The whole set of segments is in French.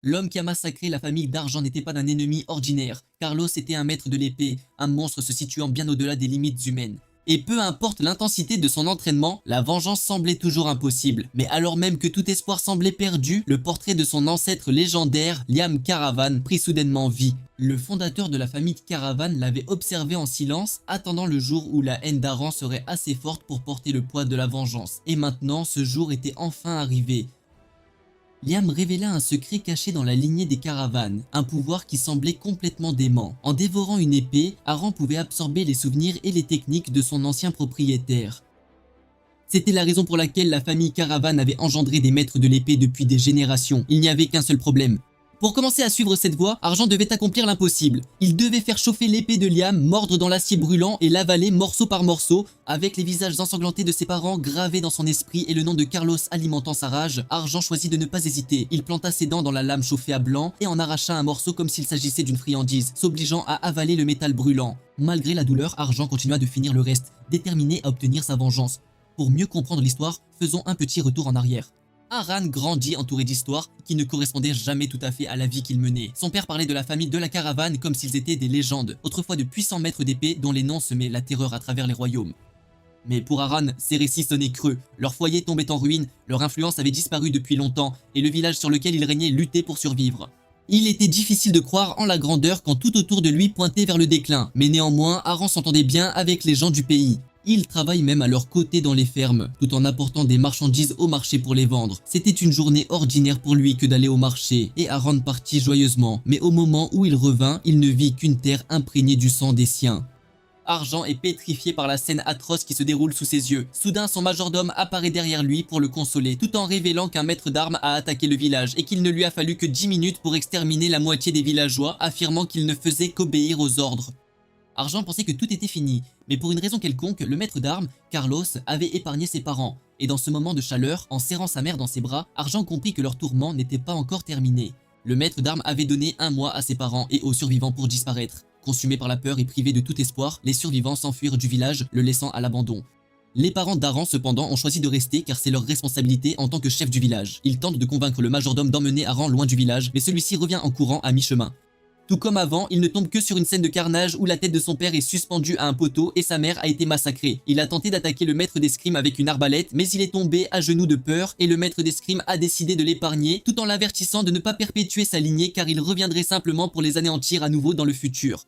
L'homme qui a massacré la famille d'Argent n'était pas un ennemi ordinaire. Carlos était un maître de l'épée, un monstre se situant bien au-delà des limites humaines. Et peu importe l'intensité de son entraînement, la vengeance semblait toujours impossible. Mais alors même que tout espoir semblait perdu, le portrait de son ancêtre légendaire, Liam Caravan, prit soudainement vie. Le fondateur de la famille Caravan l'avait observé en silence, attendant le jour où la haine d'Aran serait assez forte pour porter le poids de la vengeance. Et maintenant, ce jour était enfin arrivé. Liam révéla un secret caché dans la lignée des Caravanes, un pouvoir qui semblait complètement dément. En dévorant une épée, Aran pouvait absorber les souvenirs et les techniques de son ancien propriétaire. C'était la raison pour laquelle la famille Caravan avait engendré des maîtres de l'épée depuis des générations. Il n'y avait qu'un seul problème. Pour commencer à suivre cette voie, Argent devait accomplir l'impossible. Il devait faire chauffer l'épée de Liam, mordre dans l'acier brûlant et l'avaler morceau par morceau. Avec les visages ensanglantés de ses parents gravés dans son esprit et le nom de Carlos alimentant sa rage, Argent choisit de ne pas hésiter. Il planta ses dents dans la lame chauffée à blanc et en arracha un morceau comme s'il s'agissait d'une friandise, s'obligeant à avaler le métal brûlant. Malgré la douleur, Argent continua de finir le reste, déterminé à obtenir sa vengeance. Pour mieux comprendre l'histoire, faisons un petit retour en arrière. Aran grandit entouré d'histoires qui ne correspondaient jamais tout à fait à la vie qu'il menait. Son père parlait de la famille de la Caravane comme s'ils étaient des légendes, autrefois de puissants maîtres d'épée dont les noms semaient la terreur à travers les royaumes. Mais pour Aran, ces récits sonnaient creux, leur foyer tombait en ruine, leur influence avait disparu depuis longtemps et le village sur lequel il régnait luttait pour survivre. Il était difficile de croire en la grandeur quand tout autour de lui pointait vers le déclin, mais néanmoins Aran s'entendait bien avec les gens du pays. Ils travaillent même à leur côté dans les fermes, tout en apportant des marchandises au marché pour les vendre. C'était une journée ordinaire pour lui que d'aller au marché, et Aran partit joyeusement. Mais au moment où il revint, il ne vit qu'une terre imprégnée du sang des siens. Argent est pétrifié par la scène atroce qui se déroule sous ses yeux. Soudain, son majordome apparaît derrière lui pour le consoler, tout en révélant qu'un maître d'armes a attaqué le village et qu'il ne lui a fallu que 10 minutes pour exterminer la moitié des villageois, affirmant qu'il ne faisait qu'obéir aux ordres. Argent pensait que tout était fini, mais pour une raison quelconque, le maître d'armes, Carlos, avait épargné ses parents. Et dans ce moment de chaleur, en serrant sa mère dans ses bras, Argent comprit que leur tourment n'était pas encore terminé. Le maître d'armes avait donné 1 mois à ses parents et aux survivants pour disparaître. Consumés par la peur et privés de tout espoir, les survivants s'enfuirent du village, le laissant à l'abandon. Les parents d'Aran cependant ont choisi de rester car c'est leur responsabilité en tant que chef du village. Ils tentent de convaincre le majordome d'emmener Aran loin du village, mais celui-ci revient en courant à mi-chemin. Tout comme avant, il ne tombe que sur une scène de carnage où la tête de son père est suspendue à un poteau et sa mère a été massacrée. Il a tenté d'attaquer le maître d'escrime avec une arbalète, mais il est tombé à genoux de peur et le maître d'escrime a décidé de l'épargner tout en l'avertissant de ne pas perpétuer sa lignée car il reviendrait simplement pour les anéantir à nouveau dans le futur.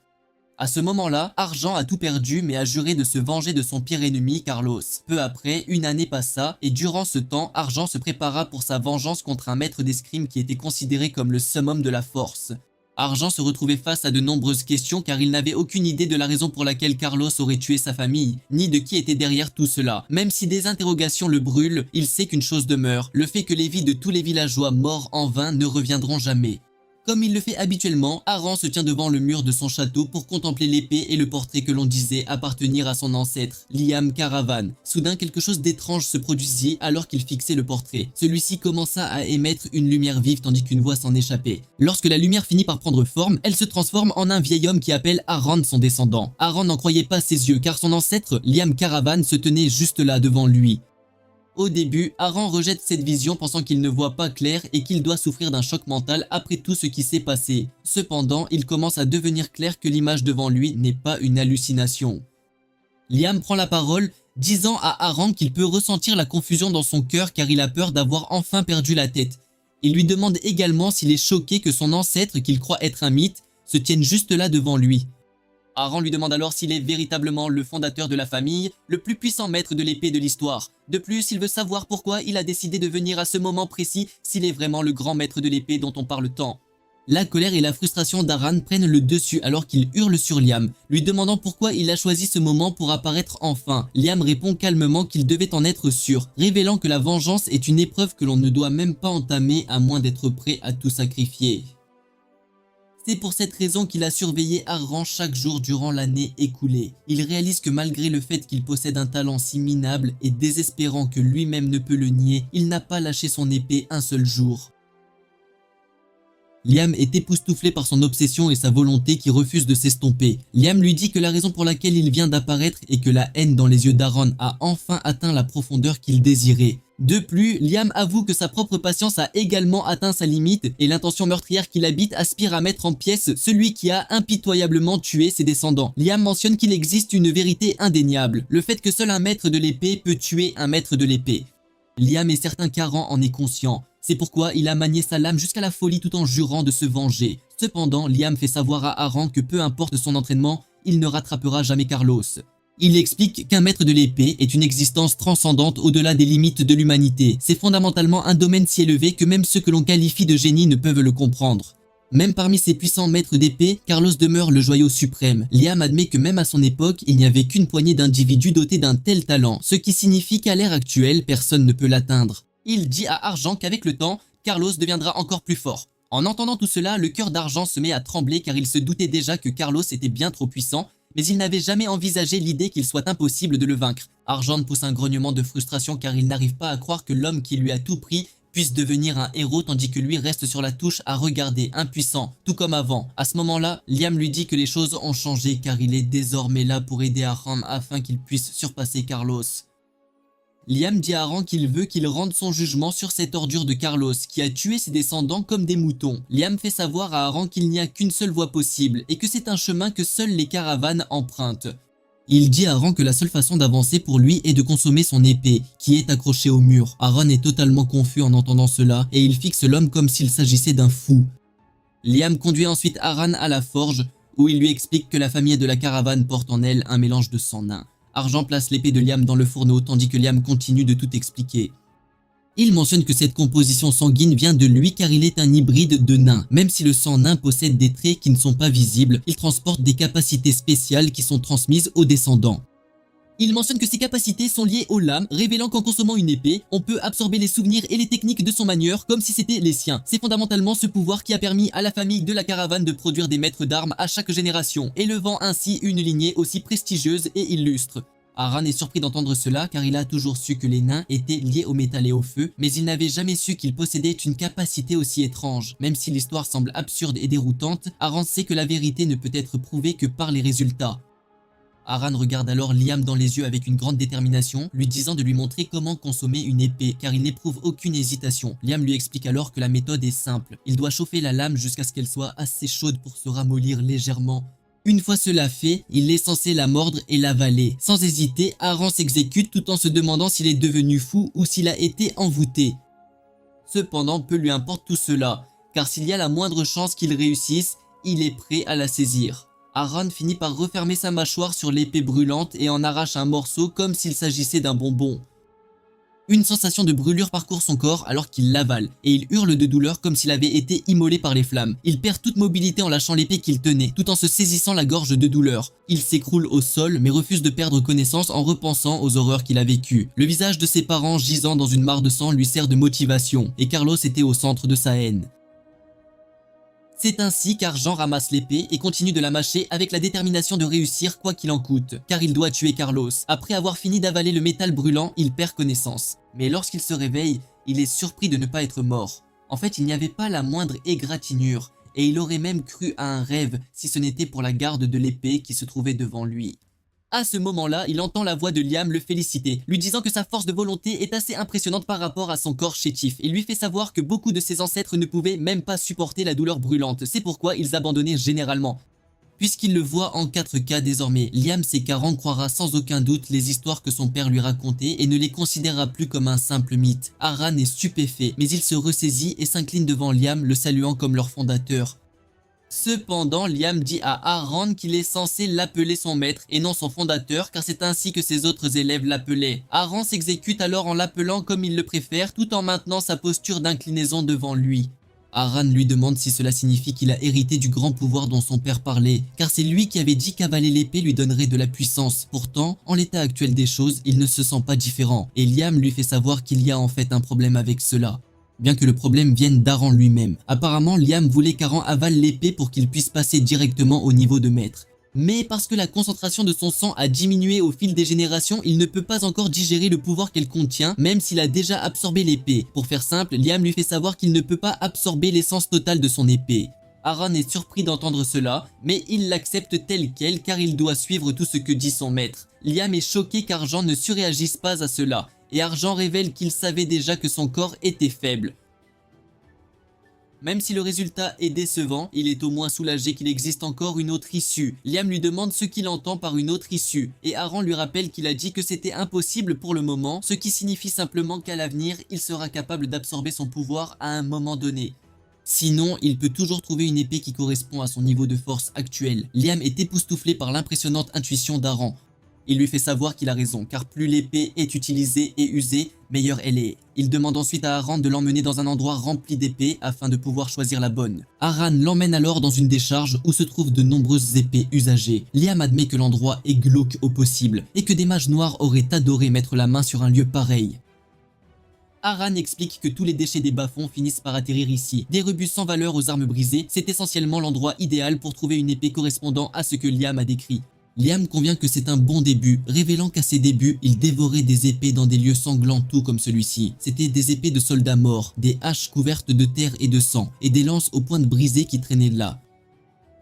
À ce moment-là, Argent a tout perdu mais a juré de se venger de son pire ennemi, Carlos. Peu après, une année passa et durant ce temps, Argent se prépara pour sa vengeance contre un maître d'escrime qui était considéré comme le summum de la force. Argent se retrouvait face à de nombreuses questions car il n'avait aucune idée de la raison pour laquelle Carlos aurait tué sa famille, ni de qui était derrière tout cela. Même si des interrogations le brûlent, il sait qu'une chose demeure, le fait que les vies de tous les villageois morts en vain ne reviendront jamais. Comme il le fait habituellement, Aran se tient devant le mur de son château pour contempler l'épée et le portrait que l'on disait appartenir à son ancêtre, Liam Caravan. Soudain, quelque chose d'étrange se produisit alors qu'il fixait le portrait. Celui-ci commença à émettre une lumière vive tandis qu'une voix s'en échappait. Lorsque la lumière finit par prendre forme, elle se transforme en un vieil homme qui appelle Aran son descendant. Aran n'en croyait pas ses yeux car son ancêtre, Liam Caravan, se tenait juste là devant lui. Au début, Aran rejette cette vision pensant qu'il ne voit pas clair et qu'il doit souffrir d'un choc mental après tout ce qui s'est passé. Cependant, il commence à devenir clair que l'image devant lui n'est pas une hallucination. Liam prend la parole, disant à Aran qu'il peut ressentir la confusion dans son cœur car il a peur d'avoir enfin perdu la tête. Il lui demande également s'il est choqué que son ancêtre, qu'il croit être un mythe, se tienne juste là devant lui. Aran lui demande alors s'il est véritablement le fondateur de la famille, le plus puissant maître de l'épée de l'histoire. De plus, il veut savoir pourquoi il a décidé de venir à ce moment précis, s'il est vraiment le grand maître de l'épée dont on parle tant. La colère et la frustration d'Aran prennent le dessus alors qu'il hurle sur Liam, lui demandant pourquoi il a choisi ce moment pour apparaître enfin. Liam répond calmement qu'il devait en être sûr, révélant que la vengeance est une épreuve que l'on ne doit même pas entamer à moins d'être prêt à tout sacrifier. C'est pour cette raison qu'il a surveillé Aran chaque jour durant l'année écoulée. Il réalise que malgré le fait qu'il possède un talent si minable et désespérant que lui-même ne peut le nier, il n'a pas lâché son épée un seul jour. Liam est époustouflé par son obsession et sa volonté qui refuse de s'estomper. Liam lui dit que la raison pour laquelle il vient d'apparaître est que la haine dans les yeux d'Aaron a enfin atteint la profondeur qu'il désirait. De plus, Liam avoue que sa propre patience a également atteint sa limite et l'intention meurtrière qu'il habite aspire à mettre en pièces celui qui a impitoyablement tué ses descendants. Liam mentionne qu'il existe une vérité indéniable, le fait que seul un maître de l'épée peut tuer un maître de l'épée. Liam est certain qu'Aaron en est conscient. C'est pourquoi il a manié sa lame jusqu'à la folie tout en jurant de se venger. Cependant, Liam fait savoir à Aaron que peu importe son entraînement, il ne rattrapera jamais Carlos. Il explique qu'un maître de l'épée est une existence transcendante au-delà des limites de l'humanité. C'est fondamentalement un domaine si élevé que même ceux que l'on qualifie de génie ne peuvent le comprendre. Même parmi ces puissants maîtres d'épée, Carlos demeure le joyau suprême. Liam admet que même à son époque, il n'y avait qu'une poignée d'individus dotés d'un tel talent, ce qui signifie qu'à l'ère actuelle, personne ne peut l'atteindre. Il dit à Argent qu'avec le temps, Carlos deviendra encore plus fort. En entendant tout cela, le cœur d'Argent se met à trembler car il se doutait déjà que Carlos était bien trop puissant, mais il n'avait jamais envisagé l'idée qu'il soit impossible de le vaincre. Argent pousse un grognement de frustration car il n'arrive pas à croire que l'homme qui lui a tout pris puisse devenir un héros tandis que lui reste sur la touche à regarder, impuissant, tout comme avant. À ce moment-là, Liam lui dit que les choses ont changé car il est désormais là pour aider Aaron afin qu'il puisse surpasser Carlos. Liam dit à Aaron qu'il veut qu'il rende son jugement sur cette ordure de Carlos qui a tué ses descendants comme des moutons. Liam fait savoir à Aaron qu'il n'y a qu'une seule voie possible et que c'est un chemin que seules les caravanes empruntent. Il dit à Aaron que la seule façon d'avancer pour lui est de consommer son épée, qui est accrochée au mur. Aaron est totalement confus en entendant cela et il fixe l'homme comme s'il s'agissait d'un fou. Liam conduit ensuite Aaron à la forge où il lui explique que la famille de la caravane porte en elle un mélange de sang nain. Argent place l'épée de Liam dans le fourneau tandis que Liam continue de tout expliquer. Il mentionne que cette composition sanguine vient de lui car il est un hybride de nain. Même si le sang nain possède des traits qui ne sont pas visibles, il transporte des capacités spéciales qui sont transmises aux descendants. Il mentionne que ces capacités sont liées aux lames, révélant qu'en consommant une épée, on peut absorber les souvenirs et les techniques de son manieur comme si c'était les siens. C'est fondamentalement ce pouvoir qui a permis à la famille de la caravane de produire des maîtres d'armes à chaque génération, élevant ainsi une lignée aussi prestigieuse et illustre. Aaron est surpris d'entendre cela car il a toujours su que les nains étaient liés au métal et au feu, mais il n'avait jamais su qu'ils possédaient une capacité aussi étrange. Même si l'histoire semble absurde et déroutante, Aaron sait que la vérité ne peut être prouvée que par les résultats. Aaron regarde alors Liam dans les yeux avec une grande détermination, lui disant de lui montrer comment consommer une épée, car il n'éprouve aucune hésitation. Liam lui explique alors que la méthode est simple. Il doit chauffer la lame jusqu'à ce qu'elle soit assez chaude pour se ramollir légèrement. Une fois cela fait, il est censé la mordre et l'avaler. Sans hésiter, Aaron s'exécute tout en se demandant s'il est devenu fou ou s'il a été envoûté. Cependant, peu lui importe tout cela, car s'il y a la moindre chance qu'il réussisse, il est prêt à la saisir. Aaron finit par refermer sa mâchoire sur l'épée brûlante et en arrache un morceau comme s'il s'agissait d'un bonbon. Une sensation de brûlure parcourt son corps alors qu'il l'avale et il hurle de douleur comme s'il avait été immolé par les flammes. Il perd toute mobilité en lâchant l'épée qu'il tenait, tout en se saisissant la gorge de douleur. Il s'écroule au sol mais refuse de perdre connaissance en repensant aux horreurs qu'il a vécues. Le visage de ses parents gisant dans une mare de sang lui sert de motivation et Carlos était au centre de sa haine. C'est ainsi qu'Argent ramasse l'épée et continue de la mâcher avec la détermination de réussir quoi qu'il en coûte, car il doit tuer Carlos. Après avoir fini d'avaler le métal brûlant, il perd connaissance. Mais lorsqu'il se réveille, il est surpris de ne pas être mort. En fait, il n'y avait pas la moindre égratignure, et il aurait même cru à un rêve si ce n'était pour la garde de l'épée qui se trouvait devant lui. À ce moment-là, il entend la voix de Liam le féliciter, lui disant que sa force de volonté est assez impressionnante par rapport à son corps chétif. Il lui fait savoir que beaucoup de ses ancêtres ne pouvaient même pas supporter la douleur brûlante, c'est pourquoi ils abandonnaient généralement. Puisqu'il le voit en 4K désormais, Liam sait qu'Aaron croira sans aucun doute les histoires que son père lui racontait et ne les considérera plus comme un simple mythe. Aaron est stupéfait, mais il se ressaisit et s'incline devant Liam, le saluant comme leur fondateur. Cependant, Liam dit à Aaron qu'il est censé l'appeler son maître et non son fondateur car c'est ainsi que ses autres élèves l'appelaient. Aaron s'exécute alors en l'appelant comme il le préfère tout en maintenant sa posture d'inclinaison devant lui. Aaron lui demande si cela signifie qu'il a hérité du grand pouvoir dont son père parlait, car c'est lui qui avait dit qu'avaler l'épée lui donnerait de la puissance. Pourtant, en l'état actuel des choses, il ne se sent pas différent, et Liam lui fait savoir qu'il y a en fait un problème avec cela. Bien que le problème vienne d'Aaron lui-même. Apparemment, Liam voulait qu'Aaron avale l'épée pour qu'il puisse passer directement au niveau de maître. Mais parce que la concentration de son sang a diminué au fil des générations, il ne peut pas encore digérer le pouvoir qu'elle contient, même s'il a déjà absorbé l'épée. Pour faire simple, Liam lui fait savoir qu'il ne peut pas absorber l'essence totale de son épée. Aaron est surpris d'entendre cela, mais il l'accepte tel quel car il doit suivre tout ce que dit son maître. Liam est choqué qu'Argent ne surréagisse pas à cela, et Argent révèle qu'il savait déjà que son corps était faible. Même si le résultat est décevant, il est au moins soulagé qu'il existe encore une autre issue. Liam lui demande ce qu'il entend par une autre issue, et Aaron lui rappelle qu'il a dit que c'était impossible pour le moment, ce qui signifie simplement qu'à l'avenir, il sera capable d'absorber son pouvoir à un moment donné. Sinon, il peut toujours trouver une épée qui correspond à son niveau de force actuel. Liam est époustouflé par l'impressionnante intuition d'Aaron. Il lui fait savoir qu'il a raison, car plus l'épée est utilisée et usée, meilleure elle est. Il demande ensuite à Aaron de l'emmener dans un endroit rempli d'épées afin de pouvoir choisir la bonne. Aaron l'emmène alors dans une décharge où se trouvent de nombreuses épées usagées. Liam admet que l'endroit est glauque au possible et que des mages noirs auraient adoré mettre la main sur un lieu pareil. Aaron explique que tous les déchets des bas-fonds finissent par atterrir ici. Des rebuts sans valeur aux armes brisées, c'est essentiellement l'endroit idéal pour trouver une épée correspondant à ce que Liam a décrit. Liam convient que c'est un bon début, révélant qu'à ses débuts, il dévorait des épées dans des lieux sanglants tout comme celui-ci. C'étaient des épées de soldats morts, des haches couvertes de terre et de sang, et des lances aux pointes brisées qui traînaient là.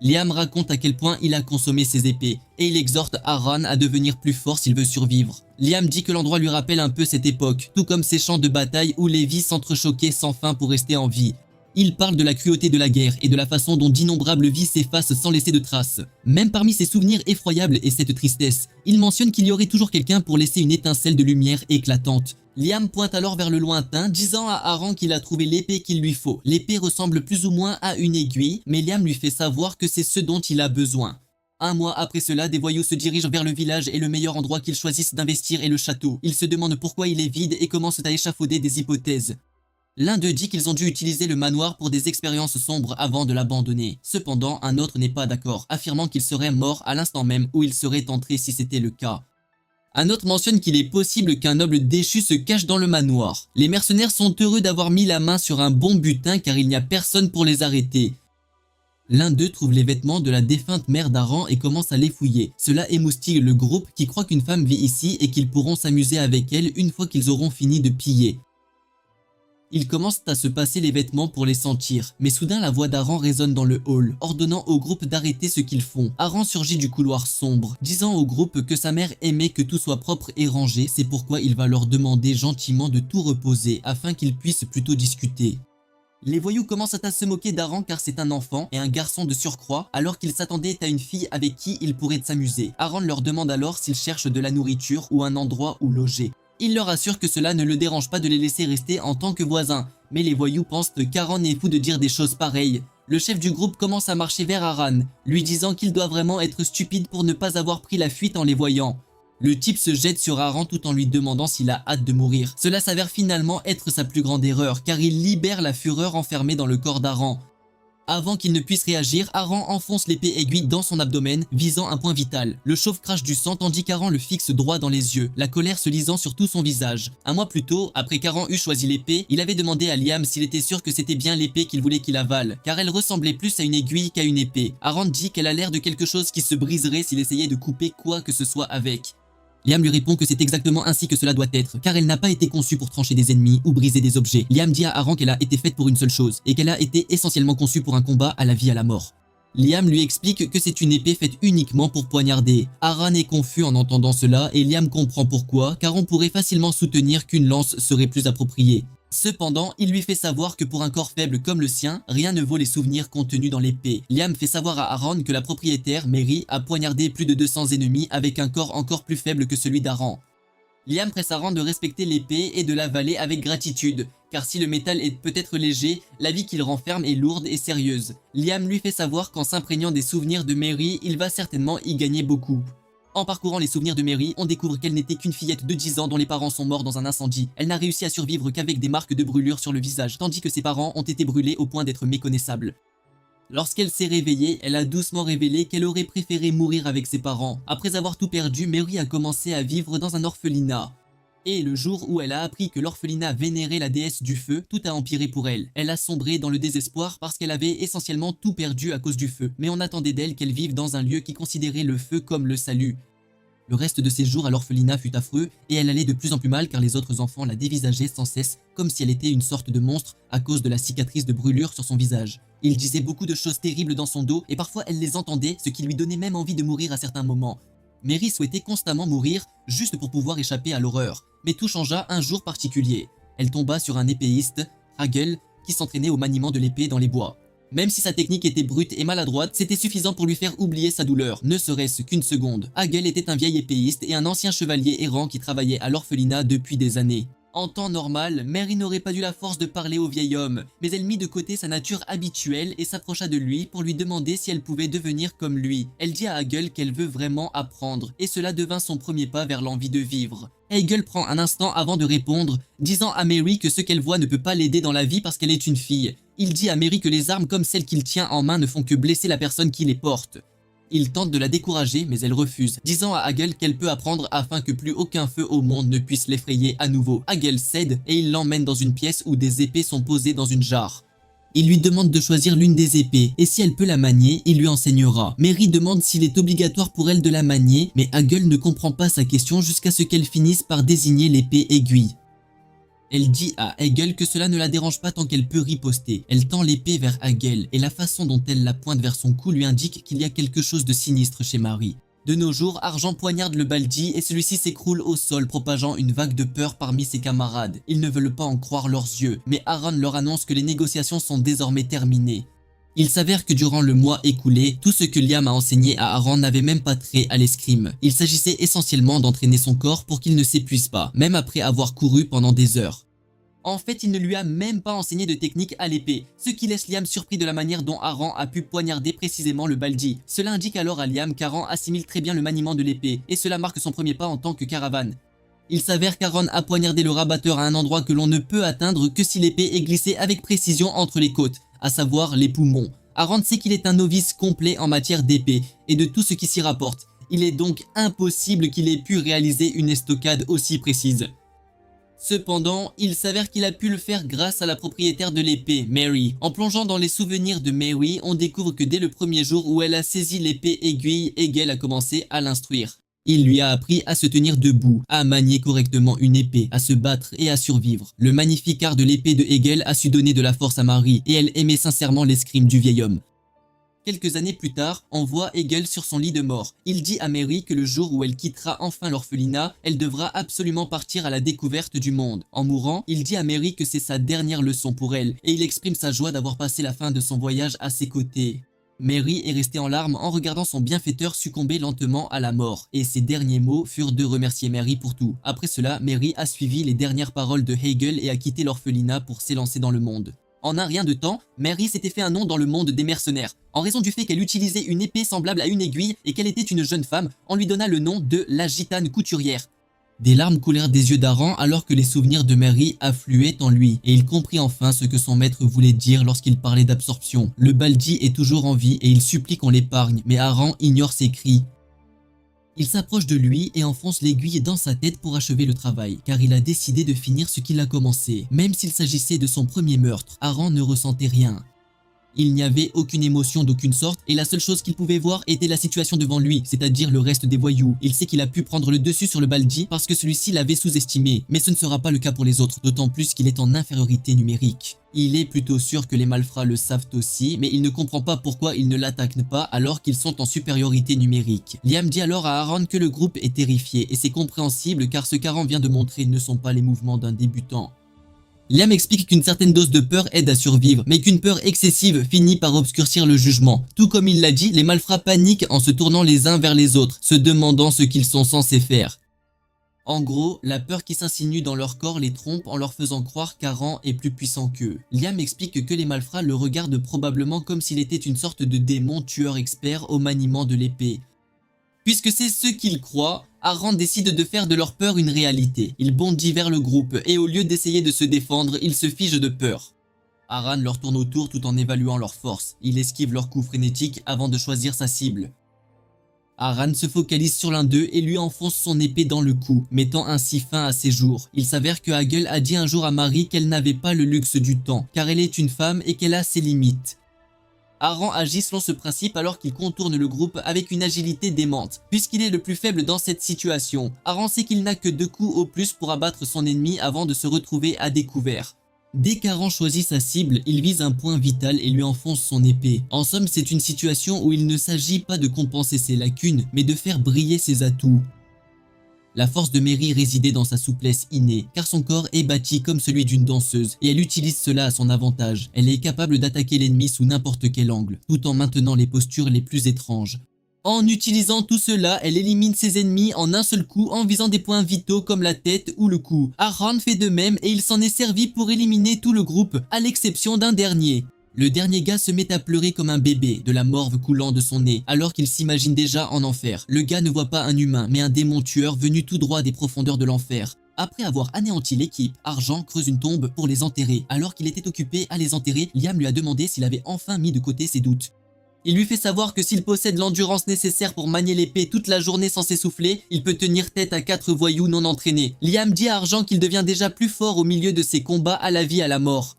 Liam raconte à quel point il a consommé ses épées, et il exhorte Aaron à devenir plus fort s'il veut survivre. Liam dit que l'endroit lui rappelle un peu cette époque, tout comme ces champs de bataille où les vies s'entrechoquaient sans fin pour rester en vie. Il parle de la cruauté de la guerre et de la façon dont d'innombrables vies s'effacent sans laisser de traces. Même parmi ses souvenirs effroyables et cette tristesse, il mentionne qu'il y aurait toujours quelqu'un pour laisser une étincelle de lumière éclatante. Liam pointe alors vers le lointain, disant à Aaron qu'il a trouvé l'épée qu'il lui faut. L'épée ressemble plus ou moins à une aiguille, mais Liam lui fait savoir que c'est ce dont il a besoin. Un mois après cela, des voyous se dirigent vers le village et le meilleur endroit qu'ils choisissent d'investir est le château. Ils se demandent pourquoi il est vide et commencent à échafauder des hypothèses. L'un d'eux dit qu'ils ont dû utiliser le manoir pour des expériences sombres avant de l'abandonner. Cependant, un autre n'est pas d'accord, affirmant qu'il serait mort à l'instant même où il serait entré si c'était le cas. Un autre mentionne qu'il est possible qu'un noble déchu se cache dans le manoir. Les mercenaires sont heureux d'avoir mis la main sur un bon butin car il n'y a personne pour les arrêter. L'un d'eux trouve les vêtements de la défunte mère d'Aaron et commence à les fouiller. Cela émoustille le groupe qui croit qu'une femme vit ici et qu'ils pourront s'amuser avec elle une fois qu'ils auront fini de piller. Ils commencent à se passer les vêtements pour les sentir, mais soudain la voix d'Aaron résonne dans le hall, ordonnant au groupe d'arrêter ce qu'ils font. Aaron surgit du couloir sombre, disant au groupe que sa mère aimait que tout soit propre et rangé, c'est pourquoi il va leur demander gentiment de tout reposer, afin qu'ils puissent plutôt discuter. Les voyous commencent à se moquer d'Aaron car c'est un enfant et un garçon de surcroît, alors qu'ils s'attendaient à une fille avec qui ils pourraient s'amuser. Aaron leur demande alors s'ils cherchent de la nourriture ou un endroit où loger. Il leur assure que cela ne le dérange pas de les laisser rester en tant que voisins, mais les voyous pensent qu'Aaron est fou de dire des choses pareilles. Le chef du groupe commence à marcher vers Aaron, lui disant qu'il doit vraiment être stupide pour ne pas avoir pris la fuite en les voyant. Le type se jette sur Aaron tout en lui demandant s'il a hâte de mourir. Cela s'avère finalement être sa plus grande erreur, car il libère la fureur enfermée dans le corps d'Aaron. Avant qu'il ne puisse réagir, Aaron enfonce l'épée aiguille dans son abdomen, visant un point vital. Le chauve crache du sang tandis qu'Aaron le fixe droit dans les yeux, la colère se lisant sur tout son visage. Un mois plus tôt, après qu'Aaron eut choisi l'épée, il avait demandé à Liam s'il était sûr que c'était bien l'épée qu'il voulait qu'il avale, car elle ressemblait plus à une aiguille qu'à une épée. Aaron dit qu'elle a l'air de quelque chose qui se briserait s'il essayait de couper quoi que ce soit avec. Liam lui répond que c'est exactement ainsi que cela doit être, car elle n'a pas été conçue pour trancher des ennemis ou briser des objets. Liam dit à Aaron qu'elle a été faite pour une seule chose, et qu'elle a été essentiellement conçue pour un combat à la vie à la mort. Liam lui explique que c'est une épée faite uniquement pour poignarder. Aaron est confus en entendant cela, et Liam comprend pourquoi, car on pourrait facilement soutenir qu'une lance serait plus appropriée. Cependant, il lui fait savoir que pour un corps faible comme le sien, rien ne vaut les souvenirs contenus dans l'épée. Liam fait savoir à Aaron que la propriétaire, Mary, a poignardé plus de 200 ennemis avec un corps encore plus faible que celui d'Aaron. Liam presse Aaron de respecter l'épée et de l'avaler avec gratitude, car si le métal est peut-être léger, la vie qu'il renferme est lourde et sérieuse. Liam lui fait savoir qu'en s'imprégnant des souvenirs de Mary, il va certainement y gagner beaucoup. En parcourant les souvenirs de Mary, on découvre qu'elle n'était qu'une fillette de 10 ans dont les parents sont morts dans un incendie. Elle n'a réussi à survivre qu'avec des marques de brûlure sur le visage, tandis que ses parents ont été brûlés au point d'être méconnaissables. Lorsqu'elle s'est réveillée, elle a doucement révélé qu'elle aurait préféré mourir avec ses parents. Après avoir tout perdu, Mary a commencé à vivre dans un orphelinat. Et le jour où elle a appris que l'orphelinat vénérait la déesse du feu, tout a empiré pour elle. Elle a sombré dans le désespoir parce qu'elle avait essentiellement tout perdu à cause du feu. Mais on attendait d'elle qu'elle vive dans un lieu qui considérait le feu comme le salut. Le reste de ses jours à l'orphelinat fut affreux et elle allait de plus en plus mal car les autres enfants la dévisageaient sans cesse comme si elle était une sorte de monstre à cause de la cicatrice de brûlure sur son visage. Ils disaient beaucoup de choses terribles dans son dos et parfois elle les entendait, ce qui lui donnait même envie de mourir à certains moments. Mary souhaitait constamment mourir juste pour pouvoir échapper à l'horreur. Mais tout changea un jour particulier. Elle tomba sur un épéiste, Hagel, qui s'entraînait au maniement de l'épée dans les bois. Même si sa technique était brute et maladroite, c'était suffisant pour lui faire oublier sa douleur, ne serait-ce qu'une seconde. Hagel était un vieil épéiste et un ancien chevalier errant qui travaillait à l'orphelinat depuis des années. En temps normal, Mary n'aurait pas eu la force de parler au vieil homme, mais elle mit de côté sa nature habituelle et s'approcha de lui pour lui demander si elle pouvait devenir comme lui. Elle dit à Hagel qu'elle veut vraiment apprendre, et cela devint son premier pas vers l'envie de vivre. Hagel prend un instant avant de répondre, disant à Mary que ce qu'elle voit ne peut pas l'aider dans la vie parce qu'elle est une fille. Il dit à Mary que les armes comme celles qu'il tient en main ne font que blesser la personne qui les porte. Il tente de la décourager, mais elle refuse, disant à Hagel qu'elle peut apprendre afin que plus aucun feu au monde ne puisse l'effrayer à nouveau. Hagel cède et il l'emmène dans une pièce où des épées sont posées dans une jarre. Il lui demande de choisir l'une des épées, et si elle peut la manier, il lui enseignera. Mary demande s'il est obligatoire pour elle de la manier, mais Hagel ne comprend pas sa question jusqu'à ce qu'elle finisse par désigner l'épée aiguille. Elle dit à Hagel que cela ne la dérange pas tant qu'elle peut riposter. Elle tend l'épée vers Hagel et la façon dont elle la pointe vers son cou lui indique qu'il y a quelque chose de sinistre chez Mary. De nos jours, Argent poignarde le Baldi et celui-ci s'écroule au sol, propageant une vague de peur parmi ses camarades. Ils ne veulent pas en croire leurs yeux, mais Aaron leur annonce que les négociations sont désormais terminées. Il s'avère que durant le mois écoulé, tout ce que Liam a enseigné à Aaron n'avait même pas trait à l'escrime. Il s'agissait essentiellement d'entraîner son corps pour qu'il ne s'épuise pas, même après avoir couru pendant des heures. En fait, il ne lui a même pas enseigné de technique à l'épée, ce qui laisse Liam surpris de la manière dont Aaron a pu poignarder précisément le Baldi. Cela indique alors à Liam qu'Aaron assimile très bien le maniement de l'épée, et cela marque son premier pas en tant que caravane. Il s'avère qu'Aaron a poignardé le rabatteur à un endroit que l'on ne peut atteindre que si l'épée est glissée avec précision entre les côtes, à savoir les poumons. Aaron sait qu'il est un novice complet en matière d'épée et de tout ce qui s'y rapporte. Il est donc impossible qu'il ait pu réaliser une estocade aussi précise. Cependant, il s'avère qu'il a pu le faire grâce à la propriétaire de l'épée, Mary. En plongeant dans les souvenirs de Mary, on découvre que dès le premier jour où elle a saisi l'épée aiguille, Hagel a commencé à l'instruire. Il lui a appris à se tenir debout, à manier correctement une épée, à se battre et à survivre. Le magnifique art de l'épée de Hagel a su donner de la force à Mary et elle aimait sincèrement l'escrime du vieil homme. Quelques années plus tard, on voit Hagel sur son lit de mort. Il dit à Mary que le jour où elle quittera enfin l'orphelinat, elle devra absolument partir à la découverte du monde. En mourant, il dit à Mary que c'est sa dernière leçon pour elle et il exprime sa joie d'avoir passé la fin de son voyage à ses côtés. Mary est restée en larmes en regardant son bienfaiteur succomber lentement à la mort, et ses derniers mots furent de remercier Mary pour tout. Après cela, Mary a suivi les dernières paroles de Hagel et a quitté l'orphelinat pour s'élancer dans le monde. En un rien de temps, Mary s'était fait un nom dans le monde des mercenaires. En raison du fait qu'elle utilisait une épée semblable à une aiguille et qu'elle était une jeune femme, on lui donna le nom de la gitane couturière. Des larmes coulèrent des yeux d'Aaron alors que les souvenirs de Mary affluaient en lui, et il comprit enfin ce que son maître voulait dire lorsqu'il parlait d'absorption. Le Baldi est toujours en vie et il supplie qu'on l'épargne, mais Aaron ignore ses cris. Il s'approche de lui et enfonce l'aiguille dans sa tête pour achever le travail, car il a décidé de finir ce qu'il a commencé. Même s'il s'agissait de son premier meurtre, Aaron ne ressentait rien. Il n'y avait aucune émotion d'aucune sorte et la seule chose qu'il pouvait voir était la situation devant lui, c'est-à-dire le reste des voyous. Il sait qu'il a pu prendre le dessus sur le Baldi parce que celui-ci l'avait sous-estimé, mais ce ne sera pas le cas pour les autres, d'autant plus qu'il est en infériorité numérique. Il est plutôt sûr que les malfrats le savent aussi, mais il ne comprend pas pourquoi ils ne l'attaquent pas alors qu'ils sont en supériorité numérique. Liam dit alors à Aaron que le groupe est terrifié et c'est compréhensible car ce qu'Aaron vient de montrer ne sont pas les mouvements d'un débutant. Liam explique qu'une certaine dose de peur aide à survivre, mais qu'une peur excessive finit par obscurcir le jugement. Tout comme il l'a dit, les malfrats paniquent en se tournant les uns vers les autres, se demandant ce qu'ils sont censés faire. En gros, la peur qui s'insinue dans leur corps les trompe en leur faisant croire qu'Aaron est plus puissant qu'eux. Liam explique que les malfrats le regardent probablement comme s'il était une sorte de démon tueur expert au maniement de l'épée. Puisque c'est ce qu'ils croient, Aaron décide de faire de leur peur une réalité. Il bondit vers le groupe et au lieu d'essayer de se défendre, il se fige de peur. Aaron leur tourne autour tout en évaluant leur force. Il esquive leurs coups frénétiques avant de choisir sa cible. Aran se focalise sur l'un d'eux et lui enfonce son épée dans le cou, mettant ainsi fin à ses jours. Il s'avère que Hagel a dit un jour à Marie qu'elle n'avait pas le luxe du temps, car elle est une femme et qu'elle a ses limites. Aran agit selon ce principe alors qu'il contourne le groupe avec une agilité démente. Puisqu'il est le plus faible dans cette situation, Aran sait qu'il n'a que 2 coups au plus pour abattre son ennemi avant de se retrouver à découvert. Dès qu'Aran choisit sa cible, il vise un point vital et lui enfonce son épée. En somme, c'est une situation où il ne s'agit pas de compenser ses lacunes, mais de faire briller ses atouts. La force de Mary résidait dans sa souplesse innée, car son corps est bâti comme celui d'une danseuse, et elle utilise cela à son avantage. Elle est capable d'attaquer l'ennemi sous n'importe quel angle, tout en maintenant les postures les plus étranges. En utilisant tout cela, elle élimine ses ennemis en un seul coup en visant des points vitaux comme la tête ou le cou. Aran fait de même et il s'en est servi pour éliminer tout le groupe, à l'exception d'un dernier. Le dernier gars se met à pleurer comme un bébé, de la morve coulant de son nez, alors qu'il s'imagine déjà en enfer. Le gars ne voit pas un humain, mais un démon tueur venu tout droit des profondeurs de l'enfer. Après avoir anéanti l'équipe, Argent creuse une tombe pour les enterrer. Alors qu'il était occupé à les enterrer, Liam lui a demandé s'il avait enfin mis de côté ses doutes. Il lui fait savoir que s'il possède l'endurance nécessaire pour manier l'épée toute la journée sans s'essouffler, il peut tenir tête à 4 voyous non entraînés. Liam dit à Argent qu'il devient déjà plus fort au milieu de ses combats à la vie à la mort.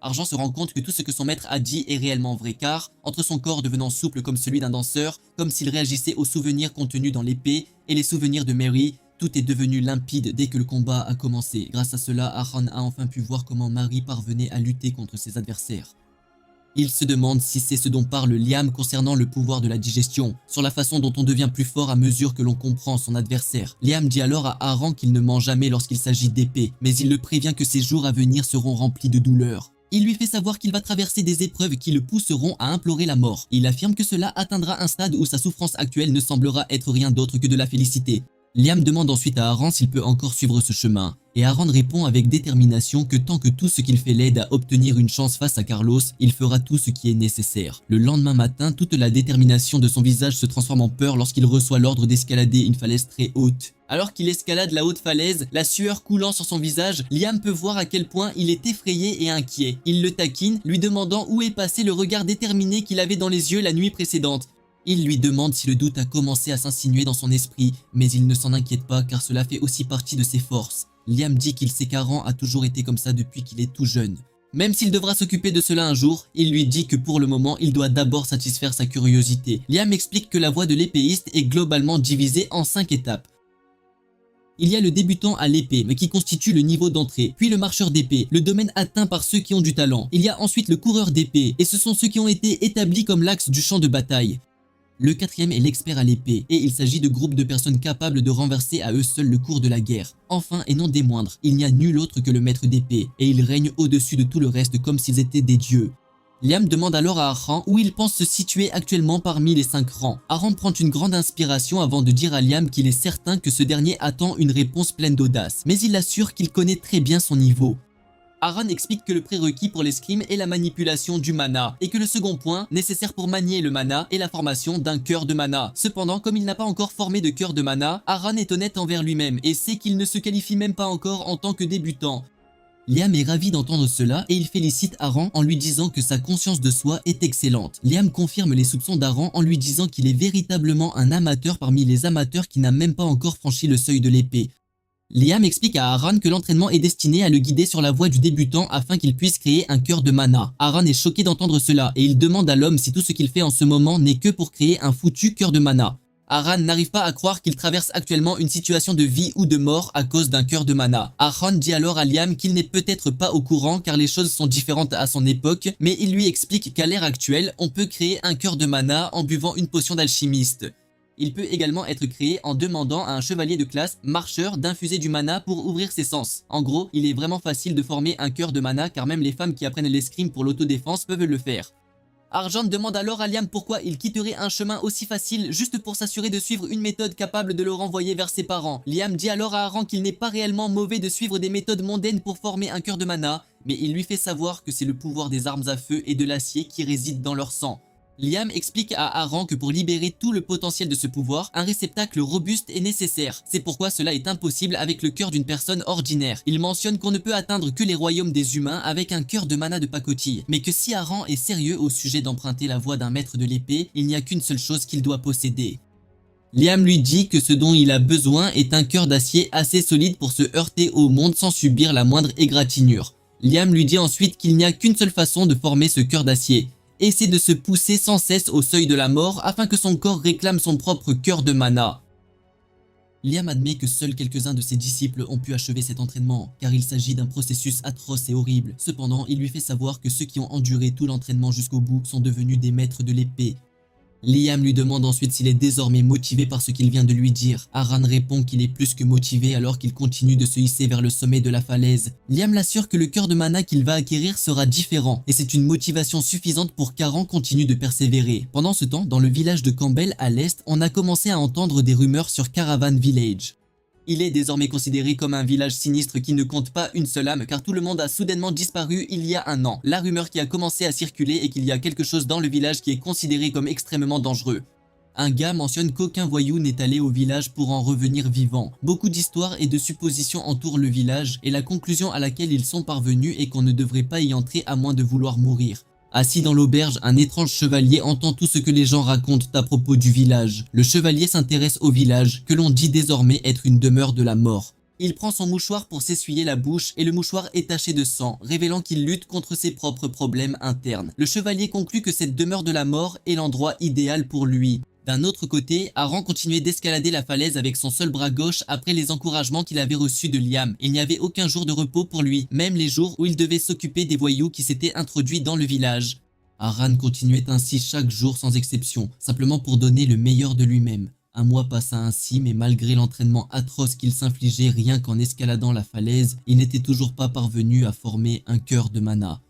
Argent se rend compte que tout ce que son maître a dit est réellement vrai car, entre son corps devenant souple comme celui d'un danseur, comme s'il réagissait aux souvenirs contenus dans l'épée et les souvenirs de Mary, tout est devenu limpide dès que le combat a commencé. Grâce à cela, Aran a enfin pu voir comment Mary parvenait à lutter contre ses adversaires. Il se demande si c'est ce dont parle Liam concernant le pouvoir de la digestion, sur la façon dont on devient plus fort à mesure que l'on comprend son adversaire. Liam dit alors à Aran qu'il ne ment jamais lorsqu'il s'agit d'épée, mais il le prévient que ses jours à venir seront remplis de douleur. Il lui fait savoir qu'il va traverser des épreuves qui le pousseront à implorer la mort. Il affirme que cela atteindra un stade où sa souffrance actuelle ne semblera être rien d'autre que de la félicité. Liam demande ensuite à Aran s'il peut encore suivre ce chemin, et Aran répond avec détermination que tant que tout ce qu'il fait l'aide à obtenir une chance face à Carlos, il fera tout ce qui est nécessaire. Le lendemain matin, toute la détermination de son visage se transforme en peur lorsqu'il reçoit l'ordre d'escalader une falaise très haute. Alors qu'il escalade la haute falaise, la sueur coulant sur son visage, Liam peut voir à quel point il est effrayé et inquiet. Il le taquine, lui demandant où est passé le regard déterminé qu'il avait dans les yeux la nuit précédente. Il lui demande si le doute a commencé à s'insinuer dans son esprit, mais il ne s'en inquiète pas car cela fait aussi partie de ses forces. Liam dit qu'il sait qu'Aran a toujours été comme ça depuis qu'il est tout jeune. Même s'il devra s'occuper de cela un jour, il lui dit que pour le moment, il doit d'abord satisfaire sa curiosité. Liam explique que la voie de l'épéiste est globalement divisée en 5 étapes. Il y a le débutant à l'épée, mais qui constitue le niveau d'entrée, puis le marcheur d'épée, le domaine atteint par ceux qui ont du talent. Il y a ensuite le coureur d'épée, et ce sont ceux qui ont été établis comme l'axe du champ de bataille. Le 4e est l'expert à l'épée, et il s'agit de groupes de personnes capables de renverser à eux seuls le cours de la guerre. Enfin, et non des moindres, il n'y a nul autre que le maître d'épée, et il règne au-dessus de tout le reste comme s'ils étaient des dieux. Liam demande alors à Aran où il pense se situer actuellement parmi les 5 rangs. Aran prend une grande inspiration avant de dire à Liam qu'il est certain que ce dernier attend une réponse pleine d'audace, mais il assure qu'il connaît très bien son niveau. Aran explique que le prérequis pour l'escrime est la manipulation du mana, et que le second point, nécessaire pour manier le mana, est la formation d'un cœur de mana. Cependant, comme il n'a pas encore formé de cœur de mana, Aran est honnête envers lui-même, et sait qu'il ne se qualifie même pas encore en tant que débutant. Liam est ravi d'entendre cela, et il félicite Aran en lui disant que sa conscience de soi est excellente. Liam confirme les soupçons d'Aran en lui disant qu'il est véritablement un amateur parmi les amateurs qui n'a même pas encore franchi le seuil de l'épée. Liam explique à Aran que l'entraînement est destiné à le guider sur la voie du débutant afin qu'il puisse créer un cœur de mana. Aran est choqué d'entendre cela et il demande à l'homme si tout ce qu'il fait en ce moment n'est que pour créer un foutu cœur de mana. Aran n'arrive pas à croire qu'il traverse actuellement une situation de vie ou de mort à cause d'un cœur de mana. Aran dit alors à Liam qu'il n'est peut-être pas au courant car les choses sont différentes à son époque, mais il lui explique qu'à l'ère actuelle, on peut créer un cœur de mana en buvant une potion d'alchimiste. Il peut également être créé en demandant à un chevalier de classe marcheur d'infuser du mana pour ouvrir ses sens. En gros, il est vraiment facile de former un cœur de mana car même les femmes qui apprennent l'escrime pour l'autodéfense peuvent le faire. Argent demande alors à Liam pourquoi il quitterait un chemin aussi facile juste pour s'assurer de suivre une méthode capable de le renvoyer vers ses parents. Liam dit alors à Aran qu'il n'est pas réellement mauvais de suivre des méthodes mondaines pour former un cœur de mana, mais il lui fait savoir que c'est le pouvoir des armes à feu et de l'acier qui réside dans leur sang. Liam explique à Aran que pour libérer tout le potentiel de ce pouvoir, un réceptacle robuste est nécessaire. C'est pourquoi cela est impossible avec le cœur d'une personne ordinaire. Il mentionne qu'on ne peut atteindre que les royaumes des humains avec un cœur de mana de pacotille, mais que si Aran est sérieux au sujet d'emprunter la voie d'un maître de l'épée, il n'y a qu'une seule chose qu'il doit posséder. Liam lui dit que ce dont il a besoin est un cœur d'acier assez solide pour se heurter au monde sans subir la moindre égratignure. Liam lui dit ensuite qu'il n'y a qu'une seule façon de former ce cœur d'acier, et c'est de se pousser sans cesse au seuil de la mort afin que son corps réclame son propre cœur de mana. Liam admet que seuls quelques-uns de ses disciples ont pu achever cet entraînement, car il s'agit d'un processus atroce et horrible. Cependant, il lui fait savoir que ceux qui ont enduré tout l'entraînement jusqu'au bout sont devenus des maîtres de l'épée. Liam lui demande ensuite s'il est désormais motivé par ce qu'il vient de lui dire. Aran répond qu'il est plus que motivé alors qu'il continue de se hisser vers le sommet de la falaise. Liam l'assure que le cœur de mana qu'il va acquérir sera différent, et c'est une motivation suffisante pour qu'Aran continue de persévérer. Pendant ce temps, dans le village de Campbell à l'est, on a commencé à entendre des rumeurs sur Caravan Village. Il est désormais considéré comme un village sinistre qui ne compte pas une seule âme car tout le monde a soudainement disparu il y a un an. La rumeur qui a commencé à circuler est qu'il y a quelque chose dans le village qui est considéré comme extrêmement dangereux. Un gars mentionne qu'aucun voyou n'est allé au village pour en revenir vivant. Beaucoup d'histoires et de suppositions entourent le village et la conclusion à laquelle ils sont parvenus est qu'on ne devrait pas y entrer à moins de vouloir mourir. Assis dans l'auberge, un étrange chevalier entend tout ce que les gens racontent à propos du village. Le chevalier s'intéresse au village, que l'on dit désormais être une demeure de la mort. Il prend son mouchoir pour s'essuyer la bouche et le mouchoir est taché de sang, révélant qu'il lutte contre ses propres problèmes internes. Le chevalier conclut que cette demeure de la mort est l'endroit idéal pour lui. D'un autre côté, Aran continuait d'escalader la falaise avec son seul bras gauche après les encouragements qu'il avait reçus de Liam. Il n'y avait aucun jour de repos pour lui, même les jours où il devait s'occuper des voyous qui s'étaient introduits dans le village. Aran continuait ainsi chaque jour sans exception, simplement pour donner le meilleur de lui-même. Un mois passa ainsi, mais malgré l'entraînement atroce qu'il s'infligeait rien qu'en escaladant la falaise, il n'était toujours pas parvenu à former un cœur de mana.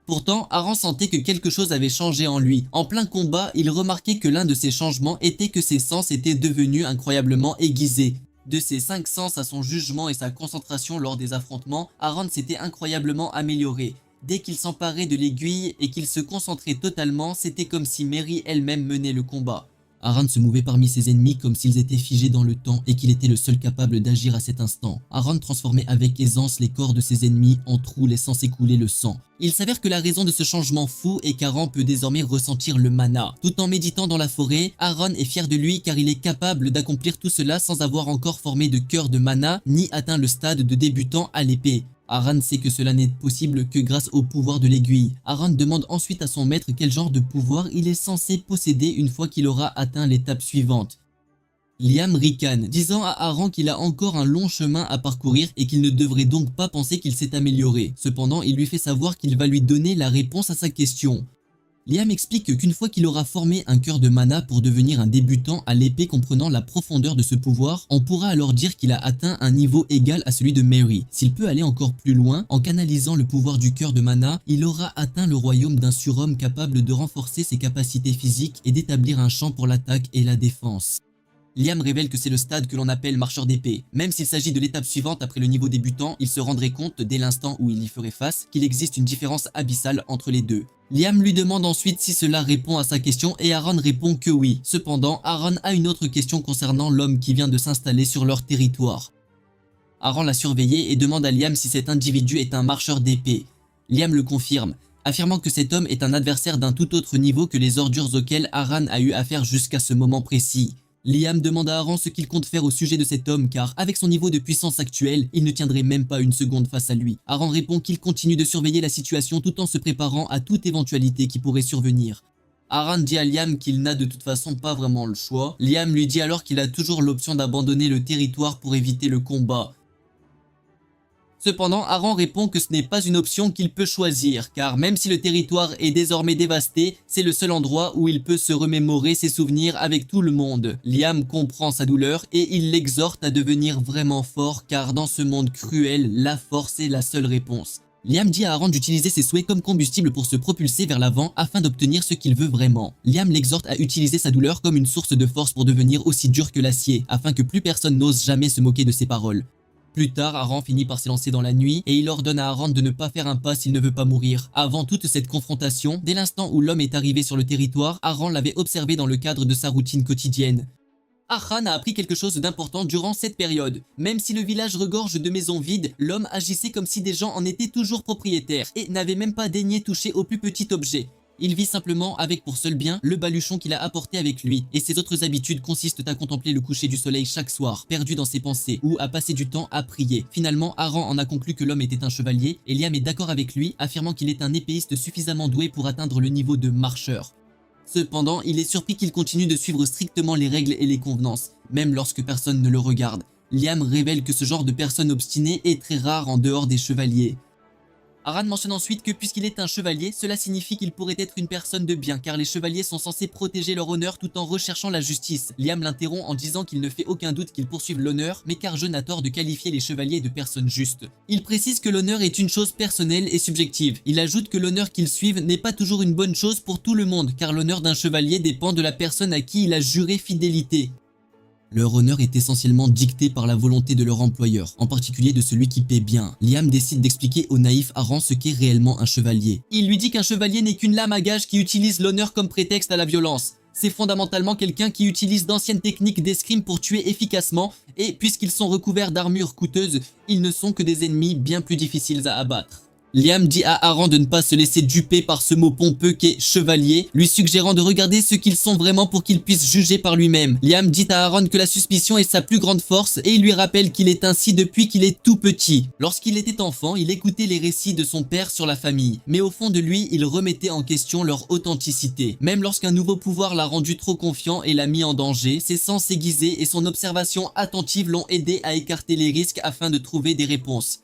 Pourtant, Aran sentait que quelque chose avait changé en lui. En plein combat, il remarquait que l'un de ces changements était que ses sens étaient devenus incroyablement aiguisés. De ses 5 sens à son jugement et sa concentration lors des affrontements, Aran s'était incroyablement amélioré. Dès qu'il s'emparait de l'aiguille et qu'il se concentrait totalement, c'était comme si Mary elle-même menait le combat. Aran se mouvait parmi ses ennemis comme s'ils étaient figés dans le temps et qu'il était le seul capable d'agir à cet instant. Aran transformait avec aisance les corps de ses ennemis en trous laissant s'écouler le sang. Il s'avère que la raison de ce changement fou est qu'Aran peut désormais ressentir le mana. Tout en méditant dans la forêt, Aran est fier de lui car il est capable d'accomplir tout cela sans avoir encore formé de cœur de mana ni atteint le stade de débutant à l'épée. Aran sait que cela n'est possible que grâce au pouvoir de l'aiguille. Aran demande ensuite à son maître quel genre de pouvoir il est censé posséder une fois qu'il aura atteint l'étape suivante. Liam ricane, disant à Aran qu'il a encore un long chemin à parcourir et qu'il ne devrait donc pas penser qu'il s'est amélioré. Cependant, il lui fait savoir qu'il va lui donner la réponse à sa question. Liam explique qu'une fois qu'il aura formé un cœur de mana pour devenir un débutant à l'épée comprenant la profondeur de ce pouvoir, on pourra alors dire qu'il a atteint un niveau égal à celui de Mary. S'il peut aller encore plus loin, en canalisant le pouvoir du cœur de mana, il aura atteint le royaume d'un surhomme capable de renforcer ses capacités physiques et d'établir un champ pour l'attaque et la défense. Liam révèle que c'est le stade que l'on appelle marcheur d'épée. Même s'il s'agit de l'étape suivante après le niveau débutant, il se rendrait compte dès l'instant où il y ferait face qu'il existe une différence abyssale entre les deux. Liam lui demande ensuite si cela répond à sa question et Aran répond que oui. Cependant, Aran a une autre question concernant l'homme qui vient de s'installer sur leur territoire. Aran l'a surveillé et demande à Liam si cet individu est un marcheur d'épée. Liam le confirme, affirmant que cet homme est un adversaire d'un tout autre niveau que les ordures auxquelles Aran a eu affaire jusqu'à ce moment précis. Liam demande à Aran ce qu'il compte faire au sujet de cet homme car, avec son niveau de puissance actuel, il ne tiendrait même pas une seconde face à lui. Aran répond qu'il continue de surveiller la situation tout en se préparant à toute éventualité qui pourrait survenir. Aran dit à Liam qu'il n'a de toute façon pas vraiment le choix. Liam lui dit alors qu'il a toujours l'option d'abandonner le territoire pour éviter le combat. Cependant, Aran répond que ce n'est pas une option qu'il peut choisir, car même si le territoire est désormais dévasté, c'est le seul endroit où il peut se remémorer ses souvenirs avec tout le monde. Liam comprend sa douleur et il l'exhorte à devenir vraiment fort, car dans ce monde cruel, la force est la seule réponse. Liam dit à Aran d'utiliser ses souhaits comme combustible pour se propulser vers l'avant afin d'obtenir ce qu'il veut vraiment. Liam l'exhorte à utiliser sa douleur comme une source de force pour devenir aussi dur que l'acier, afin que plus personne n'ose jamais se moquer de ses paroles. Plus tard, Aran finit par s'élancer dans la nuit et il ordonne à Aran de ne pas faire un pas s'il ne veut pas mourir. Avant toute cette confrontation, dès l'instant où l'homme est arrivé sur le territoire, Aran l'avait observé dans le cadre de sa routine quotidienne. Aran a appris quelque chose d'important durant cette période. Même si le village regorge de maisons vides, l'homme agissait comme si des gens en étaient toujours propriétaires et n'avait même pas daigné toucher au plus petit objet. Il vit simplement avec pour seul bien le baluchon qu'il a apporté avec lui, et ses autres habitudes consistent à contempler le coucher du soleil chaque soir, perdu dans ses pensées, ou à passer du temps à prier. Finalement, Aran en a conclu que l'homme était un chevalier, et Liam est d'accord avec lui, affirmant qu'il est un épéiste suffisamment doué pour atteindre le niveau de marcheur. Cependant, il est surpris qu'il continue de suivre strictement les règles et les convenances, même lorsque personne ne le regarde. Liam révèle que ce genre de personne obstinée est très rare en dehors des chevaliers. Aran mentionne ensuite que puisqu'il est un chevalier, cela signifie qu'il pourrait être une personne de bien, car les chevaliers sont censés protéger leur honneur tout en recherchant la justice. Liam l'interrompt en disant qu'il ne fait aucun doute qu'ils poursuivent l'honneur, mais qu'Arjun n'a tort de qualifier les chevaliers de personnes justes. Il précise que l'honneur est une chose personnelle et subjective. Il ajoute que l'honneur qu'ils suivent n'est pas toujours une bonne chose pour tout le monde, car l'honneur d'un chevalier dépend de la personne à qui il a juré fidélité. Leur honneur est essentiellement dicté par la volonté de leur employeur, en particulier de celui qui paie bien. Liam décide d'expliquer au naïf Aran ce qu'est réellement un chevalier. Il lui dit qu'un chevalier n'est qu'une lame à gage qui utilise l'honneur comme prétexte à la violence. C'est fondamentalement quelqu'un qui utilise d'anciennes techniques d'escrime pour tuer efficacement, et puisqu'ils sont recouverts d'armures coûteuses, ils ne sont que des ennemis bien plus difficiles à abattre. Liam dit à Aran de ne pas se laisser duper par ce mot pompeux qu'est chevalier, lui suggérant de regarder ce qu'ils sont vraiment pour qu'il puisse juger par lui-même. Liam dit à Aran que la suspicion est sa plus grande force et il lui rappelle qu'il est ainsi depuis qu'il est tout petit. Lorsqu'il était enfant, il écoutait les récits de son père sur la famille, mais au fond de lui, il remettait en question leur authenticité. Même lorsqu'un nouveau pouvoir l'a rendu trop confiant et l'a mis en danger, ses sens aiguisés et son observation attentive l'ont aidé à écarter les risques afin de trouver des réponses.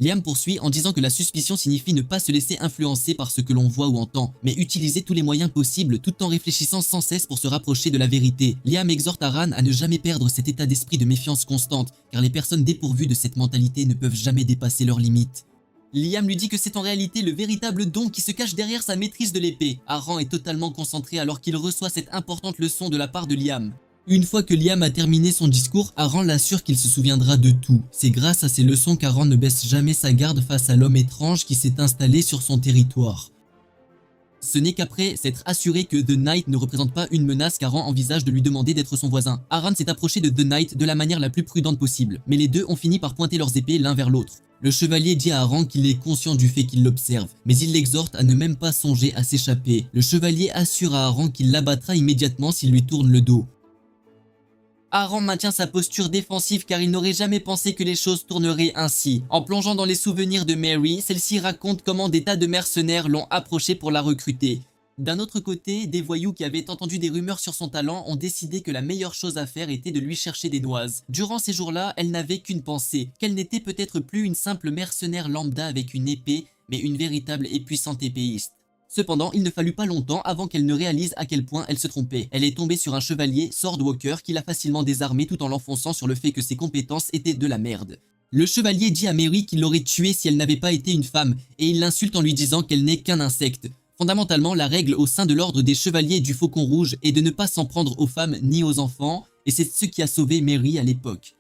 Liam poursuit en disant que la suspicion signifie ne pas se laisser influencer par ce que l'on voit ou entend, mais utiliser tous les moyens possibles tout en réfléchissant sans cesse pour se rapprocher de la vérité. Liam exhorte Aran à ne jamais perdre cet état d'esprit de méfiance constante, car les personnes dépourvues de cette mentalité ne peuvent jamais dépasser leurs limites. Liam lui dit que c'est en réalité le véritable don qui se cache derrière sa maîtrise de l'épée. Aran est totalement concentré alors qu'il reçoit cette importante leçon de la part de Liam. Une fois que Liam a terminé son discours, Aran l'assure qu'il se souviendra de tout. C'est grâce à ces leçons qu'Aran ne baisse jamais sa garde face à l'homme étrange qui s'est installé sur son territoire. Ce n'est qu'après s'être assuré que The Knight ne représente pas une menace qu'Aran envisage de lui demander d'être son voisin. Aran s'est approché de The Knight de la manière la plus prudente possible, mais les deux ont fini par pointer leurs épées l'un vers l'autre. Le chevalier dit à Aran qu'il est conscient du fait qu'il l'observe, mais il l'exhorte à ne même pas songer à s'échapper. Le chevalier assure à Aran qu'il l'abattra immédiatement s'il lui tourne le dos. Aran maintient sa posture défensive car il n'aurait jamais pensé que les choses tourneraient ainsi. En plongeant dans les souvenirs de Mary, celle-ci raconte comment des tas de mercenaires l'ont approchée pour la recruter. D'un autre côté, des voyous qui avaient entendu des rumeurs sur son talent ont décidé que la meilleure chose à faire était de lui chercher des noises. Durant ces jours-là, elle n'avait qu'une pensée, qu'elle n'était peut-être plus une simple mercenaire lambda avec une épée, mais une véritable et puissante épéiste. Cependant, il ne fallut pas longtemps avant qu'elle ne réalise à quel point elle se trompait. Elle est tombée sur un chevalier, Swordwalker, qui l'a facilement désarmé tout en l'enfonçant sur le fait que ses compétences étaient de la merde. Le chevalier dit à Mary qu'il l'aurait tuée si elle n'avait pas été une femme, et il l'insulte en lui disant qu'elle n'est qu'un insecte. Fondamentalement, la règle au sein de l'ordre des chevaliers du Faucon Rouge est de ne pas s'en prendre aux femmes ni aux enfants, et c'est ce qui a sauvé Mary à l'époque.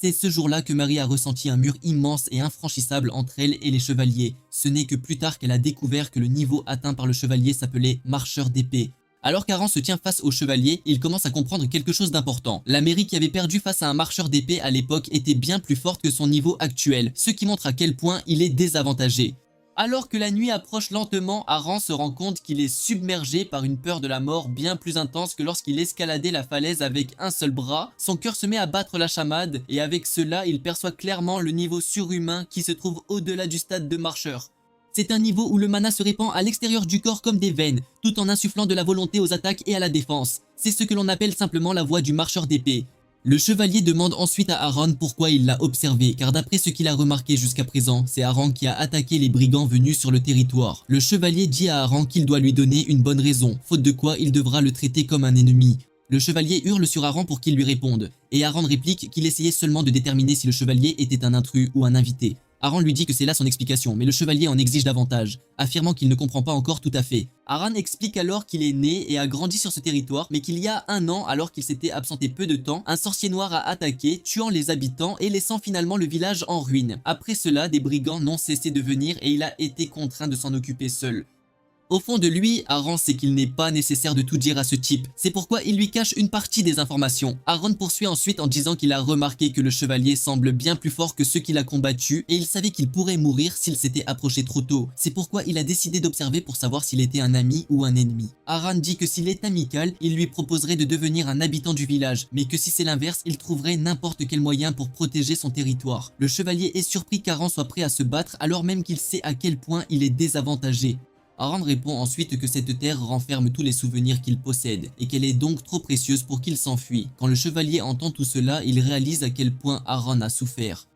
C'est ce jour-là que Mary a ressenti un mur immense et infranchissable entre elle et les chevaliers. Ce n'est que plus tard qu'elle a découvert que le niveau atteint par le chevalier s'appelait marcheur d'épée. Alors qu'Aran se tient face au chevalier, il commence à comprendre quelque chose d'important. La Mary qui avait perdu face à un marcheur d'épée à l'époque était bien plus forte que son niveau actuel, ce qui montre à quel point il est désavantagé. Alors que la nuit approche lentement, Aran se rend compte qu'il est submergé par une peur de la mort bien plus intense que lorsqu'il escaladait la falaise avec un seul bras. Son cœur se met à battre la chamade et avec cela, il perçoit clairement le niveau surhumain qui se trouve au-delà du stade de marcheur. C'est un niveau où le mana se répand à l'extérieur du corps comme des veines, tout en insufflant de la volonté aux attaques et à la défense. C'est ce que l'on appelle simplement la voie du marcheur d'épée. Le chevalier demande ensuite à Aran pourquoi il l'a observé, car d'après ce qu'il a remarqué jusqu'à présent, c'est Aran qui a attaqué les brigands venus sur le territoire. Le chevalier dit à Aran qu'il doit lui donner une bonne raison, faute de quoi il devra le traiter comme un ennemi. Le chevalier hurle sur Aran pour qu'il lui réponde, et Aran réplique qu'il essayait seulement de déterminer si le chevalier était un intrus ou un invité. Aran lui dit que c'est là son explication, mais le chevalier en exige davantage, affirmant qu'il ne comprend pas encore tout à fait. Aran explique alors qu'il est né et a grandi sur ce territoire, mais qu'il y a un an, alors qu'il s'était absenté peu de temps, un sorcier noir a attaqué, tuant les habitants et laissant finalement le village en ruine. Après cela, des brigands n'ont cessé de venir et il a été contraint de s'en occuper seul. Au fond de lui, Aran sait qu'il n'est pas nécessaire de tout dire à ce type. C'est pourquoi il lui cache une partie des informations. Aran poursuit ensuite en disant qu'il a remarqué que le chevalier semble bien plus fort que ceux qu'il a combattus et il savait qu'il pourrait mourir s'il s'était approché trop tôt. C'est pourquoi il a décidé d'observer pour savoir s'il était un ami ou un ennemi. Aran dit que s'il est amical, il lui proposerait de devenir un habitant du village, mais que si c'est l'inverse, il trouverait n'importe quel moyen pour protéger son territoire. Le chevalier est surpris qu'Aran soit prêt à se battre alors même qu'il sait à quel point il est désavantagé. Aran répond ensuite que cette terre renferme tous les souvenirs qu'il possède et qu'elle est donc trop précieuse pour qu'il s'enfuit. Quand le chevalier entend tout cela, il réalise à quel point Aran a souffert.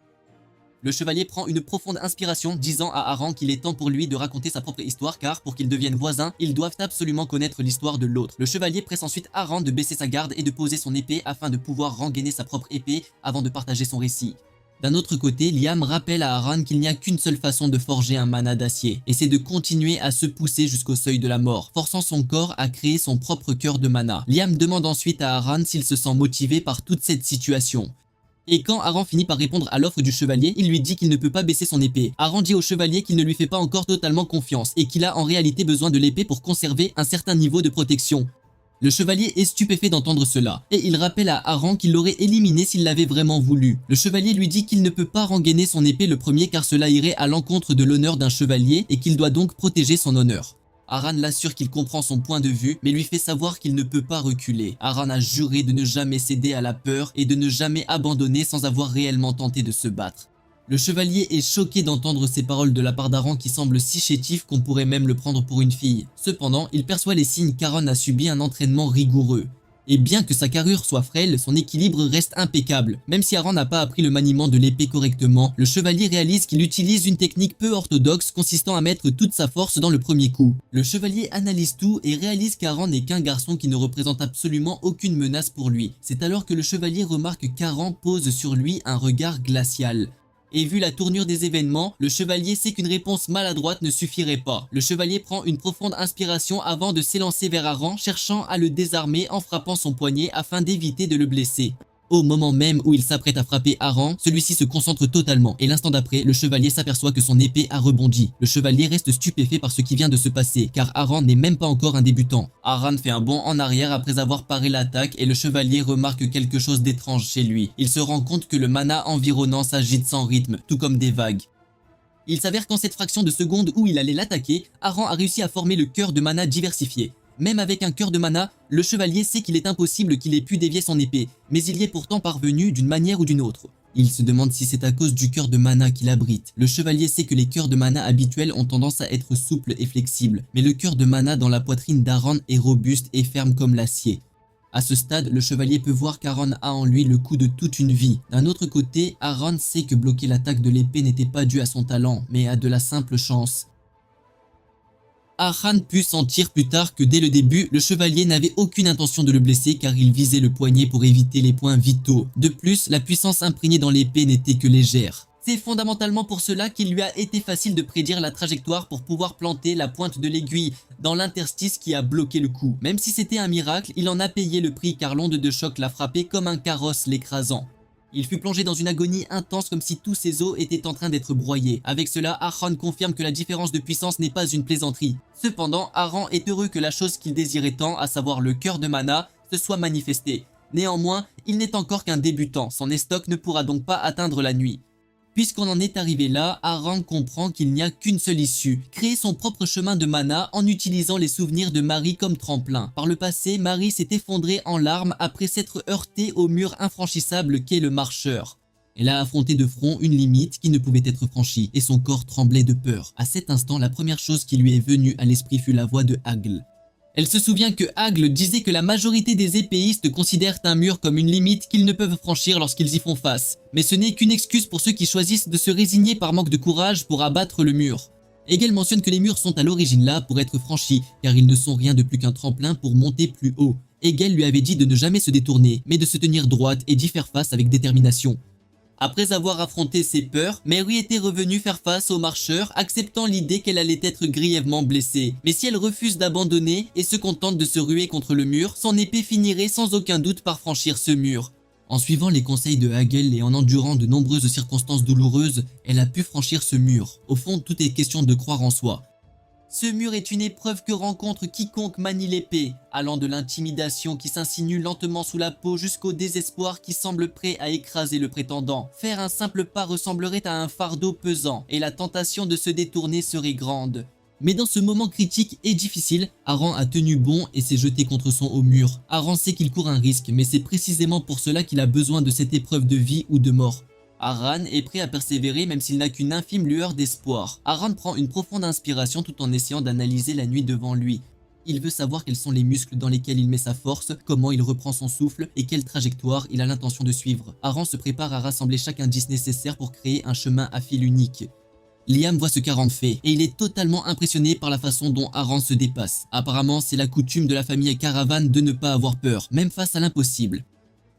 Le chevalier prend une profonde inspiration, disant à Aran qu'il est temps pour lui de raconter sa propre histoire car pour qu'ils deviennent voisins, ils doivent absolument connaître l'histoire de l'autre. Le chevalier presse ensuite Aran de baisser sa garde et de poser son épée afin de pouvoir rengainer sa propre épée avant de partager son récit. D'un autre côté, Liam rappelle à Aran qu'il n'y a qu'une seule façon de forger un mana d'acier, et c'est de continuer à se pousser jusqu'au seuil de la mort, forçant son corps à créer son propre cœur de mana. Liam demande ensuite à Aran s'il se sent motivé par toute cette situation. Et quand Aran finit par répondre à l'offre du chevalier, il lui dit qu'il ne peut pas baisser son épée. Aran dit au chevalier qu'il ne lui fait pas encore totalement confiance, et qu'il a en réalité besoin de l'épée pour conserver un certain niveau de protection. Le chevalier est stupéfait d'entendre cela, et il rappelle à Aran qu'il l'aurait éliminé s'il l'avait vraiment voulu. Le chevalier lui dit qu'il ne peut pas rengainer son épée le premier car cela irait à l'encontre de l'honneur d'un chevalier et qu'il doit donc protéger son honneur. Aran l'assure qu'il comprend son point de vue, mais lui fait savoir qu'il ne peut pas reculer. Aran a juré de ne jamais céder à la peur et de ne jamais abandonner sans avoir réellement tenté de se battre. Le chevalier est choqué d'entendre ces paroles de la part d'Aran qui semble si chétif qu'on pourrait même le prendre pour une fille. Cependant, il perçoit les signes qu'Aran a subi un entraînement rigoureux. Et bien que sa carrure soit frêle, son équilibre reste impeccable. Même si Aran n'a pas appris le maniement de l'épée correctement, le chevalier réalise qu'il utilise une technique peu orthodoxe consistant à mettre toute sa force dans le premier coup. Le chevalier analyse tout et réalise qu'Aran n'est qu'un garçon qui ne représente absolument aucune menace pour lui. C'est alors que le chevalier remarque qu'Aran pose sur lui un regard glacial. Et vu la tournure des événements, le chevalier sait qu'une réponse maladroite ne suffirait pas. Le chevalier prend une profonde inspiration avant de s'élancer vers Aran, cherchant à le désarmer en frappant son poignet afin d'éviter de le blesser. Au moment même où il s'apprête à frapper Aran, celui-ci se concentre totalement et l'instant d'après, le chevalier s'aperçoit que son épée a rebondi. Le chevalier reste stupéfait par ce qui vient de se passer car Aran n'est même pas encore un débutant. Aran fait un bond en arrière après avoir paré l'attaque et le chevalier remarque quelque chose d'étrange chez lui. Il se rend compte que le mana environnant s'agite sans rythme, tout comme des vagues. Il s'avère qu'en cette fraction de seconde où il allait l'attaquer, Aran a réussi à former le cœur de mana diversifié. Même avec un cœur de mana, le chevalier sait qu'il est impossible qu'il ait pu dévier son épée, mais il y est pourtant parvenu d'une manière ou d'une autre. Il se demande si c'est à cause du cœur de mana qu'il abrite. Le chevalier sait que les cœurs de mana habituels ont tendance à être souples et flexibles, mais le cœur de mana dans la poitrine d'Aran est robuste et ferme comme l'acier. À ce stade, le chevalier peut voir qu'Aran a en lui le coup de toute une vie. D'un autre côté, Aran sait que bloquer l'attaque de l'épée n'était pas dû à son talent, mais à de la simple chance. Aran put sentir plus tard que dès le début, le chevalier n'avait aucune intention de le blesser car il visait le poignet pour éviter les points vitaux. De plus, la puissance imprégnée dans l'épée n'était que légère. C'est fondamentalement pour cela qu'il lui a été facile de prédire la trajectoire pour pouvoir planter la pointe de l'aiguille dans l'interstice qui a bloqué le coup. Même si c'était un miracle, il en a payé le prix car l'onde de choc l'a frappé comme un carrosse l'écrasant. Il fut plongé dans une agonie intense comme si tous ses os étaient en train d'être broyés. Avec cela, Aran confirme que la différence de puissance n'est pas une plaisanterie. Cependant, Aran est heureux que la chose qu'il désirait tant, à savoir le cœur de mana, se soit manifestée. Néanmoins, il n'est encore qu'un débutant, son estoc ne pourra donc pas atteindre la nuit. Puisqu'on en est arrivé là, Aran comprend qu'il n'y a qu'une seule issue, créer son propre chemin de mana en utilisant les souvenirs de Mari comme tremplin. Par le passé, Mari s'est effondrée en larmes après s'être heurtée au mur infranchissable qu'est le marcheur. Elle a affronté de front une limite qui ne pouvait être franchie et son corps tremblait de peur. À cet instant, la première chose qui lui est venue à l'esprit fut la voix de Hagle. Elle se souvient que Hagle disait que la majorité des épéistes considèrent un mur comme une limite qu'ils ne peuvent franchir lorsqu'ils y font face. Mais ce n'est qu'une excuse pour ceux qui choisissent de se résigner par manque de courage pour abattre le mur. Hegel mentionne que les murs sont à l'origine là pour être franchis, car ils ne sont rien de plus qu'un tremplin pour monter plus haut. Hegel lui avait dit de ne jamais se détourner, mais de se tenir droite et d'y faire face avec détermination. Après avoir affronté ses peurs, Mary était revenue faire face au marcheur, acceptant l'idée qu'elle allait être grièvement blessée. Mais si elle refuse d'abandonner et se contente de se ruer contre le mur, son épée finirait sans aucun doute par franchir ce mur. En suivant les conseils de Hegel et en endurant de nombreuses circonstances douloureuses, elle a pu franchir ce mur. Au fond, tout est question de croire en soi. Ce mur est une épreuve que rencontre quiconque manie l'épée, allant de l'intimidation qui s'insinue lentement sous la peau jusqu'au désespoir qui semble prêt à écraser le prétendant. Faire un simple pas ressemblerait à un fardeau pesant, et la tentation de se détourner serait grande. Mais dans ce moment critique et difficile, Aran a tenu bon et s'est jeté contre son haut mur. Aran sait qu'il court un risque, mais c'est précisément pour cela qu'il a besoin de cette épreuve de vie ou de mort. Aran est prêt à persévérer même s'il n'a qu'une infime lueur d'espoir. Aran prend une profonde inspiration tout en essayant d'analyser la nuit devant lui. Il veut savoir quels sont les muscles dans lesquels il met sa force, comment il reprend son souffle et quelle trajectoire il a l'intention de suivre. Aran se prépare à rassembler chaque indice nécessaire pour créer un chemin à fil unique. Liam voit ce qu'Aran fait et il est totalement impressionné par la façon dont Aran se dépasse. Apparemment, c'est la coutume de la famille Caravan de ne pas avoir peur, même face à l'impossible.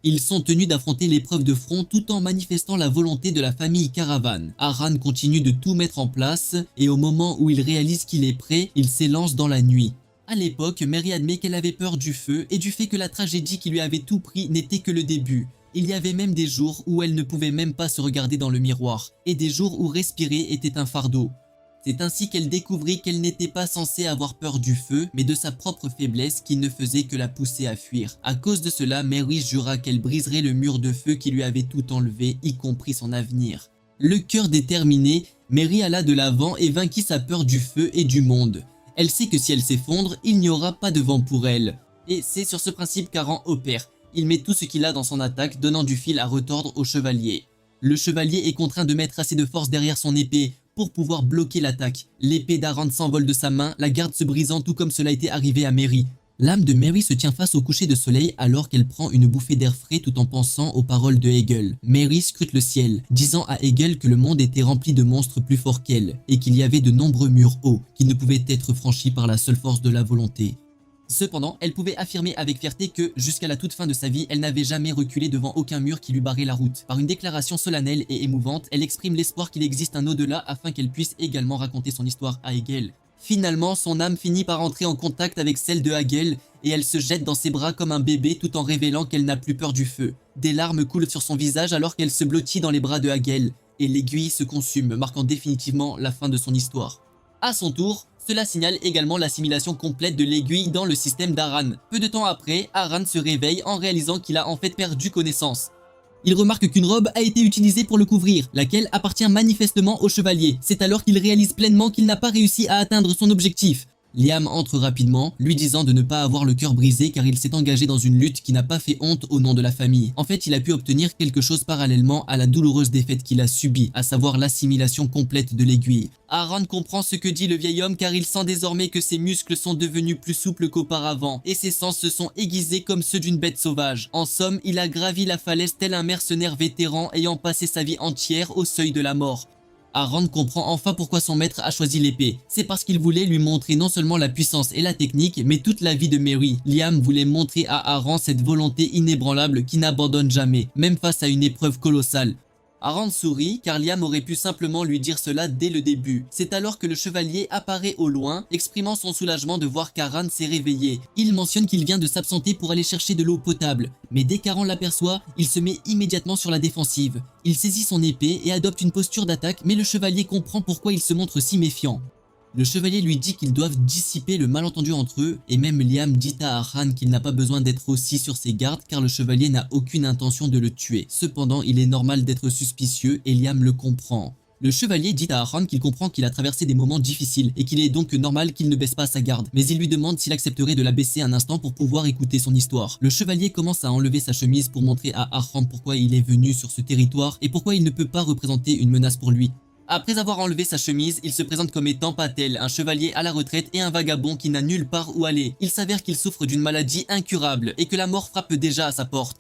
Ils sont tenus d'affronter l'épreuve de front tout en manifestant la volonté de la famille Caravan. Aran continue de tout mettre en place et au moment où il réalise qu'il est prêt, il s'élance dans la nuit. À l'époque, Mary admet qu'elle avait peur du feu et du fait que la tragédie qui lui avait tout pris n'était que le début. Il y avait même des jours où elle ne pouvait même pas se regarder dans le miroir, et des jours où respirer était un fardeau. C'est ainsi qu'elle découvrit qu'elle n'était pas censée avoir peur du feu, mais de sa propre faiblesse qui ne faisait que la pousser à fuir. À cause de cela, Mary jura qu'elle briserait le mur de feu qui lui avait tout enlevé, y compris son avenir. Le cœur déterminé, Mary alla de l'avant et vainquit sa peur du feu et du monde. Elle sait que si elle s'effondre, il n'y aura pas de vent pour elle. Et c'est sur ce principe qu'Aran opère. Il met tout ce qu'il a dans son attaque, donnant du fil à retordre au chevalier. Le chevalier est contraint de mettre assez de force derrière son épée pour pouvoir bloquer l'attaque. L'épée d'Aran s'envole de sa main, la garde se brisant tout comme cela était arrivé à Mary. L'âme de Mary se tient face au coucher de soleil alors qu'elle prend une bouffée d'air frais tout en pensant aux paroles de Hegel. Mary scrute le ciel, disant à Hegel que le monde était rempli de monstres plus forts qu'elle et qu'il y avait de nombreux murs hauts qui ne pouvaient être franchis par la seule force de la volonté. Cependant, elle pouvait affirmer avec fierté que, jusqu'à la toute fin de sa vie, elle n'avait jamais reculé devant aucun mur qui lui barrait la route. Par une déclaration solennelle et émouvante, elle exprime l'espoir qu'il existe un au-delà afin qu'elle puisse également raconter son histoire à Hegel. Finalement, son âme finit par entrer en contact avec celle de Hegel et elle se jette dans ses bras comme un bébé tout en révélant qu'elle n'a plus peur du feu. Des larmes coulent sur son visage alors qu'elle se blottit dans les bras de Hegel et l'aiguille se consume, marquant définitivement la fin de son histoire. À son tour, cela signale également l'assimilation complète de l'aiguille dans le système d'Aran. Peu de temps après, Aran se réveille en réalisant qu'il a en fait perdu connaissance. Il remarque qu'une robe a été utilisée pour le couvrir, laquelle appartient manifestement au chevalier. C'est alors qu'il réalise pleinement qu'il n'a pas réussi à atteindre son objectif. Liam entre rapidement, lui disant de ne pas avoir le cœur brisé car il s'est engagé dans une lutte qui n'a pas fait honte au nom de la famille. En fait, il a pu obtenir quelque chose parallèlement à la douloureuse défaite qu'il a subie, à savoir l'assimilation complète de l'aiguille. Aran comprend ce que dit le vieil homme car il sent désormais que ses muscles sont devenus plus souples qu'auparavant et ses sens se sont aiguisés comme ceux d'une bête sauvage. En somme, il a gravi la falaise tel un mercenaire vétéran ayant passé sa vie entière au seuil de la mort. Aran comprend enfin pourquoi son maître a choisi l'épée. C'est parce qu'il voulait lui montrer non seulement la puissance et la technique, mais toute la vie de Mary. Liam voulait montrer à Aran cette volonté inébranlable qui n'abandonne jamais, même face à une épreuve colossale. Aran sourit car Liam aurait pu simplement lui dire cela dès le début. C'est alors que le chevalier apparaît au loin, exprimant son soulagement de voir qu'Aran s'est réveillé. Il mentionne qu'il vient de s'absenter pour aller chercher de l'eau potable, mais dès qu'Aran l'aperçoit, il se met immédiatement sur la défensive. Il saisit son épée et adopte une posture d'attaque, mais le chevalier comprend pourquoi il se montre si méfiant. Le chevalier lui dit qu'ils doivent dissiper le malentendu entre eux et même Liam dit à Aran qu'il n'a pas besoin d'être aussi sur ses gardes car le chevalier n'a aucune intention de le tuer. Cependant, il est normal d'être suspicieux et Liam le comprend. Le chevalier dit à Aran qu'il comprend qu'il a traversé des moments difficiles et qu'il est donc normal qu'il ne baisse pas sa garde, mais il lui demande s'il accepterait de la baisser un instant pour pouvoir écouter son histoire. Le chevalier commence à enlever sa chemise pour montrer à Aran pourquoi il est venu sur ce territoire et pourquoi il ne peut pas représenter une menace pour lui. Après avoir enlevé sa chemise, il se présente comme étant Patel, un chevalier à la retraite et un vagabond qui n'a nulle part où aller. Il s'avère qu'il souffre d'une maladie incurable et que la mort frappe déjà à sa porte.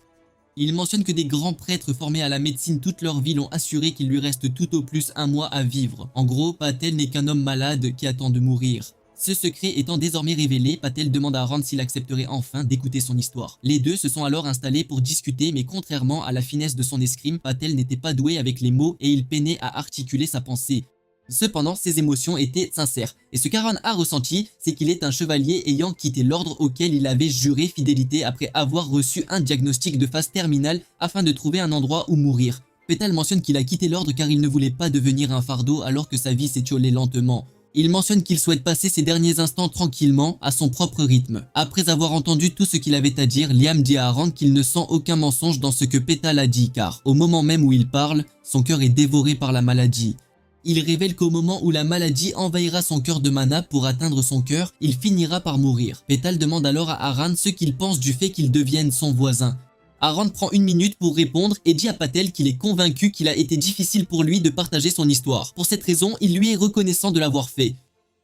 Il mentionne que des grands prêtres formés à la médecine toute leur vie l'ont assuré qu'il lui reste tout au plus 1 mois à vivre. En gros, Patel n'est qu'un homme malade qui attend de mourir. Ce secret étant désormais révélé, Patel demande à Aran s'il accepterait enfin d'écouter son histoire. Les deux se sont alors installés pour discuter, mais contrairement à la finesse de son escrime, Patel n'était pas doué avec les mots et il peinait à articuler sa pensée. Cependant, ses émotions étaient sincères, et ce qu'Aran a ressenti, c'est qu'il est un chevalier ayant quitté l'ordre auquel il avait juré fidélité après avoir reçu un diagnostic de phase terminale afin de trouver un endroit où mourir. Patel mentionne qu'il a quitté l'ordre car il ne voulait pas devenir un fardeau alors que sa vie s'étiolait lentement. Il mentionne qu'il souhaite passer ses derniers instants tranquillement, à son propre rythme. Après avoir entendu tout ce qu'il avait à dire, Liam dit à Aaron qu'il ne sent aucun mensonge dans ce que Pétale a dit, car au moment même où il parle, son cœur est dévoré par la maladie. Il révèle qu'au moment où la maladie envahira son cœur de mana pour atteindre son cœur, il finira par mourir. Pétale demande alors à Aaron ce qu'il pense du fait qu'il devienne son voisin. Aaron prend une minute pour répondre et dit à Patel qu'il est convaincu qu'il a été difficile pour lui de partager son histoire. Pour cette raison, il lui est reconnaissant de l'avoir fait.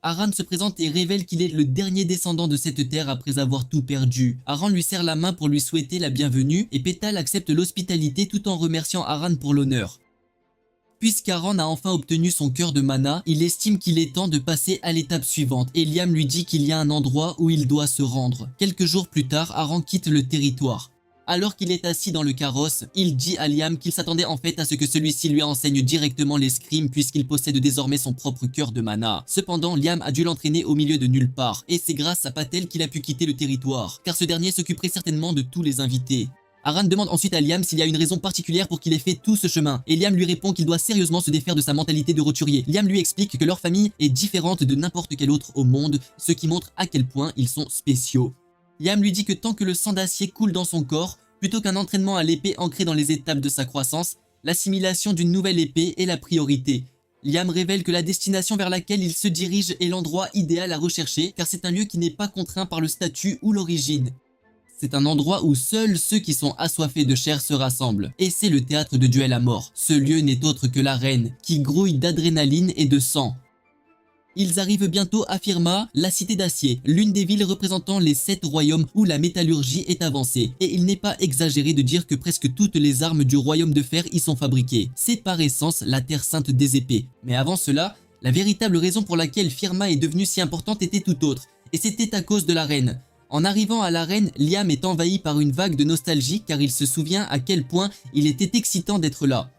Aaron se présente et révèle qu'il est le dernier descendant de cette terre après avoir tout perdu. Aaron lui serre la main pour lui souhaiter la bienvenue et Pétale accepte l'hospitalité tout en remerciant Aaron pour l'honneur. Puisqu'Aaron a enfin obtenu son cœur de mana, il estime qu'il est temps de passer à l'étape suivante et Liam lui dit qu'il y a un endroit où il doit se rendre. Quelques jours plus tard, Aaron quitte le territoire. Alors qu'il est assis dans le carrosse, il dit à Liam qu'il s'attendait en fait à ce que celui-ci lui enseigne directement l'escrime puisqu'il possède désormais son propre cœur de mana. Cependant, Liam a dû l'entraîner au milieu de nulle part et c'est grâce à Patel qu'il a pu quitter le territoire, car ce dernier s'occuperait certainement de tous les invités. Aaron demande ensuite à Liam s'il y a une raison particulière pour qu'il ait fait tout ce chemin, et Liam lui répond qu'il doit sérieusement se défaire de sa mentalité de roturier. Liam lui explique que leur famille est différente de n'importe quelle autre au monde, ce qui montre à quel point ils sont spéciaux. Liam lui dit que tant que le sang d'acier coule dans son corps, plutôt qu'un entraînement à l'épée ancré dans les étapes de sa croissance, l'assimilation d'une nouvelle épée est la priorité. Liam révèle que la destination vers laquelle il se dirige est l'endroit idéal à rechercher, car c'est un lieu qui n'est pas contraint par le statut ou l'origine. C'est un endroit où seuls ceux qui sont assoiffés de chair se rassemblent, et c'est le théâtre de duel à mort. Ce lieu n'est autre que l'arène, qui grouille d'adrénaline et de sang. Ils arrivent bientôt à Firma, la cité d'acier, l'une des villes représentant les 7 royaumes où la métallurgie est avancée. Et il n'est pas exagéré de dire que presque toutes les armes du royaume de fer y sont fabriquées. C'est par essence la terre sainte des épées. Mais avant cela, la véritable raison pour laquelle Firma est devenue si importante était tout autre, et c'était à cause de la reine. En arrivant à l'arène, Liam est envahi par une vague de nostalgie car il se souvient à quel point il était excitant d'être là.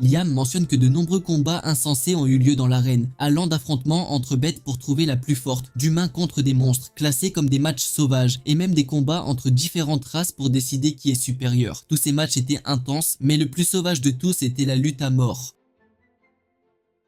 Liam mentionne que de nombreux combats insensés ont eu lieu dans l'arène, allant d'affrontements entre bêtes pour trouver la plus forte, d'humains contre des monstres, classés comme des matchs sauvages, et même des combats entre différentes races pour décider qui est supérieur. Tous ces matchs étaient intenses, mais le plus sauvage de tous était la lutte à mort.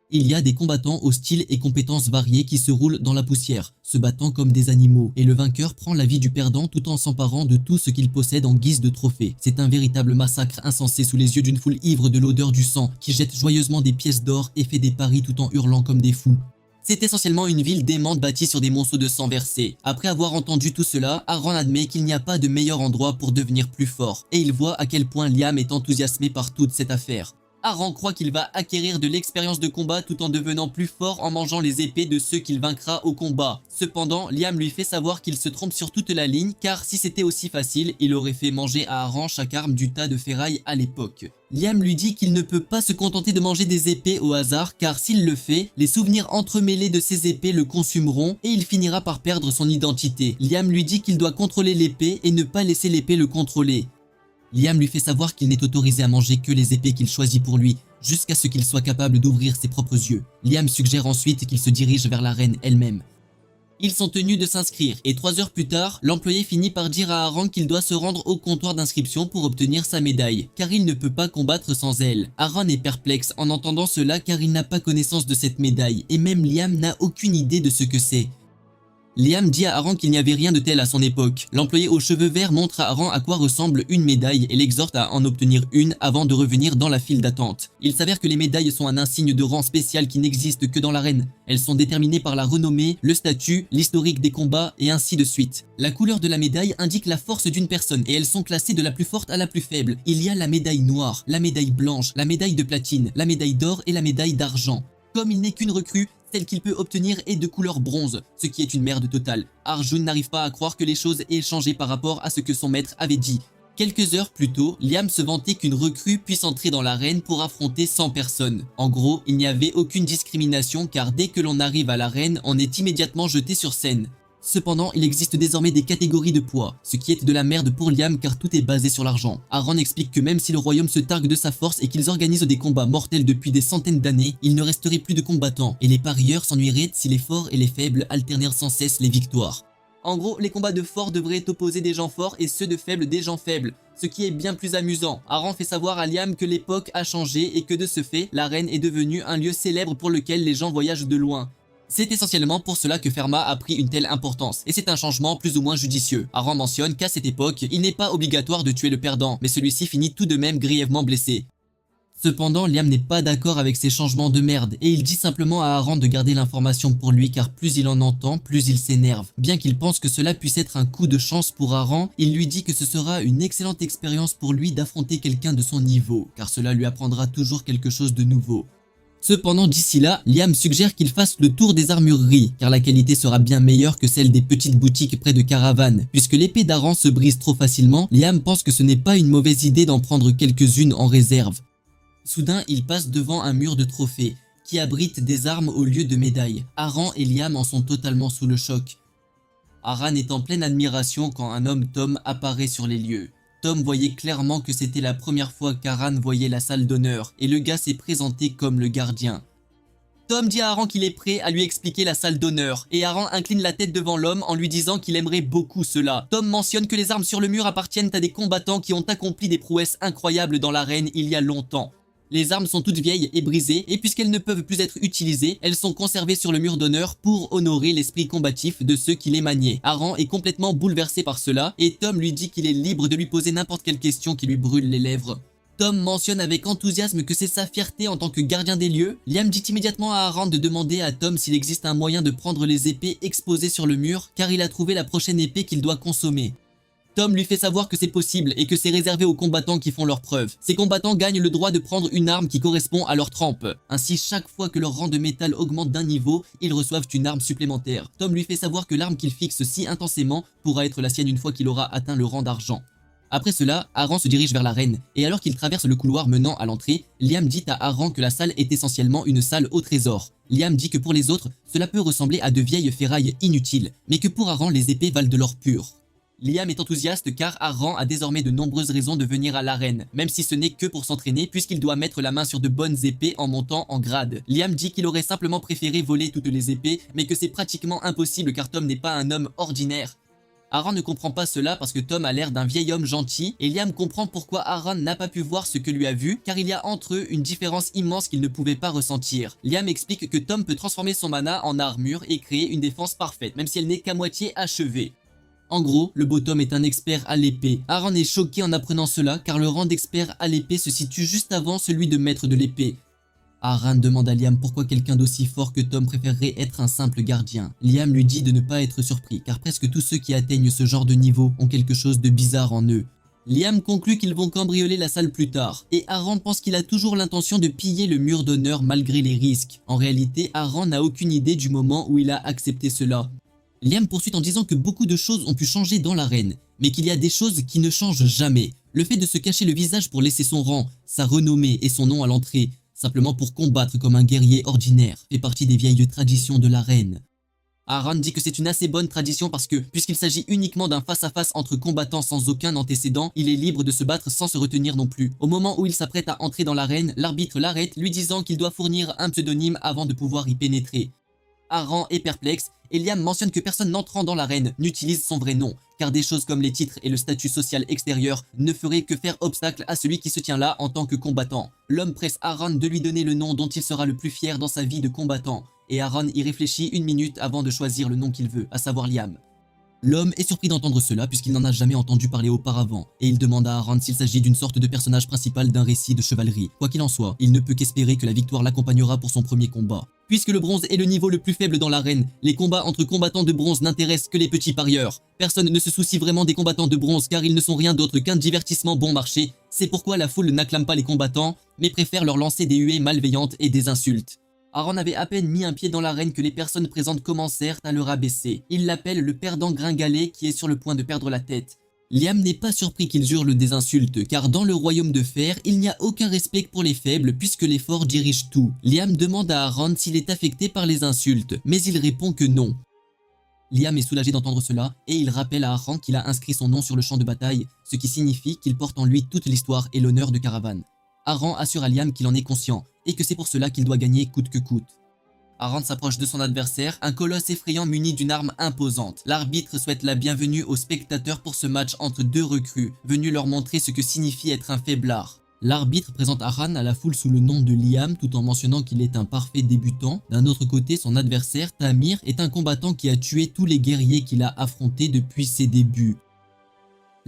Il y a des combattants aux styles et compétences variés qui se roulent dans la poussière, se battant comme des animaux, et le vainqueur prend la vie du perdant tout en s'emparant de tout ce qu'il possède en guise de trophée. C'est un véritable massacre insensé sous les yeux d'une foule ivre de l'odeur du sang, qui jette joyeusement des pièces d'or et fait des paris tout en hurlant comme des fous. C'est essentiellement une ville démente bâtie sur des monceaux de sang versé. Après avoir entendu tout cela, Aaron admet qu'il n'y a pas de meilleur endroit pour devenir plus fort, et il voit à quel point Liam est enthousiasmé par toute cette affaire. Aaron croit qu'il va acquérir de l'expérience de combat tout en devenant plus fort en mangeant les épées de ceux qu'il vaincra au combat. Cependant, Liam lui fait savoir qu'il se trompe sur toute la ligne car si c'était aussi facile, il aurait fait manger à Aaron chaque arme du tas de ferraille à l'époque. Liam lui dit qu'il ne peut pas se contenter de manger des épées au hasard car s'il le fait, les souvenirs entremêlés de ces épées le consumeront et il finira par perdre son identité. Liam lui dit qu'il doit contrôler l'épée et ne pas laisser l'épée le contrôler. Liam lui fait savoir qu'il n'est autorisé à manger que les épées qu'il choisit pour lui, jusqu'à ce qu'il soit capable d'ouvrir ses propres yeux. Liam suggère ensuite qu'il se dirige vers la reine elle-même. Ils sont tenus de s'inscrire, et 3 heures plus tard, l'employé finit par dire à Aaron qu'il doit se rendre au comptoir d'inscription pour obtenir sa médaille, car il ne peut pas combattre sans elle. Aaron est perplexe en entendant cela car il n'a pas connaissance de cette médaille, et même Liam n'a aucune idée de ce que c'est. Liam dit à Aaron qu'il n'y avait rien de tel à son époque. L'employé aux cheveux verts montre à Aaron à quoi ressemble une médaille et l'exhorte à en obtenir une avant de revenir dans la file d'attente. Il s'avère que les médailles sont un insigne de rang spécial qui n'existe que dans l'arène. Elles sont déterminées par la renommée, le statut, l'historique des combats et ainsi de suite. La couleur de la médaille indique la force d'une personne et elles sont classées de la plus forte à la plus faible. Il y a la médaille noire, la médaille blanche, la médaille de platine, la médaille d'or et la médaille d'argent. Comme il n'est qu'une recrue, celle qu'il peut obtenir est de couleur bronze, ce qui est une merde totale. Arjun n'arrive pas à croire que les choses aient changé par rapport à ce que son maître avait dit. Quelques heures plus tôt, Liam se vantait qu'une recrue puisse entrer dans l'arène pour affronter 100 personnes. En gros, il n'y avait aucune discrimination car dès que l'on arrive à l'arène, on est immédiatement jeté sur scène. Cependant, il existe désormais des catégories de poids, ce qui est de la merde pour Liam car tout est basé sur l'argent. Aaron explique que même si le royaume se targue de sa force et qu'ils organisent des combats mortels depuis des centaines d'années, il ne resterait plus de combattants, et les parieurs s'ennuieraient si les forts et les faibles alternèrent sans cesse les victoires. En gros, les combats de forts devraient opposer des gens forts et ceux de faibles des gens faibles, ce qui est bien plus amusant. Aaron fait savoir à Liam que l'époque a changé et que de ce fait, l'arène est devenue un lieu célèbre pour lequel les gens voyagent de loin. C'est essentiellement pour cela que Fermat a pris une telle importance, et c'est un changement plus ou moins judicieux. Aran mentionne qu'à cette époque, il n'est pas obligatoire de tuer le perdant, mais celui-ci finit tout de même grièvement blessé. Cependant, Liam n'est pas d'accord avec ces changements de merde, et il dit simplement à Aran de garder l'information pour lui car plus il en entend, plus il s'énerve. Bien qu'il pense que cela puisse être un coup de chance pour Aran, il lui dit que ce sera une excellente expérience pour lui d'affronter quelqu'un de son niveau, car cela lui apprendra toujours quelque chose de nouveau. Cependant, d'ici là, Liam suggère qu'il fasse le tour des armureries, car la qualité sera bien meilleure que celle des petites boutiques près de Caravane. Puisque l'épée d'Aran se brise trop facilement, Liam pense que ce n'est pas une mauvaise idée d'en prendre quelques-unes en réserve. Soudain, il passe devant un mur de trophées, qui abrite des armes au lieu de médailles. Aran et Liam en sont totalement sous le choc. Aran est en pleine admiration quand un homme Tom apparaît sur les lieux. Tom voyait clairement que c'était la première fois qu'Aran voyait la salle d'honneur, et le gars s'est présenté comme le gardien. Tom dit à Aran qu'il est prêt à lui expliquer la salle d'honneur, et Aran incline la tête devant l'homme en lui disant qu'il aimerait beaucoup cela. Tom mentionne que les armes sur le mur appartiennent à des combattants qui ont accompli des prouesses incroyables dans l'arène il y a longtemps. Les armes sont toutes vieilles et brisées, et puisqu'elles ne peuvent plus être utilisées, elles sont conservées sur le mur d'honneur pour honorer l'esprit combatif de ceux qui les maniaient. Aran est complètement bouleversé par cela, et Tom lui dit qu'il est libre de lui poser n'importe quelle question qui lui brûle les lèvres. Tom mentionne avec enthousiasme que c'est sa fierté en tant que gardien des lieux. Liam dit immédiatement à Aran de demander à Tom s'il existe un moyen de prendre les épées exposées sur le mur, car il a trouvé la prochaine épée qu'il doit consommer. Tom lui fait savoir que c'est possible et que c'est réservé aux combattants qui font leurs preuves. Ces combattants gagnent le droit de prendre une arme qui correspond à leur trempe. Ainsi, chaque fois que leur rang de métal augmente d'un niveau, ils reçoivent une arme supplémentaire. Tom lui fait savoir que l'arme qu'il fixe si intensément pourra être la sienne une fois qu'il aura atteint le rang d'argent. Après cela, Aran se dirige vers l'arène, et alors qu'il traverse le couloir menant à l'entrée, Liam dit à Aran que la salle est essentiellement une salle au trésor. Liam dit que pour les autres, cela peut ressembler à de vieilles ferrailles inutiles, mais que pour Aran, les épées valent de l'or pur. Liam est enthousiaste car Aran a désormais de nombreuses raisons de venir à l'arène, même si ce n'est que pour s'entraîner puisqu'il doit mettre la main sur de bonnes épées en montant en grade. Liam dit qu'il aurait simplement préféré voler toutes les épées, mais que c'est pratiquement impossible car Tom n'est pas un homme ordinaire. Aran ne comprend pas cela parce que Tom a l'air d'un vieil homme gentil, et Liam comprend pourquoi Aran n'a pas pu voir ce que lui a vu, car il y a entre eux une différence immense qu'il ne pouvait pas ressentir. Liam explique que Tom peut transformer son mana en armure et créer une défense parfaite, même si elle n'est qu'à moitié achevée. En gros, le beau Tom est un expert à l'épée. Aran est choqué en apprenant cela car le rang d'expert à l'épée se situe juste avant celui de maître de l'épée. Aran demande à Liam pourquoi quelqu'un d'aussi fort que Tom préférerait être un simple gardien. Liam lui dit de ne pas être surpris car presque tous ceux qui atteignent ce genre de niveau ont quelque chose de bizarre en eux. Liam conclut qu'ils vont cambrioler la salle plus tard, et Aran pense qu'il a toujours l'intention de piller le mur d'honneur malgré les risques. En réalité, Aran n'a aucune idée du moment où il a accepté cela. Liam poursuit en disant que beaucoup de choses ont pu changer dans l'arène, mais qu'il y a des choses qui ne changent jamais. Le fait de se cacher le visage pour laisser son rang, sa renommée et son nom à l'entrée, simplement pour combattre comme un guerrier ordinaire, fait partie des vieilles traditions de l'arène. Aran dit que c'est une assez bonne tradition parce que, puisqu'il s'agit uniquement d'un face-à-face entre combattants sans aucun antécédent, il est libre de se battre sans se retenir non plus. Au moment où il s'apprête à entrer dans l'arène, l'arbitre l'arrête, lui disant qu'il doit fournir un pseudonyme avant de pouvoir y pénétrer. Aran est perplexe, et Liam mentionne que personne n'entrant dans l'arène n'utilise son vrai nom, car des choses comme les titres et le statut social extérieur ne feraient que faire obstacle à celui qui se tient là en tant que combattant. L'homme presse Aran de lui donner le nom dont il sera le plus fier dans sa vie de combattant, et Aran y réfléchit une minute avant de choisir le nom qu'il veut, à savoir Liam. L'homme est surpris d'entendre cela puisqu'il n'en a jamais entendu parler auparavant, et il demande à Aran s'il s'agit d'une sorte de personnage principal d'un récit de chevalerie. Quoi qu'il en soit, il ne peut qu'espérer que la victoire l'accompagnera pour son premier combat. Puisque le bronze est le niveau le plus faible dans l'arène, les combats entre combattants de bronze n'intéressent que les petits parieurs. Personne ne se soucie vraiment des combattants de bronze car ils ne sont rien d'autre qu'un divertissement bon marché. C'est pourquoi la foule n'acclame pas les combattants, mais préfère leur lancer des huées malveillantes et des insultes. Aran avait à peine mis un pied dans l'arène que les personnes présentes commencèrent à le rabaisser. Il l'appelle le perdant gringalet qui est sur le point de perdre la tête. Liam n'est pas surpris qu'ils hurlent des insultes, car dans le royaume de fer, il n'y a aucun respect pour les faibles puisque les forts dirigent tout. Liam demande à Aran s'il est affecté par les insultes, mais il répond que non. Liam est soulagé d'entendre cela, et il rappelle à Aran qu'il a inscrit son nom sur le champ de bataille, ce qui signifie qu'il porte en lui toute l'histoire et l'honneur de Caravane. Aran assure à Liam qu'il en est conscient, et que c'est pour cela qu'il doit gagner coûte que coûte. Aran s'approche de son adversaire, un colosse effrayant muni d'une arme imposante. L'arbitre souhaite la bienvenue aux spectateurs pour ce match entre deux recrues, venus leur montrer ce que signifie être un faiblard. L'arbitre présente Aran à la foule sous le nom de Liam tout en mentionnant qu'il est un parfait débutant. D'un autre côté, son adversaire, Tamir, est un combattant qui a tué tous les guerriers qu'il a affrontés depuis ses débuts.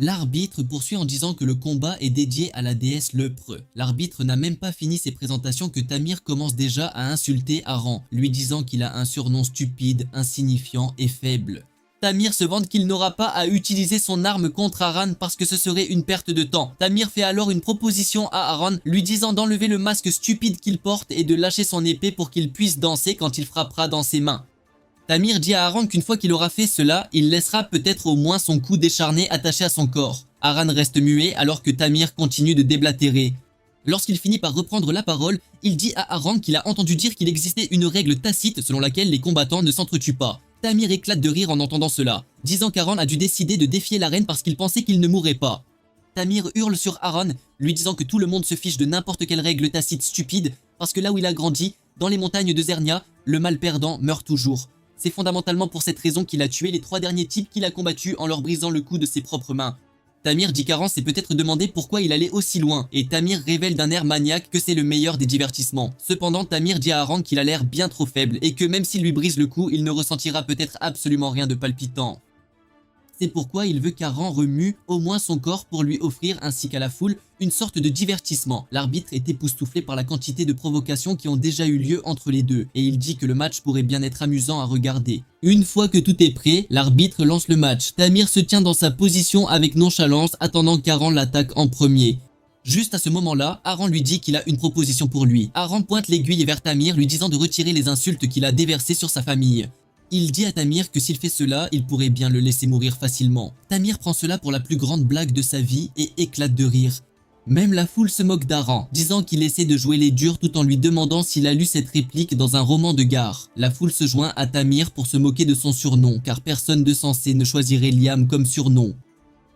L'arbitre poursuit en disant que le combat est dédié à la déesse Leupreux. L'arbitre n'a même pas fini ses présentations que Tamir commence déjà à insulter Aran, lui disant qu'il a un surnom stupide, insignifiant et faible. Tamir se vante qu'il n'aura pas à utiliser son arme contre Aran parce que ce serait une perte de temps. Tamir fait alors une proposition à Aran, lui disant d'enlever le masque stupide qu'il porte et de lâcher son épée pour qu'il puisse danser quand il frappera dans ses mains. Tamir dit à Aran qu'une fois qu'il aura fait cela, il laissera peut-être au moins son cou décharné attaché à son corps. Aran reste muet alors que Tamir continue de déblatérer. Lorsqu'il finit par reprendre la parole, il dit à Aran qu'il a entendu dire qu'il existait une règle tacite selon laquelle les combattants ne s'entretuent pas. Tamir éclate de rire en entendant cela, disant qu'Aran a dû décider de défier la reine parce qu'il pensait qu'il ne mourrait pas. Tamir hurle sur Aran, lui disant que tout le monde se fiche de n'importe quelle règle tacite stupide parce que là où il a grandi, dans les montagnes de Zernia, le mal perdant meurt toujours. C'est fondamentalement pour cette raison qu'il a tué les 3 derniers types qu'il a combattus en leur brisant le cou de ses propres mains. Tamir dit qu'Aran s'est peut-être demandé pourquoi il allait aussi loin, et Tamir révèle d'un air maniaque que c'est le meilleur des divertissements. Cependant, Tamir dit à Aran qu'il a l'air bien trop faible, et que même s'il lui brise le cou, il ne ressentira peut-être absolument rien de palpitant. C'est pourquoi il veut qu'Aran remue au moins son corps pour lui offrir, ainsi qu'à la foule, une sorte de divertissement. L'arbitre est époustouflé par la quantité de provocations qui ont déjà eu lieu entre les deux, et il dit que le match pourrait bien être amusant à regarder. Une fois que tout est prêt, l'arbitre lance le match. Tamir se tient dans sa position avec nonchalance, attendant qu'Aran l'attaque en premier. Juste à ce moment-là, Aran lui dit qu'il a une proposition pour lui. Aran pointe l'aiguille vers Tamir, lui disant de retirer les insultes qu'il a déversées sur sa famille. Il dit à Tamir que s'il fait cela, il pourrait bien le laisser mourir facilement. Tamir prend cela pour la plus grande blague de sa vie et éclate de rire. Même la foule se moque d'Aran, disant qu'il essaie de jouer les durs tout en lui demandant s'il a lu cette réplique dans un roman de gare. La foule se joint à Tamir pour se moquer de son surnom, car personne de sensé ne choisirait Liam comme surnom.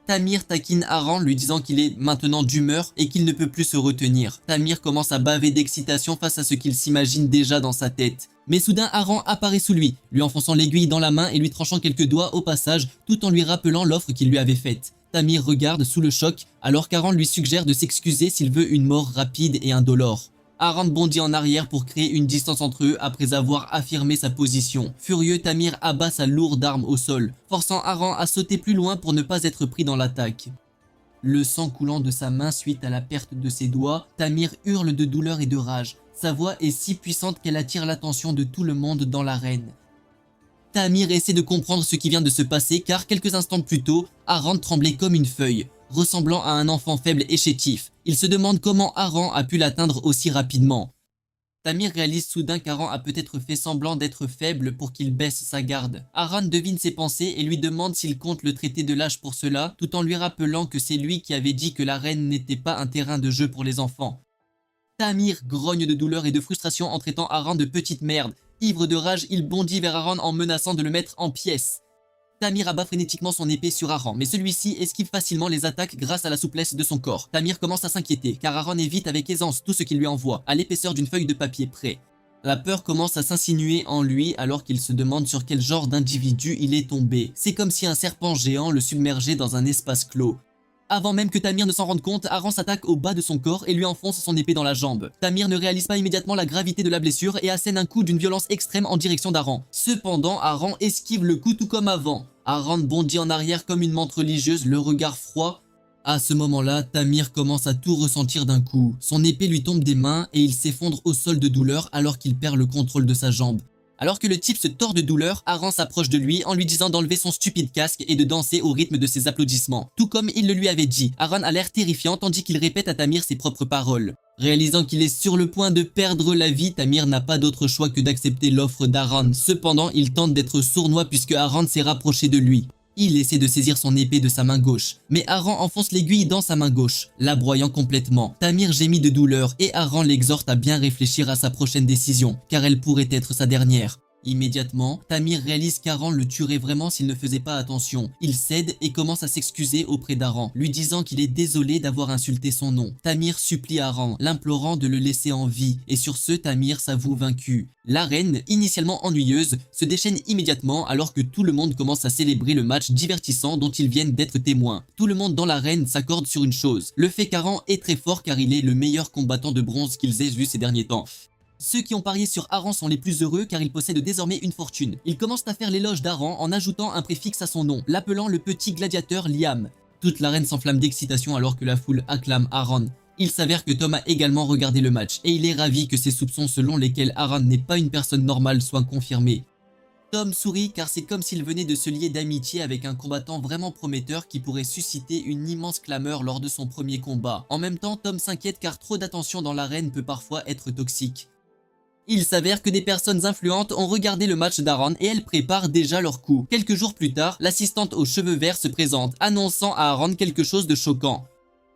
Tamir taquine Aran, lui disant qu'il est maintenant d'humeur et qu'il ne peut plus se retenir. Tamir commence à baver d'excitation face à ce qu'il s'imagine déjà dans sa tête. Mais soudain, Aran apparaît sous lui, lui enfonçant l'aiguille dans la main et lui tranchant quelques doigts au passage, tout en lui rappelant l'offre qu'il lui avait faite. Tamir regarde sous le choc, alors qu'Aran lui suggère de s'excuser s'il veut une mort rapide et indolore. Aran bondit en arrière pour créer une distance entre eux après avoir affirmé sa position. Furieux, Tamir abat sa lourde arme au sol, forçant Aran à sauter plus loin pour ne pas être pris dans l'attaque. Le sang coulant de sa main suite à la perte de ses doigts, Tamir hurle de douleur et de rage. Sa voix est si puissante qu'elle attire l'attention de tout le monde dans l'arène. Tamir essaie de comprendre ce qui vient de se passer car quelques instants plus tôt, Aran tremblait comme une feuille, ressemblant à un enfant faible et chétif. Il se demande comment Aran a pu l'atteindre aussi rapidement. Tamir réalise soudain qu'Aran a peut-être fait semblant d'être faible pour qu'il baisse sa garde. Aran devine ses pensées et lui demande s'il compte le traiter de lâche pour cela, tout en lui rappelant que c'est lui qui avait dit que l'arène n'était pas un terrain de jeu pour les enfants. Tamir grogne de douleur et de frustration en traitant Aran de petite merde. Ivre de rage, il bondit vers Aran en menaçant de le mettre en pièces. Tamir abat frénétiquement son épée sur Aran, mais celui-ci esquive facilement les attaques grâce à la souplesse de son corps. Tamir commence à s'inquiéter, car Aran évite avec aisance tout ce qu'il lui envoie, à l'épaisseur d'une feuille de papier près. La peur commence à s'insinuer en lui alors qu'il se demande sur quel genre d'individu il est tombé. C'est comme si un serpent géant le submergeait dans un espace clos. Avant même que Tamir ne s'en rende compte, Aran s'attaque au bas de son corps et lui enfonce son épée dans la jambe. Tamir ne réalise pas immédiatement la gravité de la blessure et assène un coup d'une violence extrême en direction d'Aran. Cependant, Aran esquive le coup tout comme avant. Aran bondit en arrière comme une menthe religieuse, le regard froid. À ce moment-là, Tamir commence à tout ressentir d'un coup. Son épée lui tombe des mains et il s'effondre au sol de douleur alors qu'il perd le contrôle de sa jambe. Alors que le type se tord de douleur, Aran s'approche de lui en lui disant d'enlever son stupide casque et de danser au rythme de ses applaudissements. Tout comme il le lui avait dit, Aran a l'air terrifiant tandis qu'il répète à Tamir ses propres paroles. Réalisant qu'il est sur le point de perdre la vie, Tamir n'a pas d'autre choix que d'accepter l'offre d'Aran. Cependant, il tente d'être sournois puisque Aran s'est rapproché de lui. Il essaie de saisir son épée de sa main gauche, mais Aran enfonce l'aiguille dans sa main gauche, la broyant complètement. Tamir gémit de douleur et Aran l'exhorte à bien réfléchir à sa prochaine décision, car elle pourrait être sa dernière. Immédiatement, Tamir réalise qu'Aran le tuerait vraiment s'il ne faisait pas attention. Il cède et commence à s'excuser auprès d'Aran, lui disant qu'il est désolé d'avoir insulté son nom. Tamir supplie Aran, l'implorant de le laisser en vie, et sur ce, Tamir s'avoue vaincu. L'arène, initialement ennuyeuse, se déchaîne immédiatement alors que tout le monde commence à célébrer le match divertissant dont ils viennent d'être témoins. Tout le monde dans l'arène s'accorde sur une chose, le fait qu'Aran est très fort car il est le meilleur combattant de bronze qu'ils aient vu ces derniers temps. Ceux qui ont parié sur Aran sont les plus heureux car ils possèdent désormais une fortune. Ils commencent à faire l'éloge d'Aran en ajoutant un préfixe à son nom, l'appelant le petit gladiateur Liam. Toute l'arène s'enflamme d'excitation alors que la foule acclame Aran. Il s'avère que Tom a également regardé le match et il est ravi que ses soupçons selon lesquels Aran n'est pas une personne normale soient confirmés. Tom sourit car c'est comme s'il venait de se lier d'amitié avec un combattant vraiment prometteur qui pourrait susciter une immense clameur lors de son premier combat. En même temps, Tom s'inquiète car trop d'attention dans l'arène peut parfois être toxique. Il s'avère que des personnes influentes ont regardé le match d'Aran et elles préparent déjà leur coup. Quelques jours plus tard, l'assistante aux cheveux verts se présente, annonçant à Aran quelque chose de choquant.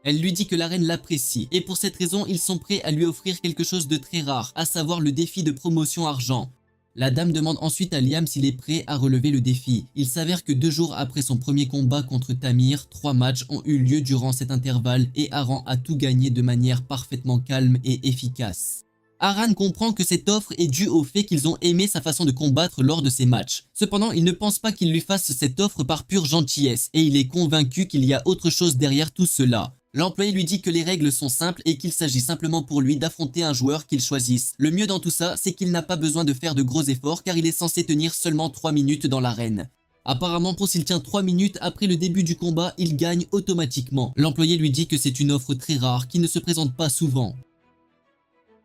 Elle lui dit que la reine l'apprécie et pour cette raison, ils sont prêts à lui offrir quelque chose de très rare, à savoir le défi de promotion argent. La dame demande ensuite à Liam s'il est prêt à relever le défi. Il s'avère que 2 jours après son premier combat contre Tamir, 3 matchs ont eu lieu durant cet intervalle et Aran a tout gagné de manière parfaitement calme et efficace. Aran comprend que cette offre est due au fait qu'ils ont aimé sa façon de combattre lors de ces matchs. Cependant, il ne pense pas qu'il lui fasse cette offre par pure gentillesse et il est convaincu qu'il y a autre chose derrière tout cela. L'employé lui dit que les règles sont simples et qu'il s'agit simplement pour lui d'affronter un joueur qu'il choisisse. Le mieux dans tout ça, c'est qu'il n'a pas besoin de faire de gros efforts car il est censé tenir seulement 3 minutes dans l'arène. Apparemment, pour s'il tient 3 minutes après le début du combat, il gagne automatiquement. L'employé lui dit que c'est une offre très rare qui ne se présente pas souvent.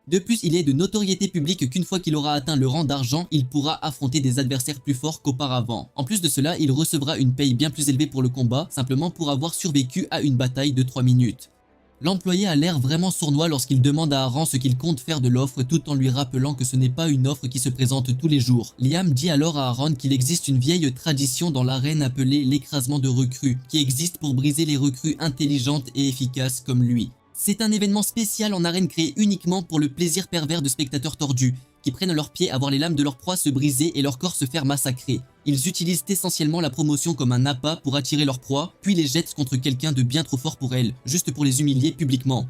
De plus, il est de notoriété publique qu'une fois qu'il aura atteint le rang d'argent, il pourra affronter des adversaires plus forts qu'auparavant. En plus de cela, il recevra une paye bien plus élevée pour le combat, simplement pour avoir survécu à une bataille de 3 minutes. L'employé a l'air vraiment sournois lorsqu'il demande à Aran ce qu'il compte faire de l'offre tout en lui rappelant que ce n'est pas une offre qui se présente tous les jours. Liam dit alors à Aran qu'il existe une vieille tradition dans l'arène appelée l'écrasement de recrues, qui existe pour briser les recrues intelligentes et efficaces comme lui. C'est un événement spécial en arène créé uniquement pour le plaisir pervers de spectateurs tordus, qui prennent leurs pieds à voir les lames de leur proie se briser et leur corps se faire massacrer. Ils utilisent essentiellement la promotion comme un appât pour attirer leur proie, puis les jettent contre quelqu'un de bien trop fort pour elle, juste pour les humilier publiquement.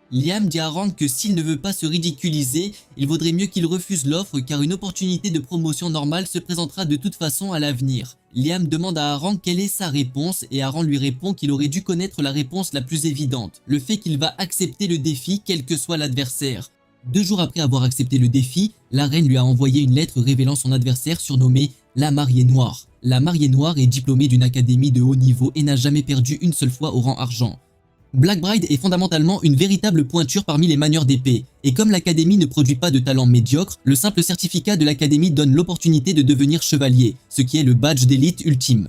Liam dit à Aran que s'il ne veut pas se ridiculiser, il vaudrait mieux qu'il refuse l'offre car une opportunité de promotion normale se présentera de toute façon à l'avenir. Liam demande à Aran quelle est sa réponse et Aran lui répond qu'il aurait dû connaître la réponse la plus évidente, le fait qu'il va accepter le défi quel que soit l'adversaire. 2 jours après avoir accepté le défi, la reine lui a envoyé une lettre révélant son adversaire surnommé la Mariée Noire. La Mariée Noire est diplômée d'une académie de haut niveau et n'a jamais perdu une seule fois au rang argent. Black Bride est fondamentalement une véritable pointure parmi les manieurs d'épée, et comme l'académie ne produit pas de talents médiocres, le simple certificat de l'académie donne l'opportunité de devenir chevalier, ce qui est le badge d'élite ultime.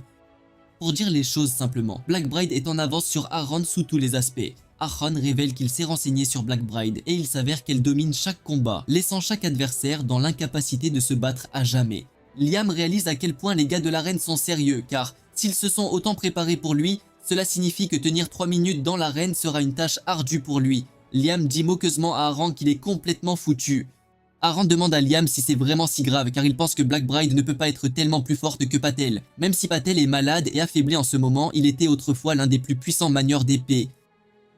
Pour dire les choses simplement, Black Bride est en avance sur Aran sous tous les aspects. Aran révèle qu'il s'est renseigné sur Black Bride et il s'avère qu'elle domine chaque combat, laissant chaque adversaire dans l'incapacité de se battre à jamais. Liam réalise à quel point les gars de l'arène sont sérieux, car s'ils se sont autant préparés pour lui, cela signifie que tenir 3 minutes dans l'arène sera une tâche ardue pour lui. Liam dit moqueusement à Aran qu'il est complètement foutu. Aran demande à Liam si c'est vraiment si grave car il pense que Black Bride ne peut pas être tellement plus forte que Patel. Même si Patel est malade et affaibli en ce moment, il était autrefois l'un des plus puissants manieurs d'épée.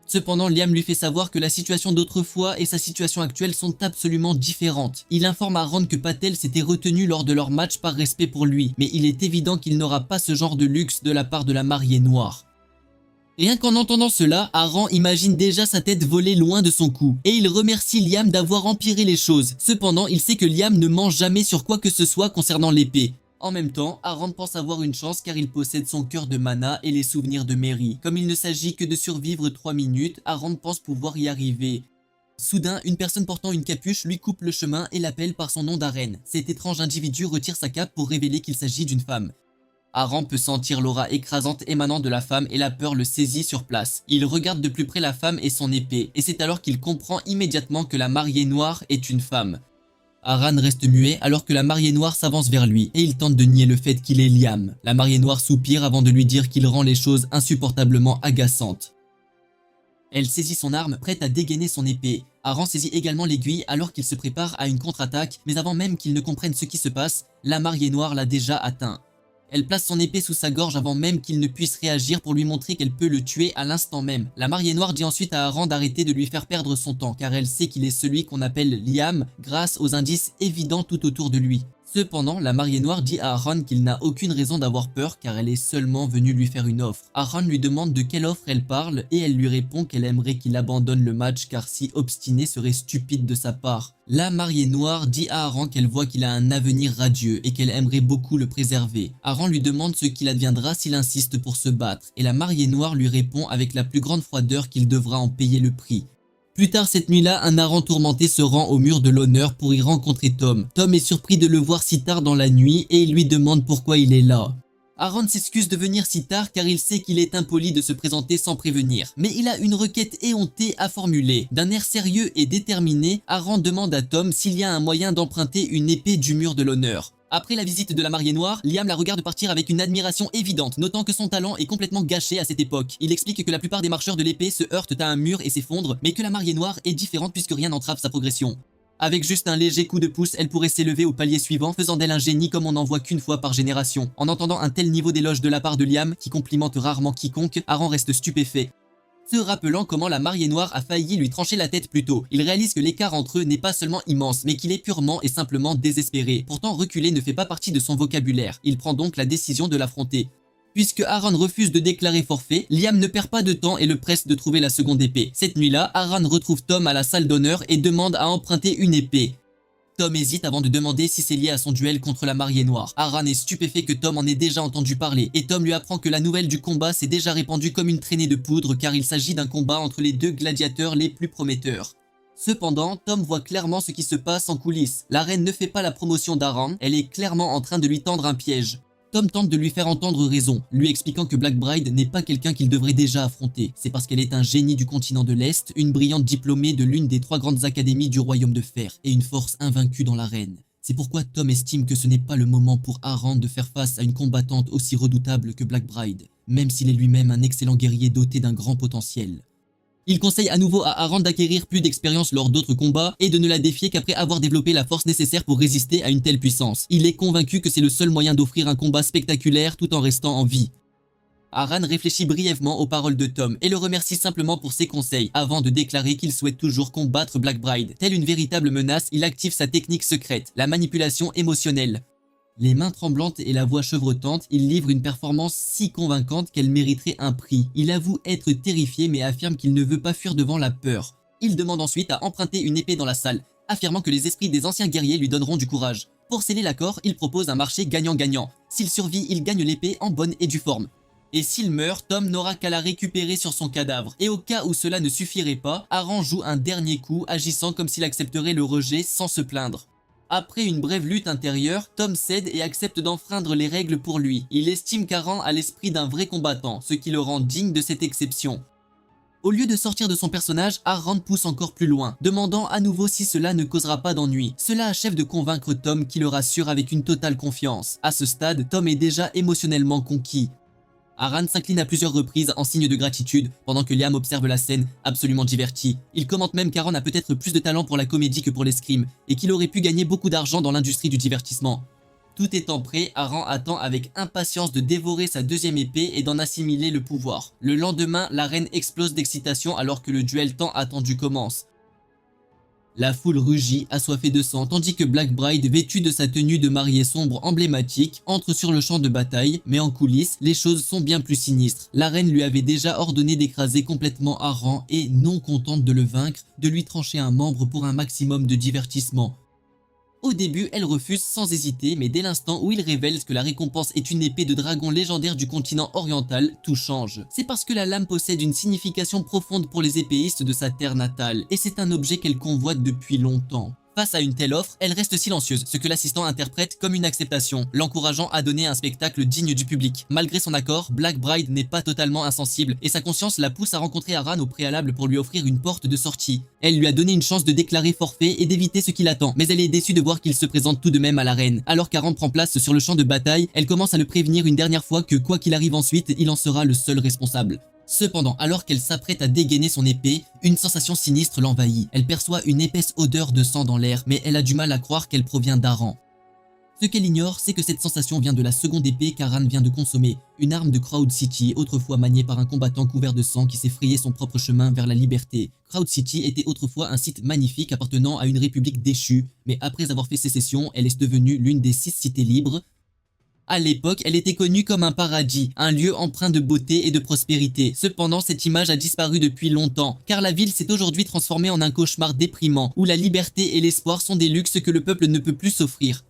Cependant, Liam lui fait savoir que la situation d'autrefois et sa situation actuelle sont absolument différentes. Il informe Aran que Patel s'était retenu lors de leur match par respect pour lui, mais il est évident qu'il n'aura pas ce genre de luxe de la part de la Mariée Noire. Rien qu'en entendant cela, Aran imagine déjà sa tête voler loin de son cou, et il remercie Liam d'avoir empiré les choses. Cependant, il sait que Liam ne ment jamais sur quoi que ce soit concernant l'épée. En même temps, Aran pense avoir une chance car il possède son cœur de mana et les souvenirs de Mary. Comme il ne s'agit que de survivre 3 minutes, Aran pense pouvoir y arriver. Soudain, une personne portant une capuche lui coupe le chemin et l'appelle par son nom d'arène. Cet étrange individu retire sa cape pour révéler qu'il s'agit d'une femme. Aran peut sentir l'aura écrasante émanant de la femme et la peur le saisit sur place. Il regarde de plus près la femme et son épée, et c'est alors qu'il comprend immédiatement que la Mariée Noire est une femme. Aran reste muet alors que la Mariée Noire s'avance vers lui, et il tente de nier le fait qu'il est Liam. La Mariée Noire soupire avant de lui dire qu'il rend les choses insupportablement agaçantes. Elle saisit son arme, prête à dégainer son épée. Aran saisit également l'aiguille alors qu'il se prépare à une contre-attaque, mais avant même qu'il ne comprenne ce qui se passe, la mariée noire l'a déjà atteint. Elle place son épée sous sa gorge avant même qu'il ne puisse réagir pour lui montrer qu'elle peut le tuer à l'instant même. La mariée noire dit ensuite à Aran d'arrêter de lui faire perdre son temps car elle sait qu'il est celui qu'on appelle Liam grâce aux indices évidents tout autour de lui. Cependant, la mariée noire dit à Aran qu'il n'a aucune raison d'avoir peur car elle est seulement venue lui faire une offre. Aran lui demande de quelle offre elle parle et elle lui répond qu'elle aimerait qu'il abandonne le match car si obstiné serait stupide de sa part. La mariée noire dit à Aran qu'elle voit qu'il a un avenir radieux et qu'elle aimerait beaucoup le préserver. Aran lui demande ce qu'il adviendra s'il insiste pour se battre et la mariée noire lui répond avec la plus grande froideur qu'il devra en payer le prix. Plus tard cette nuit-là, un Aran tourmenté se rend au mur de l'honneur pour y rencontrer Tom. Tom est surpris de le voir si tard dans la nuit et il lui demande pourquoi il est là. Aran s'excuse de venir si tard car il sait qu'il est impoli de se présenter sans prévenir. Mais il a une requête éhontée à formuler. D'un air sérieux et déterminé, Aran demande à Tom s'il y a un moyen d'emprunter une épée du mur de l'honneur. Après la visite de la mariée noire, Liam la regarde partir avec une admiration évidente, notant que son talent est complètement gâché à cette époque. Il explique que la plupart des marcheurs de l'épée se heurtent à un mur et s'effondrent, mais que la mariée noire est différente puisque rien n'entrave sa progression. Avec juste un léger coup de pouce, elle pourrait s'élever au palier suivant, faisant d'elle un génie comme on n'en voit qu'une fois par génération. En entendant un tel niveau d'éloge de la part de Liam, qui complimente rarement quiconque, Aran reste stupéfait. Se rappelant comment la mariée noire a failli lui trancher la tête plus tôt, il réalise que l'écart entre eux n'est pas seulement immense, mais qu'il est purement et simplement désespéré. Pourtant, reculer ne fait pas partie de son vocabulaire. Il prend donc la décision de l'affronter. Puisque Aran refuse de déclarer forfait, Liam ne perd pas de temps et le presse de trouver la seconde épée. Cette nuit-là, Aran retrouve Tom à la salle d'honneur et demande à emprunter une épée. Tom hésite avant de demander si c'est lié à son duel contre la mariée noire. Aran est stupéfait que Tom en ait déjà entendu parler et Tom lui apprend que la nouvelle du combat s'est déjà répandue comme une traînée de poudre car il s'agit d'un combat entre les deux gladiateurs les plus prometteurs. Cependant, Tom voit clairement ce qui se passe en coulisses. La reine ne fait pas la promotion d'Aran, elle est clairement en train de lui tendre un piège. Tom tente de lui faire entendre raison, lui expliquant que Black Bride n'est pas quelqu'un qu'il devrait déjà affronter. C'est parce qu'elle est un génie du continent de l'Est, une brillante diplômée de l'une des 3 grandes académies du Royaume de Fer, et une force invaincue dans l'arène. C'est pourquoi Tom estime que ce n'est pas le moment pour Aran de faire face à une combattante aussi redoutable que Black Bride, même s'il est lui-même un excellent guerrier doté d'un grand potentiel. Il conseille à nouveau à Aran d'acquérir plus d'expérience lors d'autres combats et de ne la défier qu'après avoir développé la force nécessaire pour résister à une telle puissance. Il est convaincu que c'est le seul moyen d'offrir un combat spectaculaire tout en restant en vie. Aran réfléchit brièvement aux paroles de Tom et le remercie simplement pour ses conseils avant de déclarer qu'il souhaite toujours combattre Black Bride. Telle une véritable menace, il active sa technique secrète, la manipulation émotionnelle. Les mains tremblantes et la voix chevrotante, il livre une performance si convaincante qu'elle mériterait un prix. Il avoue être terrifié mais affirme qu'il ne veut pas fuir devant la peur. Il demande ensuite à emprunter une épée dans la salle, affirmant que les esprits des anciens guerriers lui donneront du courage. Pour sceller l'accord, il propose un marché gagnant-gagnant. S'il survit, il gagne l'épée en bonne et due forme. Et s'il meurt, Tom n'aura qu'à la récupérer sur son cadavre. Et au cas où cela ne suffirait pas, Aran joue un dernier coup, agissant comme s'il accepterait le rejet sans se plaindre. Après une brève lutte intérieure, Tom cède et accepte d'enfreindre les règles pour lui. Il estime qu'Aran a l'esprit d'un vrai combattant, ce qui le rend digne de cette exception. Au lieu de sortir de son personnage, Aran pousse encore plus loin, demandant à nouveau si cela ne causera pas d'ennui. Cela achève de convaincre Tom qui le rassure avec une totale confiance. À ce stade, Tom est déjà émotionnellement conquis. Aran s'incline à plusieurs reprises en signe de gratitude, pendant que Liam observe la scène, absolument diverti. Il commente même qu'Aran a peut-être plus de talent pour la comédie que pour l'escrime, et qu'il aurait pu gagner beaucoup d'argent dans l'industrie du divertissement. Tout étant prêt, Aran attend avec impatience de dévorer sa deuxième épée et d'en assimiler le pouvoir. Le lendemain, la reine explose d'excitation alors que le duel tant attendu commence. La foule rugit, assoiffée de sang, tandis que Black Bride, vêtue de sa tenue de mariée sombre emblématique, entre sur le champ de bataille, mais en coulisses, les choses sont bien plus sinistres. La reine lui avait déjà ordonné d'écraser complètement Aran et, non contente de le vaincre, de lui trancher un membre pour un maximum de divertissement. Au début, elle refuse sans hésiter, mais dès l'instant où il révèle que la récompense est une épée de dragon légendaire du continent oriental, tout change. C'est parce que la lame possède une signification profonde pour les épéistes de sa terre natale, et c'est un objet qu'elle convoite depuis longtemps. Face à une telle offre, elle reste silencieuse, ce que l'assistant interprète comme une acceptation, l'encourageant à donner un spectacle digne du public. Malgré son accord, Black Bride n'est pas totalement insensible, et sa conscience la pousse à rencontrer Aran au préalable pour lui offrir une porte de sortie. Elle lui a donné une chance de déclarer forfait et d'éviter ce qui l'attend, mais elle est déçue de voir qu'il se présente tout de même à la reine. Alors qu'Aran prend place sur le champ de bataille, elle commence à le prévenir une dernière fois que quoi qu'il arrive ensuite, il en sera le seul responsable. Cependant, alors qu'elle s'apprête à dégainer son épée, une sensation sinistre l'envahit. Elle perçoit une épaisse odeur de sang dans l'air, mais elle a du mal à croire qu'elle provient d'Aran. Ce qu'elle ignore, c'est que cette sensation vient de la seconde épée qu'Aran vient de consommer, une arme de Crowd City, autrefois maniée par un combattant couvert de sang qui s'est frayé son propre chemin vers la liberté. Crowd City était autrefois un site magnifique appartenant à une république déchue, mais après avoir fait sécession, elle est devenue l'une des 6 cités libres. À l'époque, elle était connue comme un paradis, un lieu empreint de beauté et de prospérité. Cependant, cette image a disparu depuis longtemps, car la ville s'est aujourd'hui transformée en un cauchemar déprimant, où la liberté et l'espoir sont des luxes que le peuple ne peut plus s'offrir.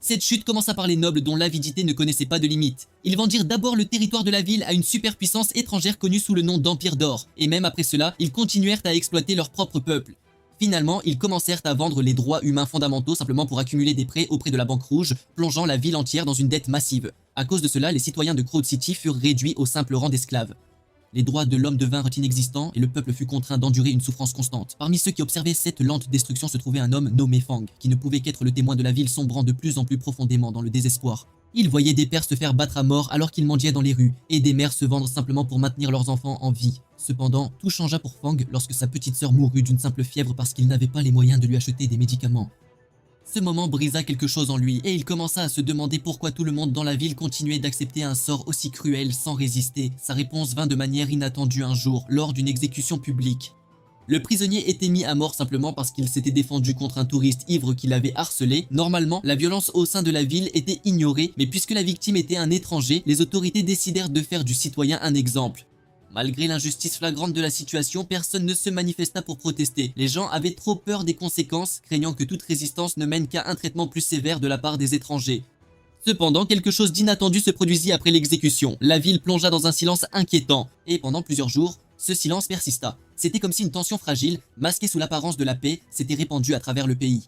Cette chute commença par les nobles dont l'avidité ne connaissait pas de limite. Ils vendirent d'abord le territoire de la ville à une superpuissance étrangère connue sous le nom d'Empire d'Or, et même après cela, ils continuèrent à exploiter leur propre peuple. Finalement, ils commencèrent à vendre les droits humains fondamentaux simplement pour accumuler des prêts auprès de la Banque Rouge, plongeant la ville entière dans une dette massive. À cause de cela, les citoyens de Crowd City furent réduits au simple rang d'esclaves. Les droits de l'homme devinrent inexistants et le peuple fut contraint d'endurer une souffrance constante. Parmi ceux qui observaient cette lente destruction se trouvait un homme nommé Fang, qui ne pouvait qu'être le témoin de la ville sombrant de plus en plus profondément dans le désespoir. Il voyait des pères se faire battre à mort alors qu'ils mendiaient dans les rues, et des mères se vendre simplement pour maintenir leurs enfants en vie. Cependant, tout changea pour Fang lorsque sa petite sœur mourut d'une simple fièvre parce qu'il n'avait pas les moyens de lui acheter des médicaments. Ce moment brisa quelque chose en lui et il commença à se demander pourquoi tout le monde dans la ville continuait d'accepter un sort aussi cruel sans résister. Sa réponse vint de manière inattendue un jour, lors d'une exécution publique. Le prisonnier était mis à mort simplement parce qu'il s'était défendu contre un touriste ivre qui l'avait harcelé. Normalement, la violence au sein de la ville était ignorée, mais puisque la victime était un étranger, les autorités décidèrent de faire du citoyen un exemple. Malgré l'injustice flagrante de la situation, personne ne se manifesta pour protester. Les gens avaient trop peur des conséquences, craignant que toute résistance ne mène qu'à un traitement plus sévère de la part des étrangers. Cependant, quelque chose d'inattendu se produisit après l'exécution. La ville plongea dans un silence inquiétant, et pendant plusieurs jours, ce silence persista. C'était comme si une tension fragile, masquée sous l'apparence de la paix, s'était répandue à travers le pays.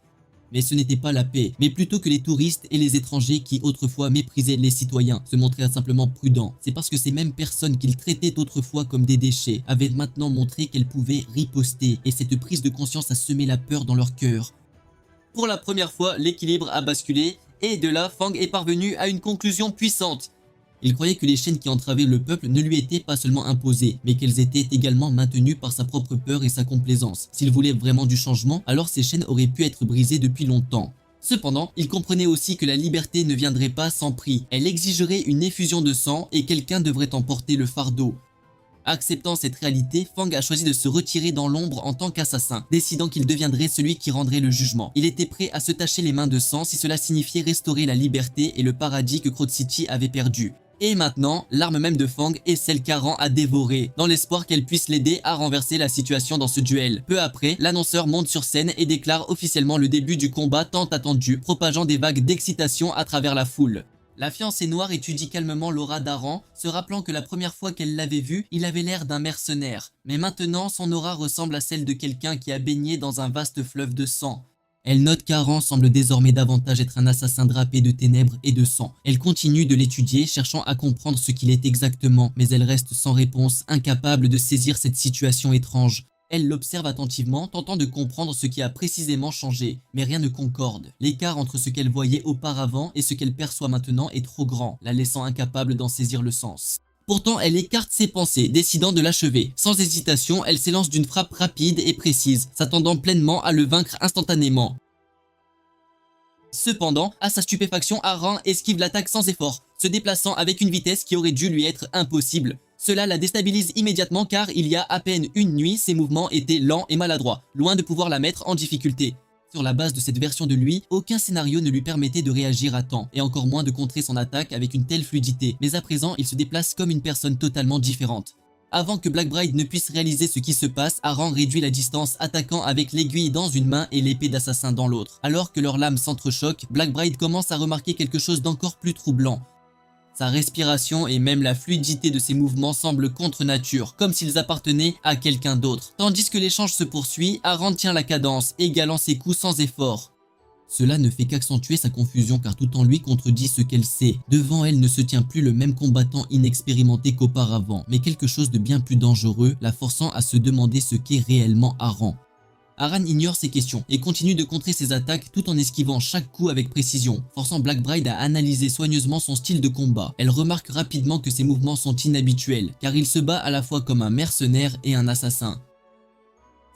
Mais ce n'était pas la paix, mais plutôt que les touristes et les étrangers qui autrefois méprisaient les citoyens se montrèrent simplement prudents. C'est parce que ces mêmes personnes qu'ils traitaient autrefois comme des déchets avaient maintenant montré qu'elles pouvaient riposter, et cette prise de conscience a semé la peur dans leur cœur. Pour la première fois, l'équilibre a basculé, et de là, Fang est parvenu à une conclusion puissante. Il croyait que les chaînes qui entravaient le peuple ne lui étaient pas seulement imposées, mais qu'elles étaient également maintenues par sa propre peur et sa complaisance. S'il voulait vraiment du changement, alors ces chaînes auraient pu être brisées depuis longtemps. Cependant, il comprenait aussi que la liberté ne viendrait pas sans prix. Elle exigerait une effusion de sang et quelqu'un devrait en porter le fardeau. Acceptant cette réalité, Fang a choisi de se retirer dans l'ombre en tant qu'assassin, décidant qu'il deviendrait celui qui rendrait le jugement. Il était prêt à se tacher les mains de sang si cela signifiait restaurer la liberté et le paradis que Crowd City avait perdu. Et maintenant, l'arme même de Fang est celle qu'Aran a dévorée, dans l'espoir qu'elle puisse l'aider à renverser la situation dans ce duel. Peu après, l'annonceur monte sur scène et déclare officiellement le début du combat tant attendu, propageant des vagues d'excitation à travers la foule. La fiancée noire étudie calmement l'aura d'Aran, se rappelant que la première fois qu'elle l'avait vu, il avait l'air d'un mercenaire. Mais maintenant, son aura ressemble à celle de quelqu'un qui a baigné dans un vaste fleuve de sang. Elle note qu'Aran semble désormais davantage être un assassin drapé de ténèbres et de sang. Elle continue de l'étudier, cherchant à comprendre ce qu'il est exactement, mais elle reste sans réponse, incapable de saisir cette situation étrange. Elle l'observe attentivement, tentant de comprendre ce qui a précisément changé, mais rien ne concorde. L'écart entre ce qu'elle voyait auparavant et ce qu'elle perçoit maintenant est trop grand, la laissant incapable d'en saisir le sens. Pourtant, elle écarte ses pensées, décidant de l'achever. Sans hésitation, elle s'élance d'une frappe rapide et précise, s'attendant pleinement à le vaincre instantanément. Cependant, à sa stupéfaction, Aran esquive l'attaque sans effort, se déplaçant avec une vitesse qui aurait dû lui être impossible. Cela la déstabilise immédiatement car il y a à peine une nuit, ses mouvements étaient lents et maladroits, loin de pouvoir la mettre en difficulté. Sur la base de cette version de lui, aucun scénario ne lui permettait de réagir à temps, et encore moins de contrer son attaque avec une telle fluidité, mais à présent il se déplace comme une personne totalement différente. Avant que Blackbride ne puisse réaliser ce qui se passe, Aran réduit la distance, attaquant avec l'aiguille dans une main et l'épée d'assassin dans l'autre. Alors que leurs lames s'entrechoquent, Blackbride commence à remarquer quelque chose d'encore plus troublant. Sa respiration et même la fluidité de ses mouvements semblent contre nature, comme s'ils appartenaient à quelqu'un d'autre. Tandis que l'échange se poursuit, Aran tient la cadence, égalant ses coups sans effort. Cela ne fait qu'accentuer sa confusion car tout en lui contredit ce qu'elle sait. Devant elle ne se tient plus le même combattant inexpérimenté qu'auparavant, mais quelque chose de bien plus dangereux, la forçant à se demander ce qu'est réellement Aran. Aran ignore ces questions et continue de contrer ses attaques tout en esquivant chaque coup avec précision, forçant Black Bride à analyser soigneusement son style de combat. Elle remarque rapidement que ses mouvements sont inhabituels, car il se bat à la fois comme un mercenaire et un assassin.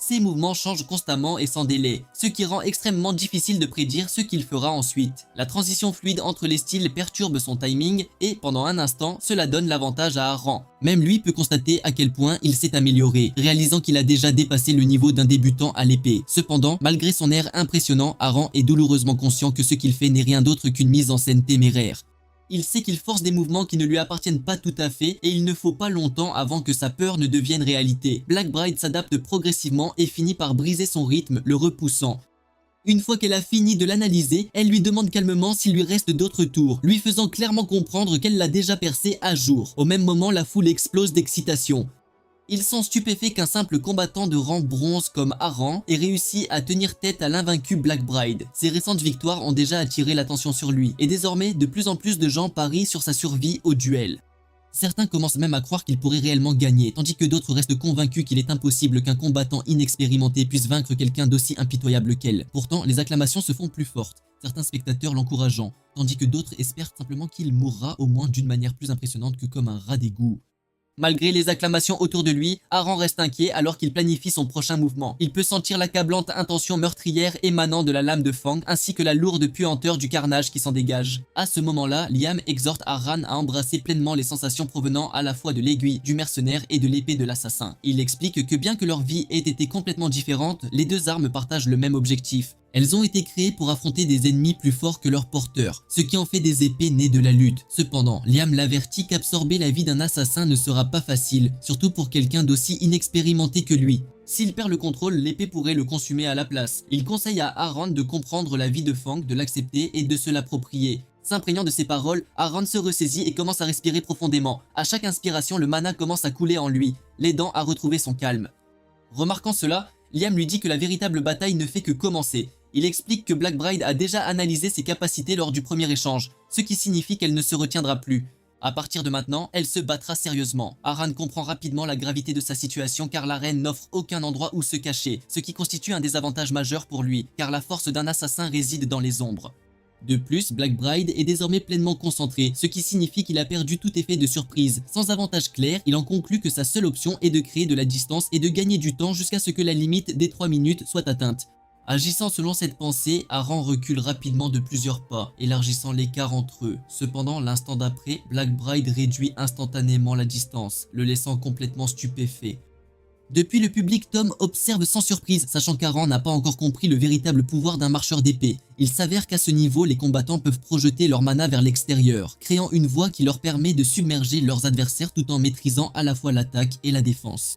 Ses mouvements changent constamment et sans délai, ce qui rend extrêmement difficile de prédire ce qu'il fera ensuite. La transition fluide entre les styles perturbe son timing et, pendant un instant, cela donne l'avantage à Aran. Même lui peut constater à quel point il s'est amélioré, réalisant qu'il a déjà dépassé le niveau d'un débutant à l'épée. Cependant, malgré son air impressionnant, Aran est douloureusement conscient que ce qu'il fait n'est rien d'autre qu'une mise en scène téméraire. Il sait qu'il force des mouvements qui ne lui appartiennent pas tout à fait et il ne faut pas longtemps avant que sa peur ne devienne réalité. Black Bride s'adapte progressivement et finit par briser son rythme, le repoussant. Une fois qu'elle a fini de l'analyser, elle lui demande calmement s'il lui reste d'autres tours, lui faisant clairement comprendre qu'elle l'a déjà percé à jour. Au même moment, la foule explose d'excitation. Ils sont stupéfaits qu'un simple combattant de rang bronze comme Aran ait réussi à tenir tête à l'invaincu Black Bride. Ses récentes victoires ont déjà attiré l'attention sur lui, et désormais de plus en plus de gens parient sur sa survie au duel. Certains commencent même à croire qu'il pourrait réellement gagner, tandis que d'autres restent convaincus qu'il est impossible qu'un combattant inexpérimenté puisse vaincre quelqu'un d'aussi impitoyable qu'elle. Pourtant, les acclamations se font plus fortes, certains spectateurs l'encourageant, tandis que d'autres espèrent simplement qu'il mourra au moins d'une manière plus impressionnante que comme un rat d'égout. Malgré les acclamations autour de lui, Aran reste inquiet alors qu'il planifie son prochain mouvement. Il peut sentir l'accablante intention meurtrière émanant de la lame de Fang ainsi que la lourde puanteur du carnage qui s'en dégage. À ce moment-là, Liam exhorte Aran à embrasser pleinement les sensations provenant à la fois de l'aiguille du mercenaire et de l'épée de l'assassin. Il explique que bien que leur vie ait été complètement différente, les deux armes partagent le même objectif. Elles ont été créées pour affronter des ennemis plus forts que leurs porteurs, ce qui en fait des épées nées de la lutte. Cependant, Liam l'avertit qu'absorber la vie d'un assassin ne sera pas facile, surtout pour quelqu'un d'aussi inexpérimenté que lui. S'il perd le contrôle, l'épée pourrait le consumer à la place. Il conseille à Aran de comprendre la vie de Fang, de l'accepter et de se l'approprier. S'imprégnant de ses paroles, Aran se ressaisit et commence à respirer profondément. À chaque inspiration, le mana commence à couler en lui, l'aidant à retrouver son calme. Remarquant cela, Liam lui dit que la véritable bataille ne fait que commencer. Il explique que Black Bride a déjà analysé ses capacités lors du premier échange, ce qui signifie qu'elle ne se retiendra plus. À partir de maintenant, elle se battra sérieusement. Aran comprend rapidement la gravité de sa situation car la reine n'offre aucun endroit où se cacher, ce qui constitue un désavantage majeur pour lui, car la force d'un assassin réside dans les ombres. De plus, Black Bride est désormais pleinement concentré, ce qui signifie qu'il a perdu tout effet de surprise. Sans avantage clair, il en conclut que sa seule option est de créer de la distance et de gagner du temps jusqu'à ce que la limite des 3 minutes soit atteinte. Agissant selon cette pensée, Aran recule rapidement de plusieurs pas, élargissant l'écart entre eux. Cependant, l'instant d'après, Black Bride réduit instantanément la distance, le laissant complètement stupéfait. Depuis le public, Tom observe sans surprise, sachant qu'Aran n'a pas encore compris le véritable pouvoir d'un marcheur d'épée. Il s'avère qu'à ce niveau, les combattants peuvent projeter leur mana vers l'extérieur, créant une voie qui leur permet de submerger leurs adversaires tout en maîtrisant à la fois l'attaque et la défense.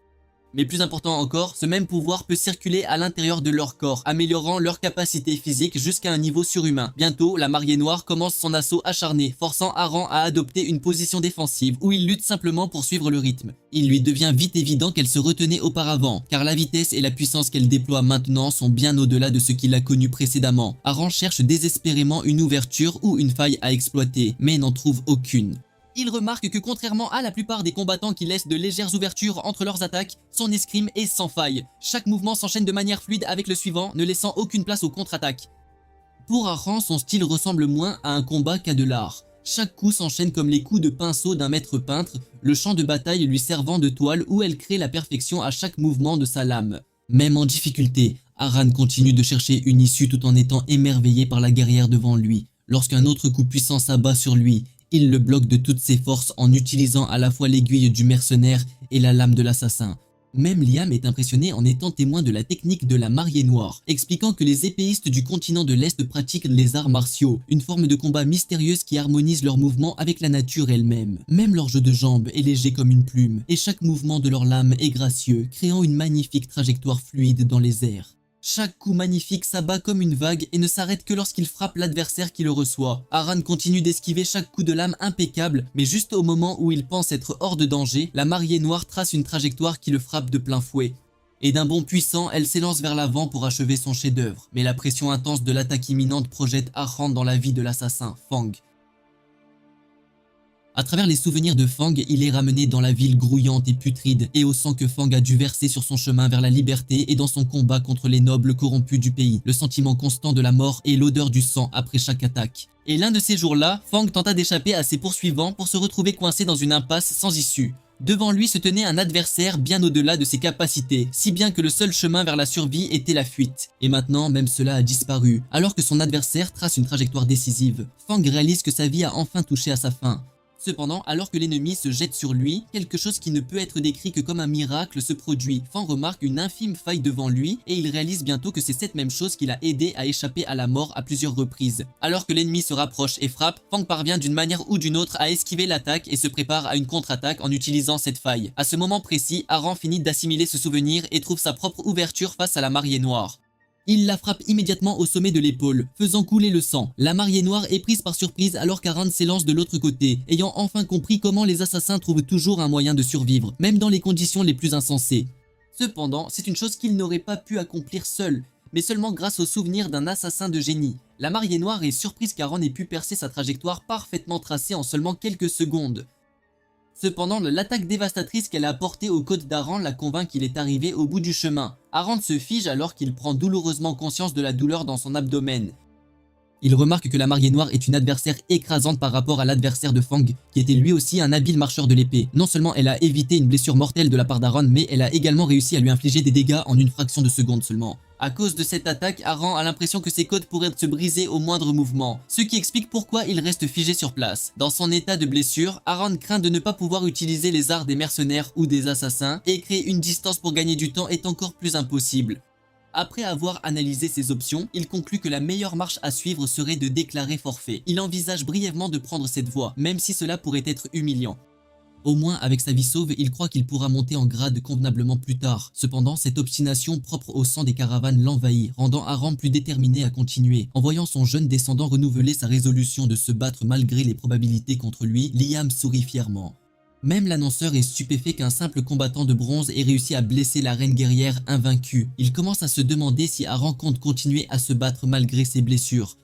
Mais plus important encore, ce même pouvoir peut circuler à l'intérieur de leur corps, améliorant leur capacité physique jusqu'à un niveau surhumain. Bientôt, la mariée noire commence son assaut acharné, forçant Aran à adopter une position défensive où il lutte simplement pour suivre le rythme. Il lui devient vite évident qu'elle se retenait auparavant, car la vitesse et la puissance qu'elle déploie maintenant sont bien au-delà de ce qu'il a connu précédemment. Aran cherche désespérément une ouverture ou une faille à exploiter, mais n'en trouve aucune. Il remarque que contrairement à la plupart des combattants qui laissent de légères ouvertures entre leurs attaques, son escrime est sans faille. Chaque mouvement s'enchaîne de manière fluide avec le suivant, ne laissant aucune place aux contre-attaques. Pour Aran, son style ressemble moins à un combat qu'à de l'art. Chaque coup s'enchaîne comme les coups de pinceau d'un maître peintre, le champ de bataille lui servant de toile où elle crée la perfection à chaque mouvement de sa lame. Même en difficulté, Aran continue de chercher une issue tout en étant émerveillé par la guerrière devant lui. Lorsqu'un autre coup puissant s'abat sur lui, il le bloque de toutes ses forces en utilisant à la fois l'aiguille du mercenaire et la lame de l'assassin. Même Liam est impressionné en étant témoin de la technique de la mariée noire, expliquant que les épéistes du continent de l'Est pratiquent les arts martiaux, une forme de combat mystérieuse qui harmonise leurs mouvements avec la nature elle-même. Même leur jeu de jambes est léger comme une plume, et chaque mouvement de leur lame est gracieux, créant une magnifique trajectoire fluide dans les airs. Chaque coup magnifique s'abat comme une vague et ne s'arrête que lorsqu'il frappe l'adversaire qui le reçoit. Aran continue d'esquiver chaque coup de lame impeccable, mais juste au moment où il pense être hors de danger, la mariée noire trace une trajectoire qui le frappe de plein fouet. Et d'un bond puissant, elle s'élance vers l'avant pour achever son chef-d'œuvre. Mais la pression intense de l'attaque imminente projette Aran dans la vie de l'assassin, Fang. À travers les souvenirs de Fang, il est ramené dans la ville grouillante et putride et au sang que Fang a dû verser sur son chemin vers la liberté et dans son combat contre les nobles corrompus du pays, le sentiment constant de la mort et l'odeur du sang après chaque attaque. Et l'un de ces jours-là, Fang tenta d'échapper à ses poursuivants pour se retrouver coincé dans une impasse sans issue. Devant lui se tenait un adversaire bien au-delà de ses capacités, si bien que le seul chemin vers la survie était la fuite. Et maintenant, même cela a disparu. Alors que son adversaire trace une trajectoire décisive, Fang réalise que sa vie a enfin touché à sa fin. Cependant, alors que l'ennemi se jette sur lui, quelque chose qui ne peut être décrit que comme un miracle se produit. Fang remarque une infime faille devant lui et il réalise bientôt que c'est cette même chose qui l'a aidé à échapper à la mort à plusieurs reprises. Alors que l'ennemi se rapproche et frappe, Fang parvient d'une manière ou d'une autre à esquiver l'attaque et se prépare à une contre-attaque en utilisant cette faille. À ce moment précis, Aran finit d'assimiler ce souvenir et trouve sa propre ouverture face à la mariée noire. Il la frappe immédiatement au sommet de l'épaule, faisant couler le sang. La mariée noire est prise par surprise alors qu'Aran s'élance de l'autre côté, ayant enfin compris comment les assassins trouvent toujours un moyen de survivre, même dans les conditions les plus insensées. Cependant, c'est une chose qu'il n'aurait pas pu accomplir seul, mais seulement grâce au souvenir d'un assassin de génie. La mariée noire est surprise qu'Aran ait pu percer sa trajectoire parfaitement tracée en seulement quelques secondes. Cependant, l'attaque dévastatrice qu'elle a apportée aux côtes d'Aran la convainc qu'il est arrivé au bout du chemin. Aran se fige alors qu'il prend douloureusement conscience de la douleur dans son abdomen. Il remarque que la mariée noire est une adversaire écrasante par rapport à l'adversaire de Fang, qui était lui aussi un habile marcheur de l'épée. Non seulement elle a évité une blessure mortelle de la part d'Aran, mais elle a également réussi à lui infliger des dégâts en une fraction de seconde seulement. À cause de cette attaque, Aran a l'impression que ses côtes pourraient se briser au moindre mouvement, ce qui explique pourquoi il reste figé sur place. Dans son état de blessure, Aran craint de ne pas pouvoir utiliser les arts des mercenaires ou des assassins, et créer une distance pour gagner du temps est encore plus impossible. Après avoir analysé ses options, il conclut que la meilleure marche à suivre serait de déclarer forfait. Il envisage brièvement de prendre cette voie, même si cela pourrait être humiliant. Au moins, avec sa vie sauve, il croit qu'il pourra monter en grade convenablement plus tard. Cependant, cette obstination propre au sang des caravanes l'envahit, rendant Aran plus déterminé à continuer. En voyant son jeune descendant renouveler sa résolution de se battre malgré les probabilités contre lui, Liam sourit fièrement. Même l'annonceur est stupéfait qu'un simple combattant de bronze ait réussi à blesser la reine guerrière invaincue. Il commence à se demander si Aran compte continuer à se battre malgré ses blessures.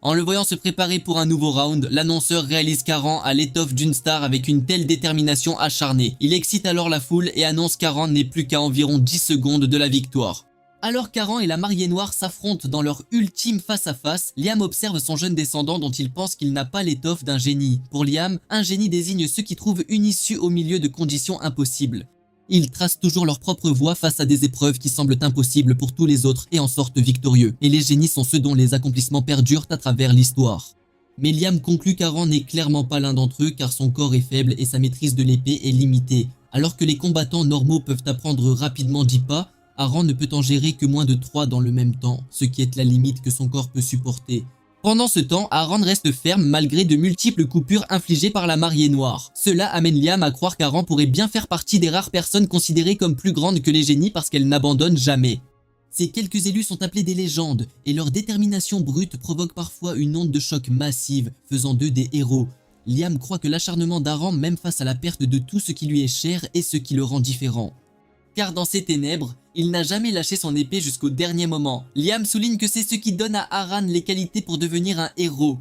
En le voyant se préparer pour un nouveau round, l'annonceur réalise qu'Aran a l'étoffe d'une star avec une telle détermination acharnée. Il excite alors la foule et annonce qu'Aran n'est plus qu'à environ 10 secondes de la victoire. Alors qu'Aran et la mariée noire s'affrontent dans leur ultime face-à-face, Liam observe son jeune descendant dont il pense qu'il n'a pas l'étoffe d'un génie. Pour Liam, un génie désigne ceux qui trouvent une issue au milieu de conditions impossibles. Ils tracent toujours leur propre voie face à des épreuves qui semblent impossibles pour tous les autres et en sortent victorieux. Et les génies sont ceux dont les accomplissements perdurent à travers l'histoire. Mais Liam conclut qu'Aran n'est clairement pas l'un d'entre eux car son corps est faible et sa maîtrise de l'épée est limitée. Alors que les combattants normaux peuvent apprendre rapidement 10 pas, Aran ne peut en gérer que moins de 3 dans le même temps, ce qui est la limite que son corps peut supporter. Pendant ce temps, Aran reste ferme malgré de multiples coupures infligées par la mariée noire. Cela amène Liam à croire qu'Aran pourrait bien faire partie des rares personnes considérées comme plus grandes que les génies parce qu'elles n'abandonnent jamais. Ces quelques élus sont appelés des légendes, et leur détermination brute provoque parfois une onde de choc massive, faisant d'eux des héros. Liam croit que l'acharnement d'Aran, même face à la perte de tout ce qui lui est cher, est ce qui le rend différent. Car dans ses ténèbres, il n'a jamais lâché son épée jusqu'au dernier moment. Liam souligne que c'est ce qui donne à Aran les qualités pour devenir un héros.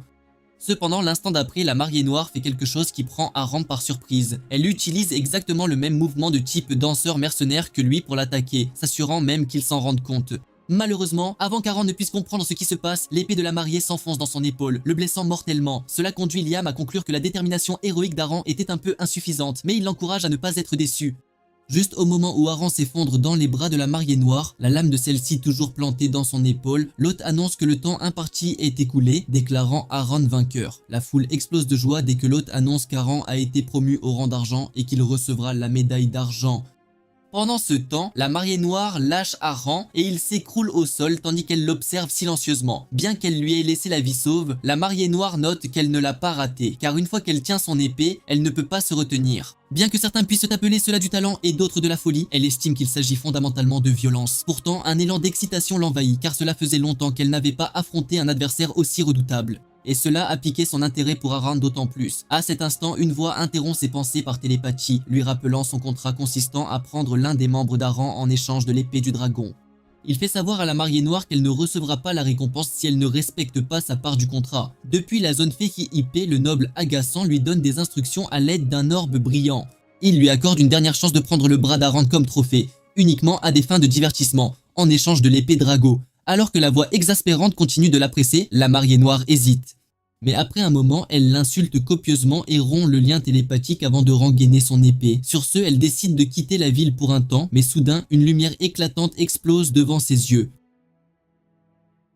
Cependant, l'instant d'après, la mariée noire fait quelque chose qui prend Aran par surprise. Elle utilise exactement le même mouvement de type danseur mercenaire que lui pour l'attaquer, s'assurant même qu'il s'en rende compte. Malheureusement, avant qu'Aran ne puisse comprendre ce qui se passe, l'épée de la mariée s'enfonce dans son épaule, le blessant mortellement. Cela conduit Liam à conclure que la détermination héroïque d'Aran était un peu insuffisante, mais il l'encourage à ne pas être déçu. Juste au moment où Aran s'effondre dans les bras de la mariée noire, la lame de celle-ci toujours plantée dans son épaule, l'hôte annonce que le temps imparti est écoulé, déclarant Aran vainqueur. La foule explose de joie dès que l'hôte annonce qu'Aran a été promu au rang d'argent et qu'il recevra la médaille d'argent. Pendant ce temps, la mariée noire lâche Aran et il s'écroule au sol tandis qu'elle l'observe silencieusement. Bien qu'elle lui ait laissé la vie sauve, la mariée noire note qu'elle ne l'a pas raté, car une fois qu'elle tient son épée, elle ne peut pas se retenir. Bien que certains puissent appeler cela du talent et d'autres de la folie, elle estime qu'il s'agit fondamentalement de violence. Pourtant, un élan d'excitation l'envahit, car cela faisait longtemps qu'elle n'avait pas affronté un adversaire aussi redoutable. Et cela a piqué son intérêt pour Aran d'autant plus. À cet instant, une voix interrompt ses pensées par télépathie, lui rappelant son contrat consistant à prendre l'un des membres d'Aran en échange de l'épée du dragon. Il fait savoir à la mariée noire qu'elle ne recevra pas la récompense si elle ne respecte pas sa part du contrat. Depuis la zone Feki IP, le noble agaçant lui donne des instructions à l'aide d'un orbe brillant. Il lui accorde une dernière chance de prendre le bras d'Aran comme trophée, uniquement à des fins de divertissement, en échange de l'épée Drago. Alors que la voix exaspérante continue de la presser, la mariée noire hésite. Mais après un moment, elle l'insulte copieusement et rompt le lien télépathique avant de rengainer son épée. Sur ce, elle décide de quitter la ville pour un temps, mais soudain, une lumière éclatante explose devant ses yeux.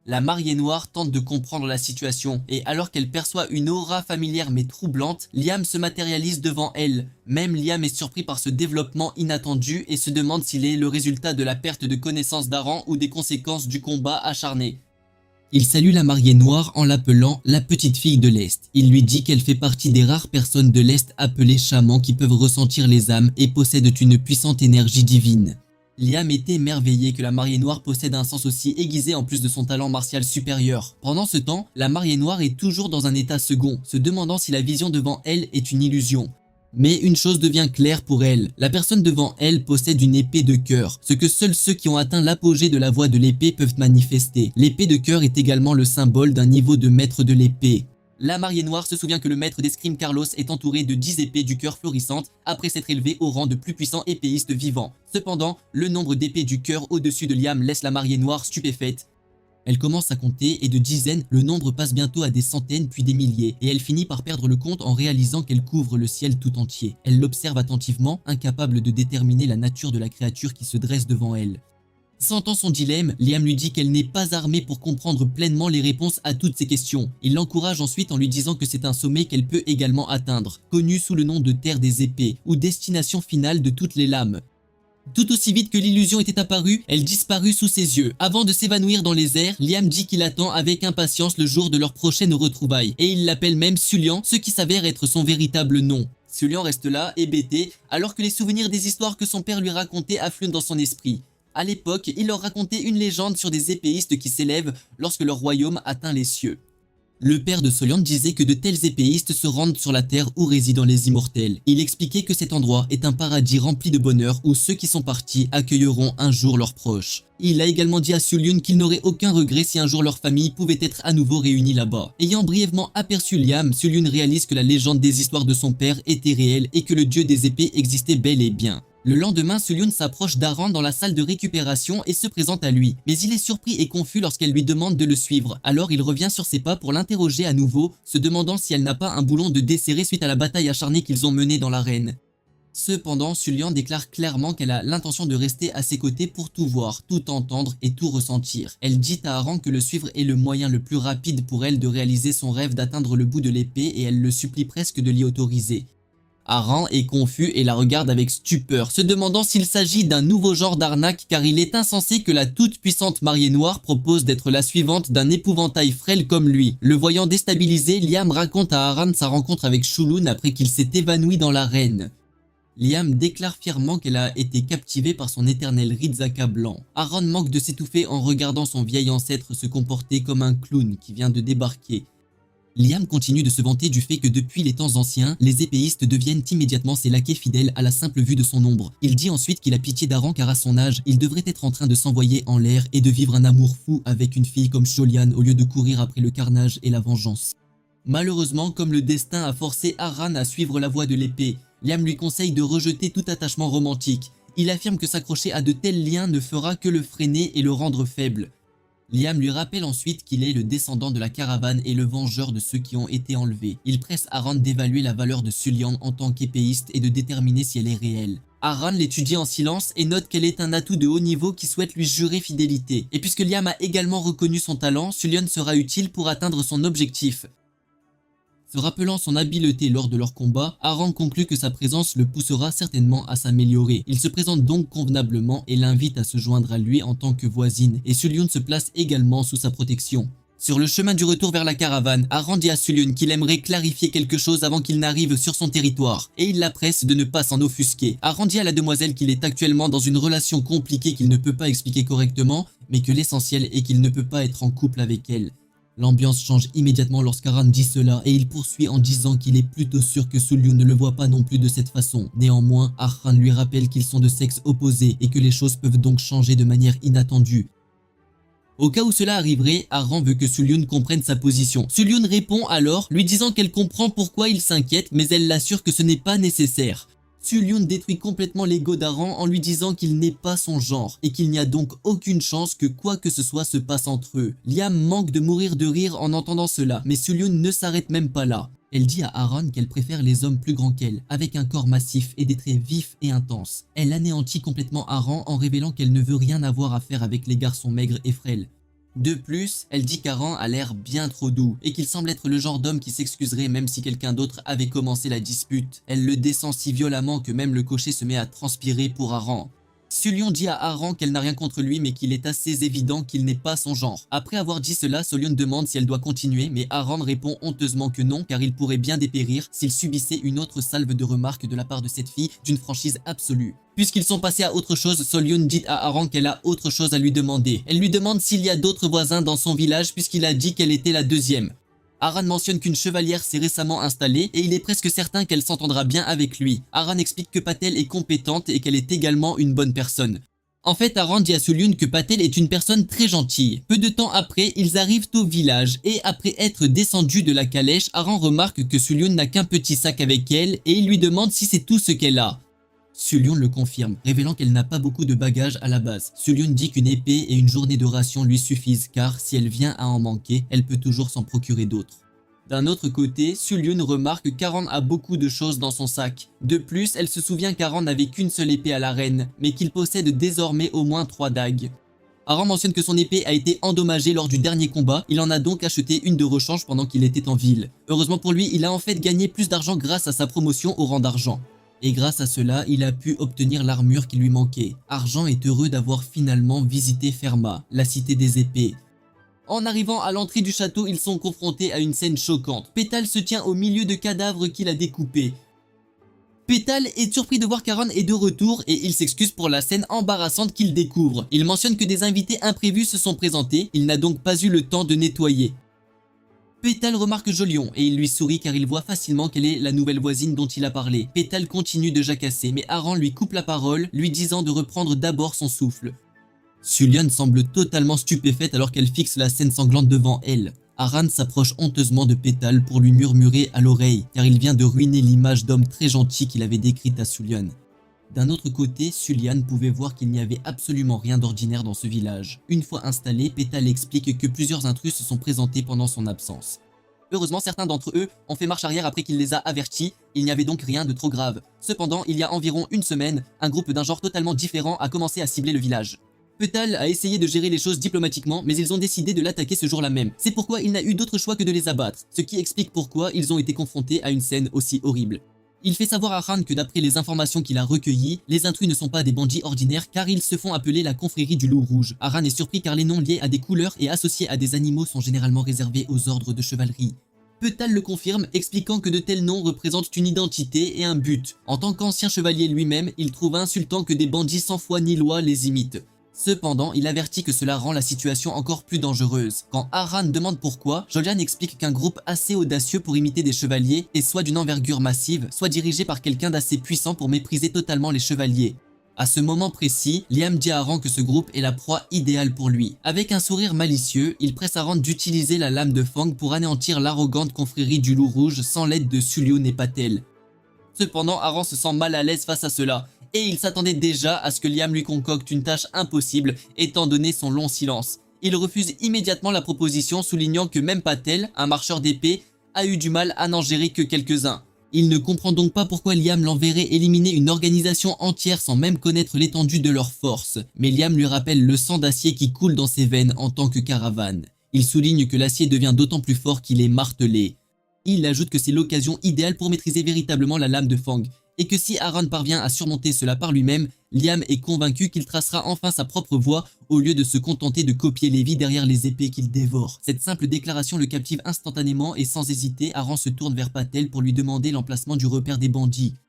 La mariée noire tente de comprendre la situation, et alors qu'elle perçoit une aura familière mais troublante, Liam se matérialise devant elle. Même Liam est surpris par ce développement inattendu et se demande s'il est le résultat de la perte de connaissance d'Aran ou des conséquences du combat acharné. Il salue la mariée noire en l'appelant la petite fille de l'Est. Il lui dit qu'elle fait partie des rares personnes de l'Est appelées chamans qui peuvent ressentir les âmes et possèdent une puissante énergie divine. Liam est émerveillé que la mariée noire possède un sens aussi aiguisé en plus de son talent martial supérieur. Pendant ce temps, la mariée noire est toujours dans un état second, se demandant si la vision devant elle est une illusion. Mais une chose devient claire pour elle, la personne devant elle possède une épée de cœur, ce que seuls ceux qui ont atteint l'apogée de la voie de l'épée peuvent manifester. L'épée de cœur est également le symbole d'un niveau de maître de l'épée. La mariée noire se souvient que le maître d'escrime Carlos est entouré de 10 épées du cœur florissantes après s'être élevé au rang de plus puissant épéiste vivant. Cependant, le nombre d'épées du cœur au-dessus de Liam laisse la mariée noire stupéfaite. Elle commence à compter et de dizaines, le nombre passe bientôt à des centaines puis des milliers et elle finit par perdre le compte en réalisant qu'elle couvre le ciel tout entier. Elle l'observe attentivement, incapable de déterminer la nature de la créature qui se dresse devant elle. Sentant son dilemme, Liam lui dit qu'elle n'est pas armée pour comprendre pleinement les réponses à toutes ces questions. Il l'encourage ensuite en lui disant que c'est un sommet qu'elle peut également atteindre, connu sous le nom de Terre des épées ou destination finale de toutes les lames. Tout aussi vite que l'illusion était apparue, elle disparut sous ses yeux. Avant de s'évanouir dans les airs, Liam dit qu'il attend avec impatience le jour de leur prochaine retrouvaille. Et il l'appelle même Sulian, ce qui s'avère être son véritable nom. Sulian reste là, hébété, alors que les souvenirs des histoires que son père lui racontait affluent dans son esprit. À l'époque, il leur racontait une légende sur des épéistes qui s'élèvent lorsque leur royaume atteint les cieux. Le père de Soliant disait que de tels épéistes se rendent sur la terre où résident les immortels. Il expliquait que cet endroit est un paradis rempli de bonheur où ceux qui sont partis accueilleront un jour leurs proches. Il a également dit à Sulian qu'il n'aurait aucun regret si un jour leur famille pouvait être à nouveau réunie là-bas. Ayant brièvement aperçu Liam, Sulian réalise que la légende des histoires de son père était réelle et que le dieu des épées existait bel et bien. Le lendemain, Sulian s'approche d'Aran dans la salle de récupération et se présente à lui. Mais il est surpris et confus lorsqu'elle lui demande de le suivre. Alors il revient sur ses pas pour l'interroger à nouveau, se demandant si elle n'a pas un boulon de desserrer suite à la bataille acharnée qu'ils ont menée dans l'arène. Cependant, Sulian déclare clairement qu'elle a l'intention de rester à ses côtés pour tout voir, tout entendre et tout ressentir. Elle dit à Aran que le suivre est le moyen le plus rapide pour elle de réaliser son rêve d'atteindre le bout de l'épée et elle le supplie presque de l'y autoriser. Aran est confus et la regarde avec stupeur, se demandant s'il s'agit d'un nouveau genre d'arnaque car il est insensé que la toute-puissante mariée noire propose d'être la suivante d'un épouvantail frêle comme lui. Le voyant déstabilisé, Liam raconte à Aran sa rencontre avec Shulun après qu'il s'est évanoui dans l'arène. Liam déclare fièrement qu'elle a été captivée par son éternel Rizaka blanc. Aran manque de s'étouffer en regardant son vieil ancêtre se comporter comme un clown qui vient de débarquer. Liam continue de se vanter du fait que depuis les temps anciens, les épéistes deviennent immédiatement ses laquais fidèles à la simple vue de son ombre. Il dit ensuite qu'il a pitié d'Aran car à son âge, il devrait être en train de s'envoyer en l'air et de vivre un amour fou avec une fille comme Sholian au lieu de courir après le carnage et la vengeance. Malheureusement, comme le destin a forcé Aran à suivre la voie de l'épée, Liam lui conseille de rejeter tout attachement romantique. Il affirme que s'accrocher à de tels liens ne fera que le freiner et le rendre faible. Liam lui rappelle ensuite qu'il est le descendant de la caravane et le vengeur de ceux qui ont été enlevés. Il presse Aran d'évaluer la valeur de Sulian en tant qu'épéiste et de déterminer si elle est réelle. Aran l'étudie en silence et note qu'elle est un atout de haut niveau qui souhaite lui jurer fidélité. Et puisque Liam a également reconnu son talent, Sulian sera utile pour atteindre son objectif. Se rappelant son habileté lors de leur combat, Aran conclut que sa présence le poussera certainement à s'améliorer. Il se présente donc convenablement et l'invite à se joindre à lui en tant que voisine, et Sulian se place également sous sa protection. Sur le chemin du retour vers la caravane, Aran dit à Sulian qu'il aimerait clarifier quelque chose avant qu'il n'arrive sur son territoire, et il la presse de ne pas s'en offusquer. Aran dit à la demoiselle qu'il est actuellement dans une relation compliquée qu'il ne peut pas expliquer correctement, mais que l'essentiel est qu'il ne peut pas être en couple avec elle. L'ambiance change immédiatement lorsqu'Aran dit cela et il poursuit en disant qu'il est plutôt sûr que Sulian ne le voit pas non plus de cette façon. Néanmoins, Aran lui rappelle qu'ils sont de sexe opposé et que les choses peuvent donc changer de manière inattendue. Au cas où cela arriverait, Aran veut que Sulyun comprenne sa position. Sulyun répond alors, lui disant qu'elle comprend pourquoi il s'inquiète, mais elle l'assure que ce n'est pas nécessaire. Sulyun détruit complètement l'ego d'Aran en lui disant qu'il n'est pas son genre et qu'il n'y a donc aucune chance que quoi que ce soit se passe entre eux. Liam manque de mourir de rire en entendant cela, mais Sulyun ne s'arrête même pas là. Elle dit à Aran qu'elle préfère les hommes plus grands qu'elle, avec un corps massif et des traits vifs et intenses. Elle anéantit complètement Aran en révélant qu'elle ne veut rien avoir à faire avec les garçons maigres et frêles. De plus, elle dit qu'Aran a l'air bien trop doux et qu'il semble être le genre d'homme qui s'excuserait même si quelqu'un d'autre avait commencé la dispute. Elle le descend si violemment que même le cocher se met à transpirer pour Aran. Sulyun dit à Aran qu'elle n'a rien contre lui mais qu'il est assez évident qu'il n'est pas son genre. Après avoir dit cela, Sulyun demande si elle doit continuer mais Aran répond honteusement que non car il pourrait bien dépérir s'il subissait une autre salve de remarques de la part de cette fille d'une franchise absolue. Puisqu'ils sont passés à autre chose, Sulyun dit à Aran qu'elle a autre chose à lui demander. Elle lui demande s'il y a d'autres voisins dans son village puisqu'il a dit qu'elle était la deuxième. Aran mentionne qu'une chevalière s'est récemment installée et il est presque certain qu'elle s'entendra bien avec lui. Aran explique que Patel est compétente et qu'elle est également une bonne personne. En fait, Aran dit à Sulyun que Patel est une personne très gentille. Peu de temps après, ils arrivent au village et après être descendus de la calèche, Aran remarque que Sulyun n'a qu'un petit sac avec elle et il lui demande si c'est tout ce qu'elle a. Sulyun le confirme, révélant qu'elle n'a pas beaucoup de bagages à la base. Sulyun dit qu'une épée et une journée de ration lui suffisent car si elle vient à en manquer, elle peut toujours s'en procurer d'autres. D'un autre côté, Sulyun remarque qu'Aran a beaucoup de choses dans son sac. De plus, elle se souvient qu'Aran n'avait qu'une seule épée à l'arène, mais qu'il possède désormais au moins 3 dagues. Aran mentionne que son épée a été endommagée lors du dernier combat, il en a donc acheté une de rechange pendant qu'il était en ville. Heureusement pour lui, il a en fait gagné plus d'argent grâce à sa promotion au rang d'argent. Et grâce à cela, il a pu obtenir l'armure qui lui manquait. Argent est heureux d'avoir finalement visité Ferma, la cité des épées. En arrivant à l'entrée du château, ils sont confrontés à une scène choquante. Pétale se tient au milieu de cadavres qu'il a découpés. Pétale est surpris de voir qu'Aran est de retour et il s'excuse pour la scène embarrassante qu'il découvre. Il mentionne que des invités imprévus se sont présentés, il n'a donc pas eu le temps de nettoyer. Pétale remarque Jolion et il lui sourit car il voit facilement qu'elle est la nouvelle voisine dont il a parlé. Pétale continue de jacasser mais Aran lui coupe la parole, lui disant de reprendre d'abord son souffle. Sulyun semble totalement stupéfaite alors qu'elle fixe la scène sanglante devant elle. Aran s'approche honteusement de Pétale pour lui murmurer à l'oreille car il vient de ruiner l'image d'homme très gentil qu'il avait décrite à Sulyun. D'un autre côté, Sulyun pouvait voir qu'il n'y avait absolument rien d'ordinaire dans ce village. Une fois installé, Pétale explique que plusieurs intrus se sont présentés pendant son absence. Heureusement, certains d'entre eux ont fait marche arrière après qu'il les a avertis, il n'y avait donc rien de trop grave. Cependant, il y a environ une semaine, un groupe d'un genre totalement différent a commencé à cibler le village. Pétale a essayé de gérer les choses diplomatiquement, mais ils ont décidé de l'attaquer ce jour-là même. C'est pourquoi il n'a eu d'autre choix que de les abattre, ce qui explique pourquoi ils ont été confrontés à une scène aussi horrible. Il fait savoir à Aran que d'après les informations qu'il a recueillies, les intrus ne sont pas des bandits ordinaires car ils se font appeler la confrérie du loup rouge. Aran est surpris car les noms liés à des couleurs et associés à des animaux sont généralement réservés aux ordres de chevalerie. Pétale le confirme, expliquant que de tels noms représentent une identité et un but. En tant qu'ancien chevalier lui-même, il trouve insultant que des bandits sans foi ni loi les imitent. Cependant, il avertit que cela rend la situation encore plus dangereuse. Quand Aran demande pourquoi, Jolian explique qu'un groupe assez audacieux pour imiter des chevaliers est soit d'une envergure massive, soit dirigé par quelqu'un d'assez puissant pour mépriser totalement les chevaliers. À ce moment précis, Liam dit à Aran que ce groupe est la proie idéale pour lui. Avec un sourire malicieux, il presse Aran d'utiliser la lame de Fang pour anéantir l'arrogante confrérie du loup rouge sans l'aide de Sulyun et Patel. Cependant, Aran se sent mal à l'aise face à cela. Et il s'attendait déjà à ce que Liam lui concocte une tâche impossible étant donné son long silence. Il refuse immédiatement la proposition soulignant que même Patel, un marcheur d'épée, a eu du mal à n'en gérer que quelques-uns. Il ne comprend donc pas pourquoi Liam l'enverrait éliminer une organisation entière sans même connaître l'étendue de leurs forces. Mais Liam lui rappelle le sang d'acier qui coule dans ses veines en tant que caravane. Il souligne que l'acier devient d'autant plus fort qu'il est martelé. Il ajoute que c'est l'occasion idéale pour maîtriser véritablement la lame de Fang. Et que si Aran parvient à surmonter cela par lui-même, Liam est convaincu qu'il tracera enfin sa propre voie au lieu de se contenter de copier les vies derrière les épées qu'il dévore. Cette simple déclaration le captive instantanément et sans hésiter, Aran se tourne vers Patel pour lui demander l'emplacement du repère des bandits.